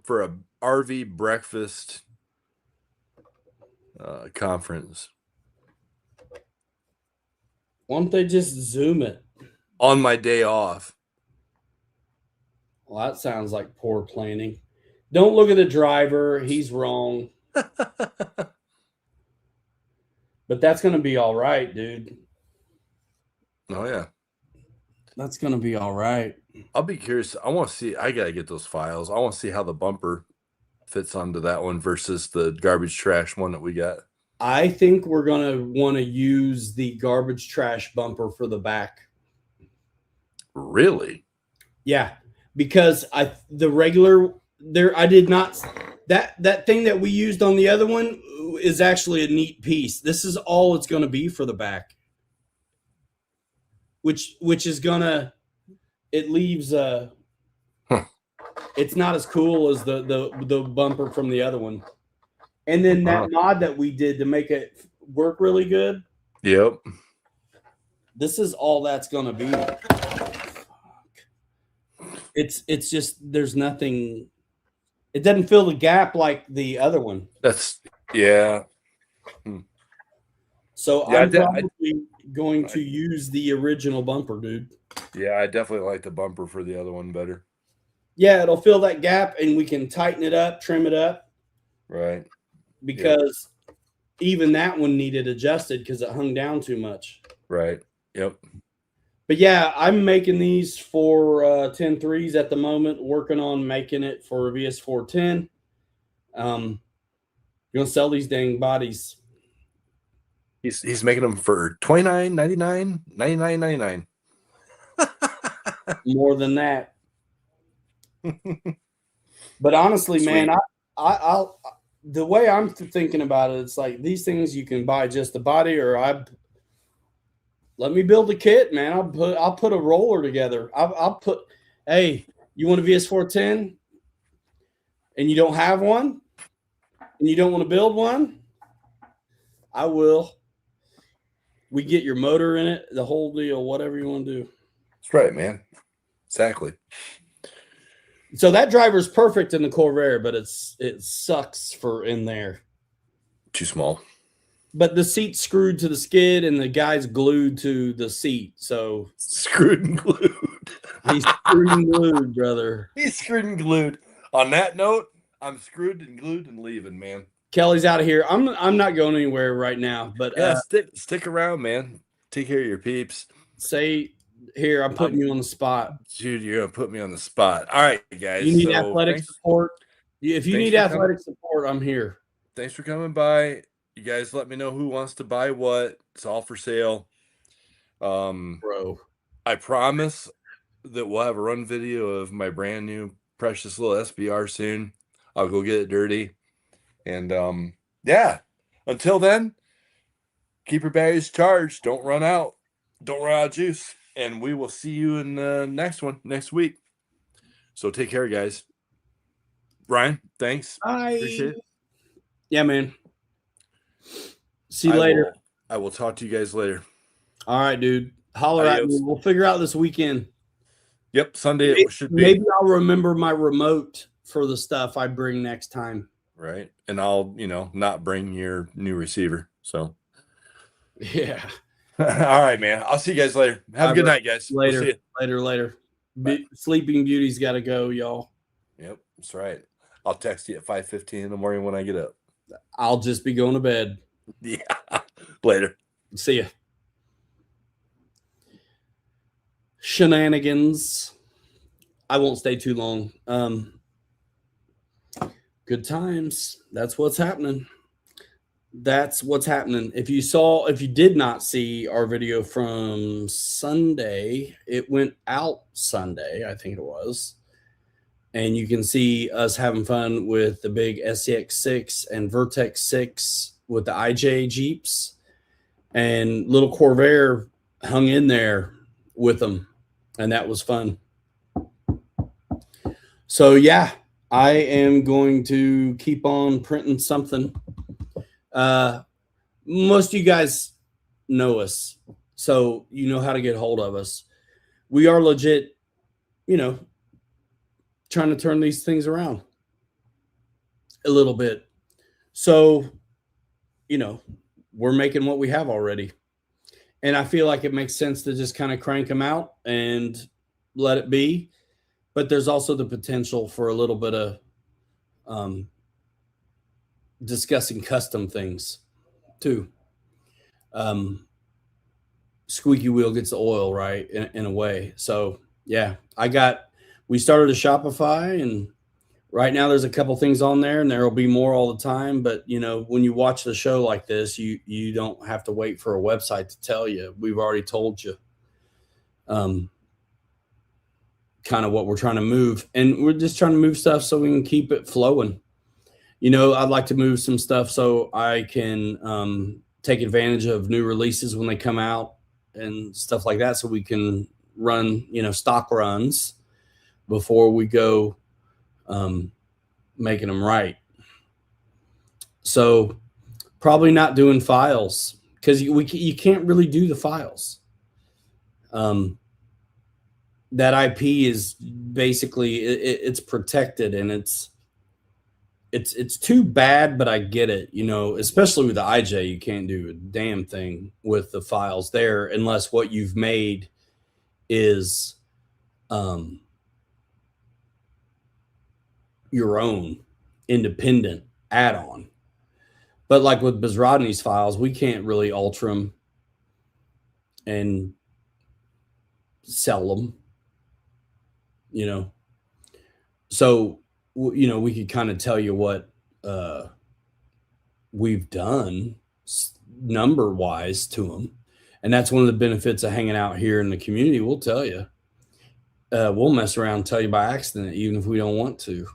for a RV breakfast conference. Why don't they just Zoom it? On my day off. Well, that sounds like poor planning. Don't look at the driver. He's wrong. But that's going to be all right, dude. Oh, yeah. That's going to be all right. I'll be curious. I want to see. I got to get those files. I want to see how the bumper fits onto that one versus the garbage trash one that we got. I think we're going to want to use the garbage trash bumper for the back. Really? Yeah, because the regular there I did not that thing that we used on the other one is actually a neat piece. This is all it's going to be for the back. Which is gonna it leaves it's not as cool as the bumper from the other one. And then that mod that we did to make it work really good. Yep. This is all that's gonna be. It's just there's nothing. It doesn't fill the gap like the other one. That's yeah. So yeah, I'm probably going to use the original bumper, dude. Yeah, I definitely like the bumper for the other one better. Yeah, it'll fill that gap, and we can tighten it up, trim it up. Right. Because even that one needed adjusted because it hung down too much. Right. Yep. But yeah, I'm making these for 10.3s at the moment, working on making it for VS410. Gonna sell these dang bodies. He's making them for $29.99, $99.99. More than that. But honestly, sweet. Man, I'll the way I'm thinking about it, it's like these things you can buy just the body, or let me build a kit, man. I'll put a roller together. I'll put, hey, you want a VS410 and you don't have one and you don't want to build one? I will. We get your motor in it, the whole deal, whatever you want to do. That's right, man. Exactly. So that driver's perfect in the Corvair, but it sucks for in there. Too small. But the seat's screwed to the skid and the guy's glued to the seat. So screwed and glued. He's screwed and glued, brother. He's screwed and glued. On that note, I'm screwed and glued and leaving, man. Kelly's out of here. I'm not going anywhere right now. But yeah, stick around, man. Take care of your peeps. Say here, I'm putting you on the spot. Dude, you're gonna put me on the spot. All right, guys. You need athletic support. If you need athletic support, I'm here. Thanks for coming by. You guys let me know who wants to buy what. It's all for sale. Bro. I promise that we'll have a run video of my brand new precious little SBR soon. I'll go get it dirty. And yeah. Until then, keep your batteries charged. Don't run out. Don't run out of juice. And we will see you in the next one next week. So take care, guys. Brian, thanks. Bye. Appreciate it. Yeah, man. See you later. I will talk to you guys later. All right, dude. Holler at me. We'll figure out this weekend. Yep, Sunday it should be. Maybe I'll remember my remote for the stuff I bring next time. Right. And I'll, not bring your new receiver. So yeah. All right, man. I'll see you guys later. Have a good night, guys. Later. Later. Sleeping Beauty's got to go, y'all. Yep, that's right. I'll text you at 5:15 in the morning when I get up. I'll just be going to bed. Yeah. Later. See ya. Shenanigans. I won't stay too long. Good times. That's what's happening. If you did not see our video from Sunday, it went out Sunday, I think it was. And you can see us having fun with the big SCX6 and Vertex 6 with the IJ Jeeps, and little Corvair hung in there with them, and that was fun. So yeah, I am going to keep on printing something. Most of you guys know us, so you know how to get hold of us. We are legit, trying to turn these things around a little bit. So, we're making what we have already. And I feel like it makes sense to just kind of crank them out and let it be. But there's also the potential for a little bit of discussing custom things too. Squeaky wheel gets the oil, right? In a way. So yeah, we started a Shopify, and right now there's a couple things on there, and there will be more all the time. But when you watch the show like this, you don't have to wait for a website to tell you. We've already told you kind of what we're trying to move, and we're just trying to move stuff so we can keep it flowing. I'd like to move some stuff so I can take advantage of new releases when they come out and stuff like that, so we can run stock runs before we go making them right. So probably not doing files, because you can't really do the files. That IP is basically it's protected, and it's too bad, but I get it. Especially with the IJ, you can't do a damn thing with the files there unless what you've made is your own independent add-on. But like with Bezrodny's files, we can't really alter them and sell them, so we could kind of tell you what we've done number wise to them, and that's one of the benefits of hanging out here in the community. We'll tell you, we'll mess around and tell you by accident, even if we don't want to.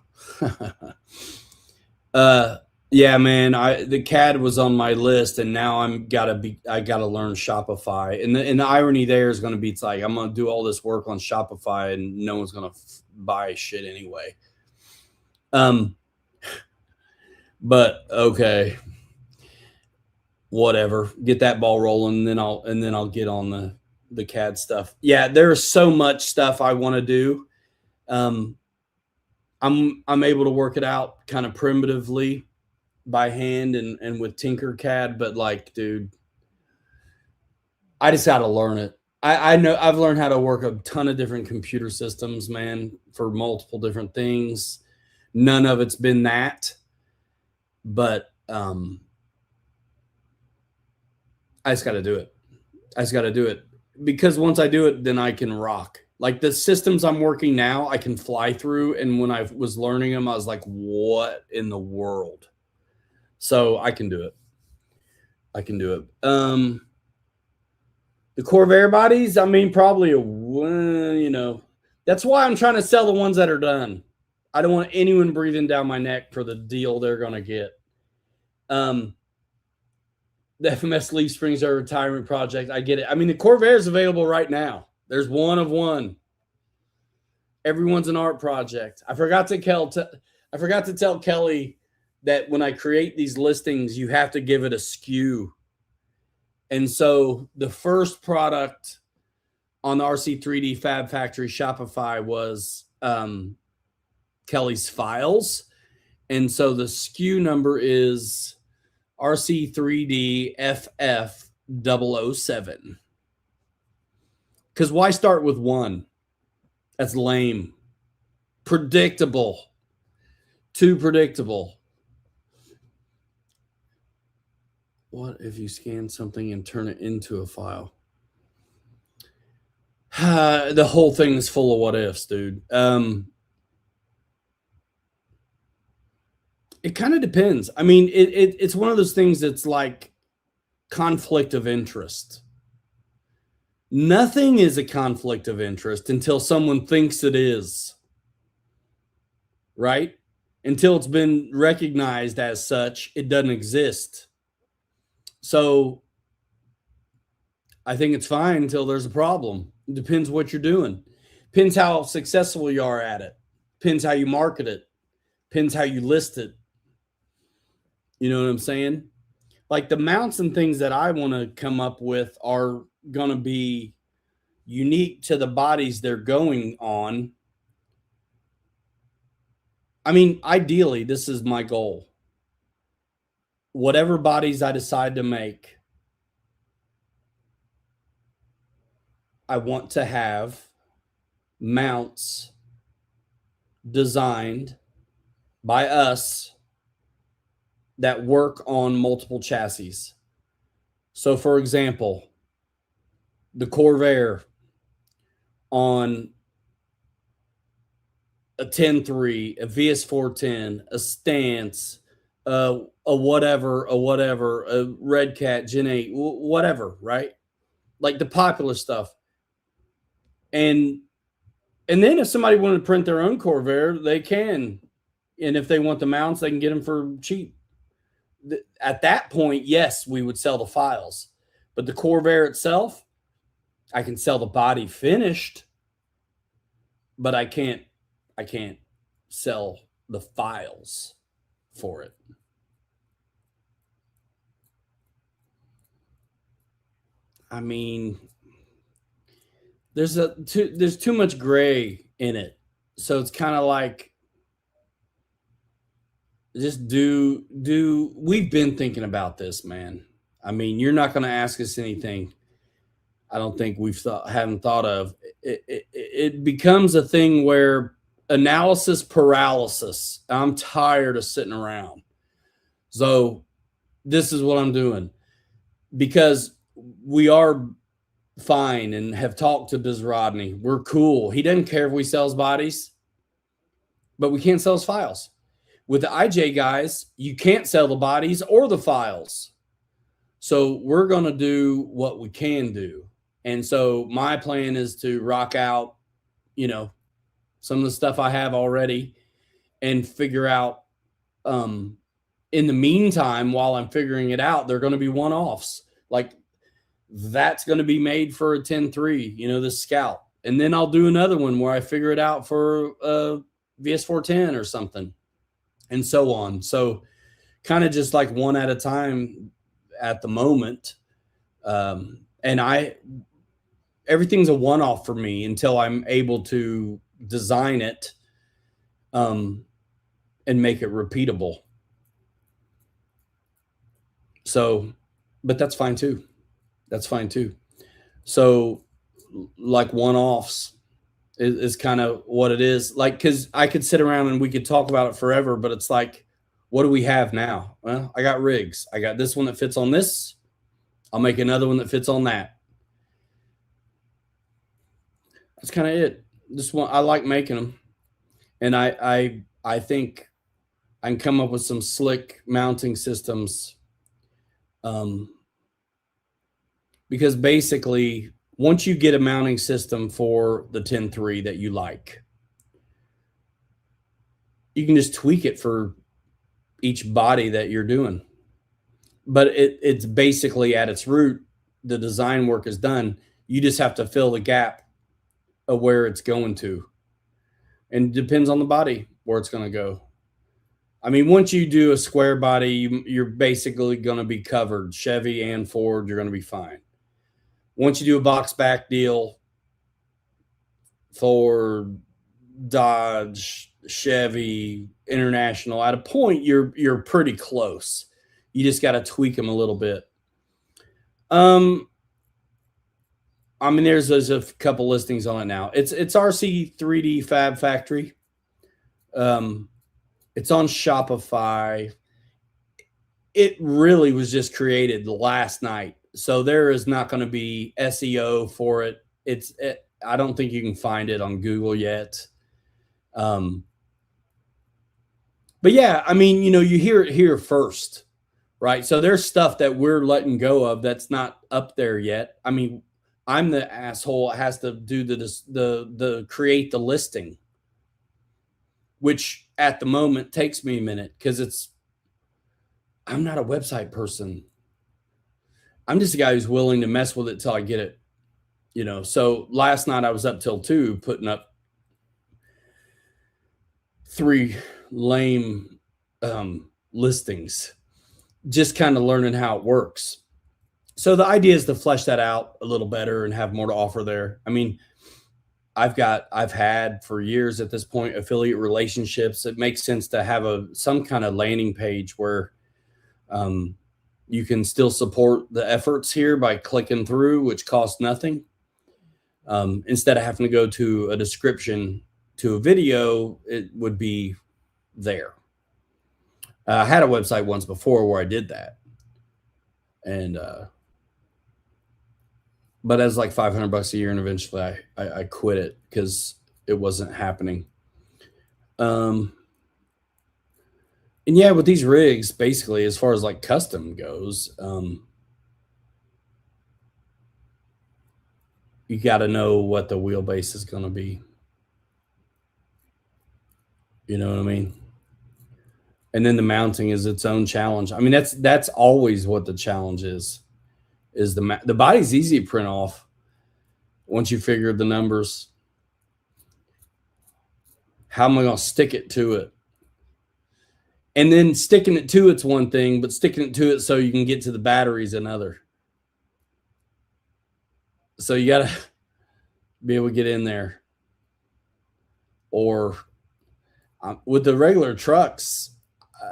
Yeah, man, the CAD was on my list, and now I gotta learn Shopify. And the irony there is going to be, it's like I'm gonna do all this work on Shopify, and no one's gonna buy shit anyway. But okay, whatever. Get that ball rolling, and then I'll get on the CAD stuff. Yeah, there's so much stuff I want to do. I'm able to work it out kind of primitively by hand and with Tinkercad, but like, dude, I just got to learn it. I know I've learned how to work a ton of different computer systems, man, for multiple different things. None of it's been that, but I just got to do it. Because once I do it, then I can rock. Like the systems I'm working now, I can fly through. And when I was learning them, I was like, what in the world? So I can do it. The Corvair bodies, I mean, probably that's why I'm trying to sell the ones that are done. I don't want anyone breathing down my neck for the deal they're going to get. The FMS Leaf Springs are a retirement project. I get it. I mean, the Corvair is available right now. There's one of one. Everyone's an art project. I forgot to tell Kelly that when I create these listings, you have to give it a SKU. And so the first product on the RC3D Fab Factory Shopify was Kelly's files. And so the SKU number is RC3D FF007. Because why start with one? That's lame. Predictable. Too predictable. What if you scan something and turn it into a file? The whole thing is full of what ifs, dude. It kind of depends. I mean, it's one of those things that's like conflict of interest. Nothing is a conflict of interest until someone thinks it is. Right? Until it's been recognized as such, it doesn't exist. So I think it's fine until there's a problem. It depends what you're doing. Depends how successful you are at it. Depends how you market it. Depends how you list it. You know what I'm saying? Like the mounts and things that I want to come up with are going to be unique to the bodies they're going on. I mean, ideally, this is my goal. Whatever bodies I decide to make, I want to have mounts designed by us that work on multiple chassis. So, for example, the Corvair on a 10.3, a VS410, a Stance, a whatever, a Red Cat, Gen 8, whatever, right? Like the popular stuff. And then if somebody wanted to print their own Corvair, they can. And if they want the mounts, they can get them for cheap. At that point, yes, we would sell the files. But the Corvair itself, I can sell the body finished, but I can't sell the files for it. I mean, there's too much gray in it. So it's kind of like, just we've been thinking about this, man. I mean, you're not going to ask us anything I don't think haven't thought of. It becomes a thing where analysis paralysis. I'm tired of sitting around. So this is what I'm doing, because we are fine and have talked to Biz Rodney. We're cool. He doesn't care if we sell his bodies, but we can't sell his files. With the IJ guys, you can't sell the bodies or the files. So we're going to do what we can do. And so my plan is to rock out, some of the stuff I have already and figure out, in the meantime, while I'm figuring it out, they're going to be one-offs. Like that's going to be made for a 10.3, the Scout. And then I'll do another one where I figure it out for a VS410 or something, and so on. So kind of just like one at a time at the moment. And everything's a one-off for me until I'm able to design it and make it repeatable. So, but that's fine too. So like one-offs is kind of what it is. Like, because I could sit around and we could talk about it forever, but it's like, what do we have now? Well, I got rigs. I got this one that fits on this. I'll make another one that fits on that. That's kind of it. This one, I like making them. And I think I can come up with some slick mounting systems. Because basically, once you get a mounting system for the 10.3 that you like, you can just tweak it for each body that you're doing. But it's basically at its root, the design work is done. You just have to fill the gap of where it's going to. And it depends on the body where it's going to go. I mean, once you do a square body, you're basically going to be covered. Chevy and Ford, you're going to be fine. Once you do a box back deal, Ford, Dodge, Chevy, International, at a point you're pretty close. You just got to tweak them a little bit. I mean, there's a couple listings on it now. It's RC 3D Fab Factory. It's on Shopify. It really was just created last night, so there is not going to be SEO for it. I don't think you can find it on Google yet. But yeah, I mean, you hear it here first, right? So there's stuff that we're letting go of that's not up there yet. I mean, I'm the asshole that has to do the create the listing, which at the moment takes me a minute because I'm not a website person. I'm just a guy who's willing to mess with it till I get it, you know. So last night I was up till 2 putting up 3 lame listings, just kind of learning how it works. So the idea is to flesh that out a little better and have more to offer there. I mean, I've had for years at this point affiliate relationships. It makes sense to have some kind of landing page where you can still support the efforts here by clicking through, which costs nothing. Instead of having to go to a description to a video, it would be there. I had a website once before where I did that, and but as like $500 a year, and eventually I quit it because it wasn't happening. And yeah, with these rigs, basically, as far as like custom goes, you got to know what the wheelbase is going to be. You know what I mean? And then the mounting is its own challenge. I mean, that's always what the challenge is the body's easy to print off once you figure the numbers. How am I going to stick it to it? And then sticking it to it's one thing, but sticking it to it so you can get to the battery is another. So you got to be able to get in there. Or with the regular trucks,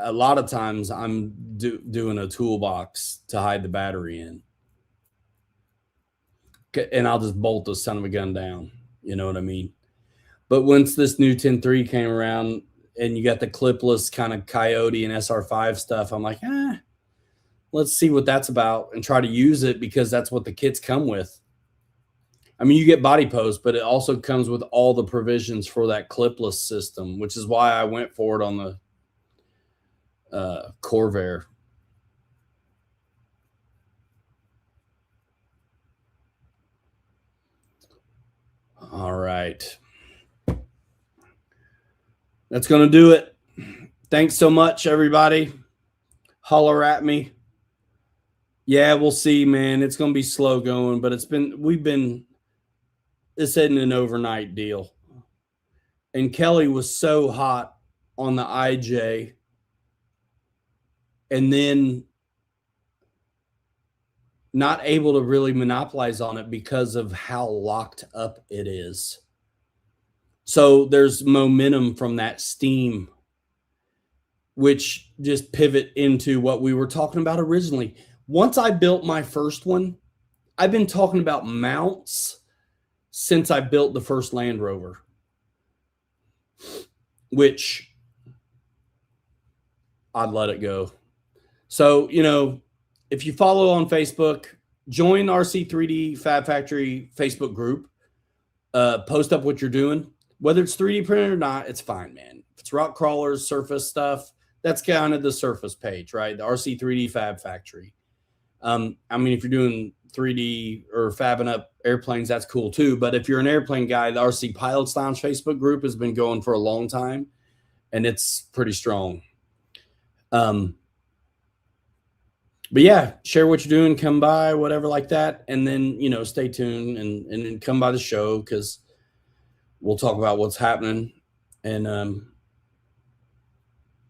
a lot of times I'm doing a toolbox to hide the battery in. And I'll just bolt the son of a gun down. You know what I mean? But once this new 10.3 came around and you got the clipless kind of Coyote and SR5 stuff, I'm like, let's see what that's about and try to use it because that's what the kits come with. I mean, you get body post, but it also comes with all the provisions for that clipless system, which is why I went for it on the Corvair. All right. That's going to do it. Thanks so much, everybody. Holler at me. Yeah, we'll see, man. It's going to be slow going, but it's isn't an overnight deal. And Kelly was so hot on the IJ, and then not able to really monopolize on it because of how locked up it is. So there's momentum from that steam, which just pivot into what we were talking about originally. Once I built my first one, I've been talking about mounts since I built the first Land Rover, which I'd let it go. So, you know, if you follow on Facebook, join RC3D Fab Factory Facebook group, post up what you're doing. Whether it's 3D printed or not, it's fine, man. If it's rock crawlers, surface stuff, that's kind of the surface page, right? The RC3D Fab Factory. I mean, if you're doing 3D or fabbing up airplanes, that's cool too. But if you're an airplane guy, the RC Pilots Lounge Facebook group has been going for a long time, and it's pretty strong. But yeah, share what you're doing, come by, whatever like that. And then, you know, stay tuned and come by the show because we'll talk about what's happening. And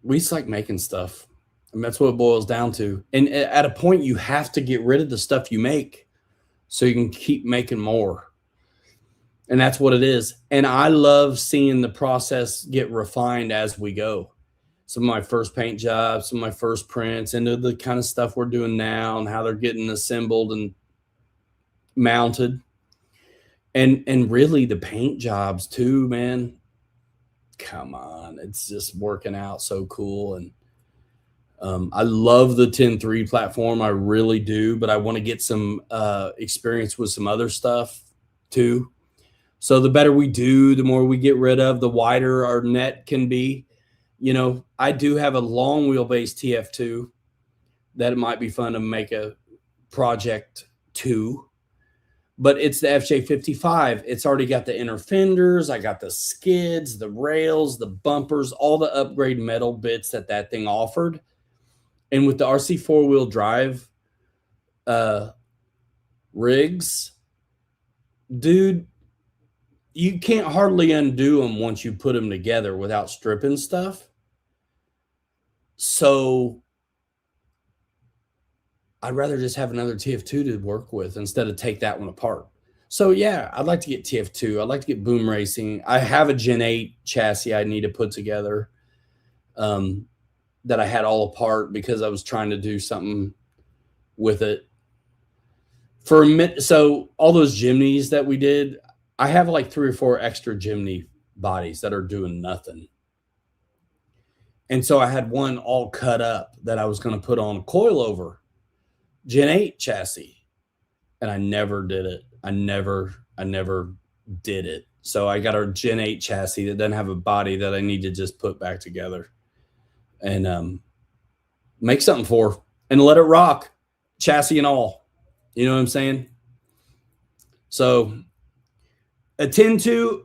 we just like making stuff. And that's what it boils down to. And at a point, you have to get rid of the stuff you make so you can keep making more. And that's what it is. And I love seeing the process get refined as we go. Some of my first paint jobs, some of my first prints, into the kind of stuff we're doing now and how they're getting assembled and mounted. And really the paint jobs too, man. Come on. It's just working out so cool. And I love the 10.3 platform. I really do, but I want to get some experience with some other stuff too. So the better we do, the more we get rid of, the wider our net can be. You know, I do have a long wheelbase TF2 that it might be fun to make a project to, but it's the FJ55. It's already got the inner fenders. I got the skids, the rails, the bumpers, all the upgrade metal bits that thing offered. And with the RC 4-wheel drive rigs, dude, you can't hardly undo them once you put them together without stripping stuff. So I'd rather just have another TF2 to work with instead of take that one apart. So yeah, I'd like to get TF2. I'd like to get boom racing. I have a Gen 8 chassis I need to put together that I had all apart because I was trying to do something with it. For a minute, so all those Jimneys that we did, I have like 3 or 4 extra Jimny bodies that are doing nothing. And so I had one all cut up that I was going to put on a coilover Gen 8 chassis. And I never did it. I never did it. So I got our Gen 8 chassis that doesn't have a body that I need to just put back together and make something for and let it rock, chassis and all. You know what I'm saying? So a 10-2,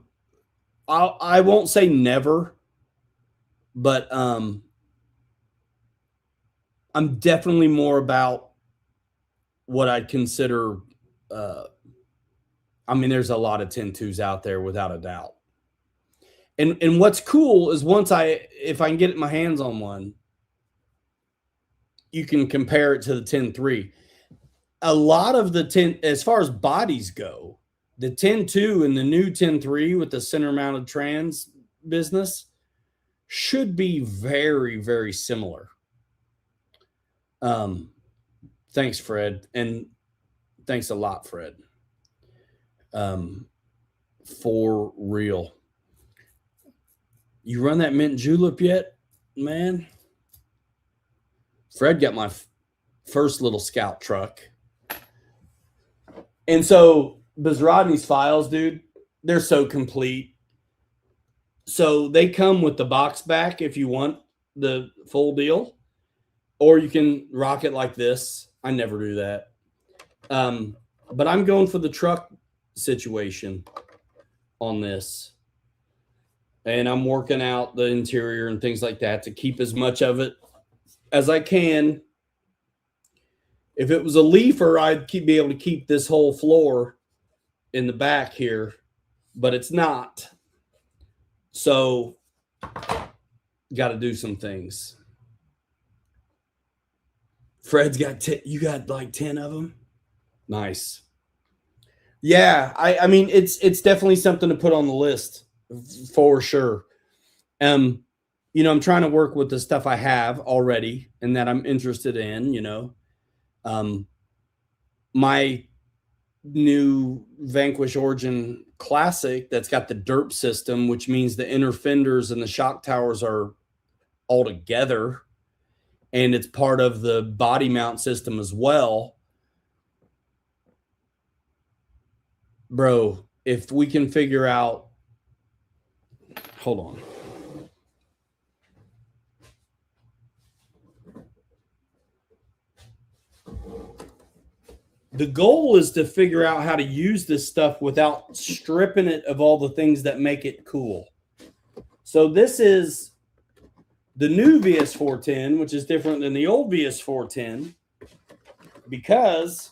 I won't say never, but I'm definitely more about what I'd consider I mean, there's a lot of 10-2s out there without a doubt. And what's cool is if I can get my hands on one, you can compare it to the 10-3. A lot of the 10, as far as bodies go, the 10-2 and the new 10-3 with the center mounted trans business should be very, very similar. Thanks, Fred. And thanks a lot, Fred. For real. You run that mint julep yet, man? Fred got my first little scout truck. And so Bizrodney's files, dude, they're so complete. So they come with the box back if you want the full deal, or you can rock it like this. I never do that. But I'm going for the truck situation on this. And I'm working out the interior and things like that to keep as much of it as I can. If it was a leafer, I'd be able to keep this whole floor in the back here, but it's not. So, got to do some things. Fred's got you got like 10 of them? Nice. Yeah, I mean, it's definitely something to put on the list for sure. You know, I'm trying to work with the stuff I have already and that I'm interested in, you know. My new Vanquish Origin Classic that's got the derp system, which means the inner fenders and the shock towers are all together, and it's part of the body mount system as well. Bro, if we can figure out, hold on. The goal is to figure out how to use this stuff without stripping it of all the things that make it cool. So this is the new VS410, which is different than the old VS410 because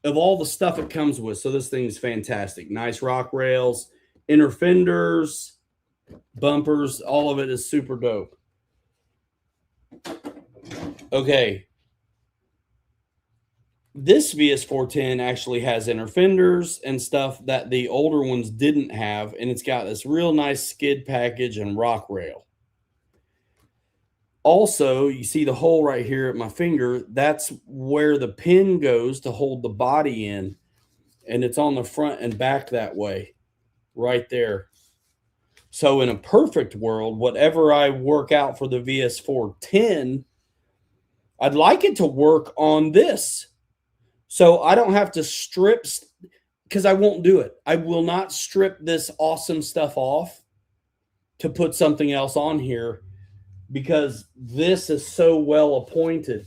of all the stuff it comes with. So this thing is fantastic. Nice rock rails, inner fenders, bumpers, all of it is super dope. Okay. This VS410 actually has inner fenders and stuff that the older ones didn't have, and it's got this real nice skid package and rock rail. Also, you see the hole right here at my finger. That's where the pin goes to hold the body in, and it's on the front and back that way, right there. So in a perfect world, whatever I work out for the VS410, I'd like it to work on this. So I don't have to strip, because I won't do it. I will not strip this awesome stuff off to put something else on here because this is so well appointed.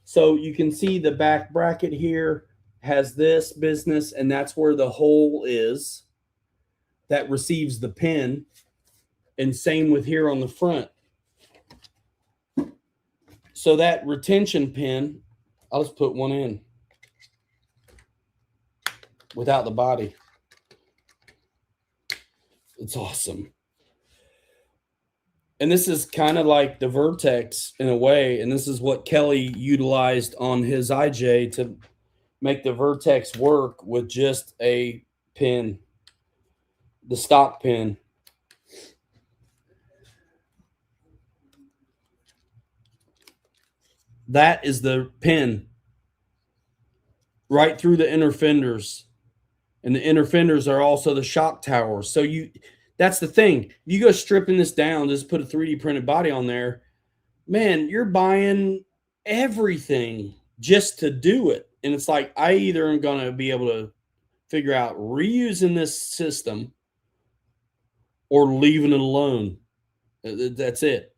So you can see the back bracket here has this business, and that's where the hole is that receives the pin. And same with here on the front. So that retention pin, I'll just put one in without the body. It's awesome. And this is kind of like the Vertex in a way. And this is what Kelly utilized on his IJ to make the Vertex work with just a pin, the stock pin. That is the pin right through the inner fenders. And the inner fenders are also the shock towers. So that's the thing. You go stripping this down, just put a 3D printed body on there, man, you're buying everything just to do it. And it's like, I either am going to be able to figure out reusing this system or leaving it alone. That's it.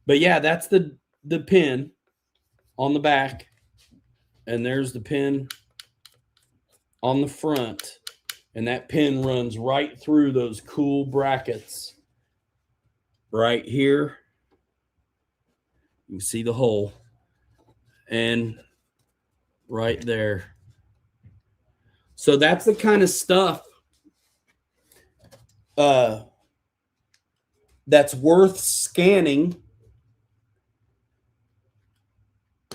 But yeah, that's the pin on the back. And there's the pin on the front. And that pin runs right through those cool brackets right here. You can see the hole. And right there. So that's the kind of stuff that's worth scanning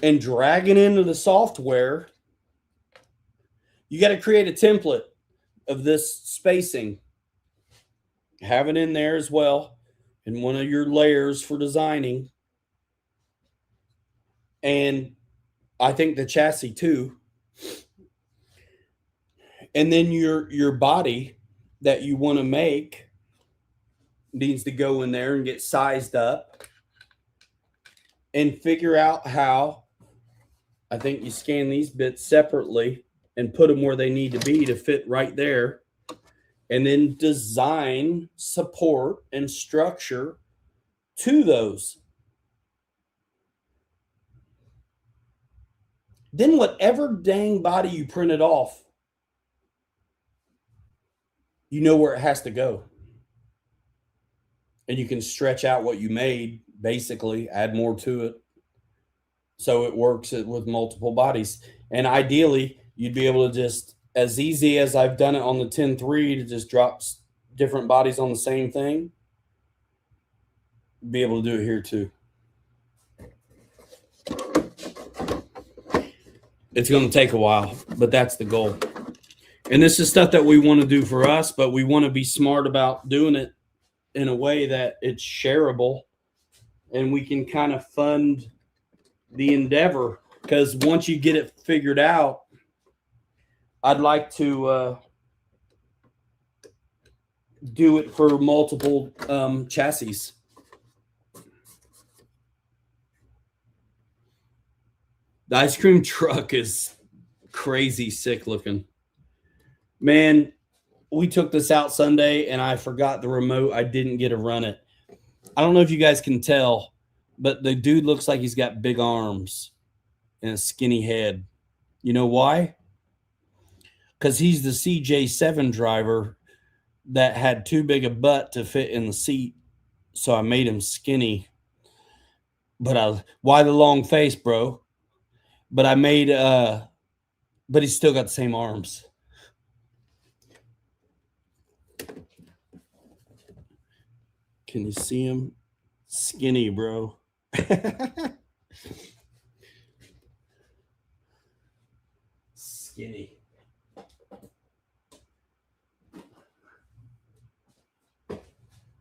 and dragging into the software. You got to create a template of this spacing. Have it in there as well in one of your layers for designing. And I think the chassis too. And then your body that you want to make needs to go in there and get sized up and figure out how. I think you scan these bits separately and put them where they need to be to fit right there. And then design support and structure to those. Then whatever dang body you printed off, you know where it has to go. And you can stretch out what you made, basically, add more to it. So it works with multiple bodies. And ideally, you'd be able to just, as easy as I've done it on the 10-3, to just drop different bodies on the same thing, be able to do it here too. It's going to take a while, but that's the goal. And this is stuff that we want to do for us, but we want to be smart about doing it in a way that it's shareable and we can kind of fund the endeavor. Because once you get it figured out, I'd like to do it for multiple chassis. The ice cream truck is crazy sick looking. Man, we took this out Sunday and I forgot the remote. I didn't get to run it. I don't know if you guys can tell, but the dude looks like he's got big arms and a skinny head. You know why? Because he's the CJ7 driver that had too big a butt to fit in the seat. So I made him skinny. But why the long face, bro? But I made, but he's still got the same arms. Can you see him? Skinny, bro. Skinny.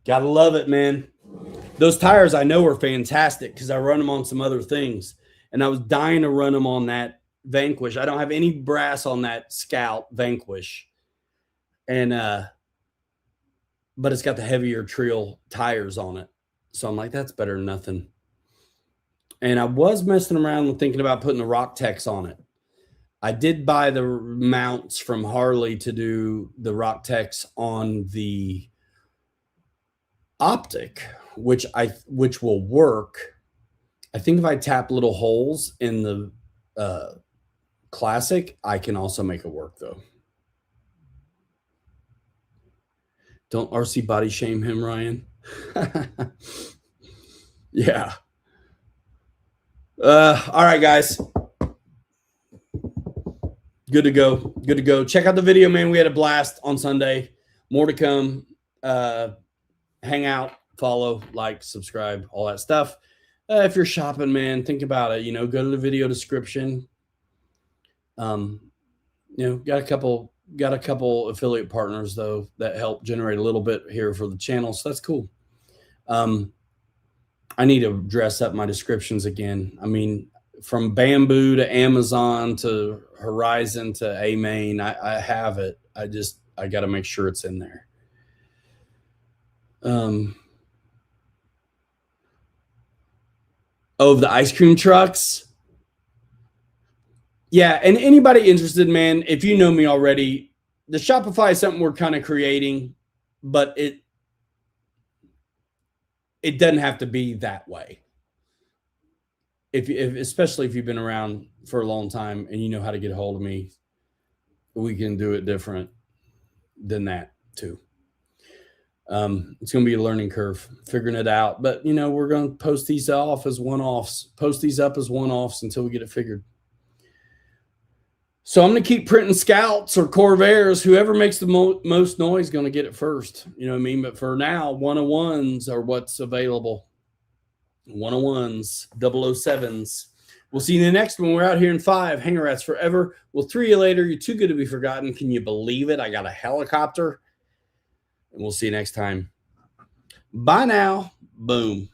Gotta love it, man. Those tires I know are fantastic because I run them on some other things. And I was dying to run them on that Vanquish. I don't have any brass on that Scout Vanquish. And but it's got the heavier trail tires on it. So I'm like, that's better than nothing. And I was messing around with thinking about putting the Rock Tex on it. I did buy the mounts from Harley to do the Rock Tex on the Optic, which will work. I think if I tap little holes in the Classic, I can also make it work though. Don't RC body shame him, Ryan. Yeah. All right, guys. Good to go. Good to go. Check out the video, man. We had a blast on Sunday. More to come. Hang out, follow, like, subscribe, all that stuff. If you're shopping, man, think about it. Go to the video description. Got a couple affiliate partners though that help generate a little bit here for the channel, so that's cool. I need to dress up my descriptions again. I mean, from Bamboo to Amazon to Horizon to AMain, I have it. I got to make sure it's in there. The ice cream trucks. Yeah, and anybody interested, man, if you know me already, the Shopify is something we're kind of creating, but it doesn't have to be that way. Especially if you've been around for a long time and you know how to get a hold of me, we can do it different than that too. It's going to be a learning curve figuring it out, but we're going to post these up as one-offs until we get it figured. So I'm going to keep printing Scouts or Corvairs. Whoever makes the most noise is going to get it first. You know what I mean? But for now, 101s are what's available. 101s, 007s. We'll see you in the next one. We're out here in 5. Hanger Rats forever. We'll 3 you later. You're too good to be forgotten. Can you believe it? I got a helicopter. And we'll see you next time. Bye now. Boom.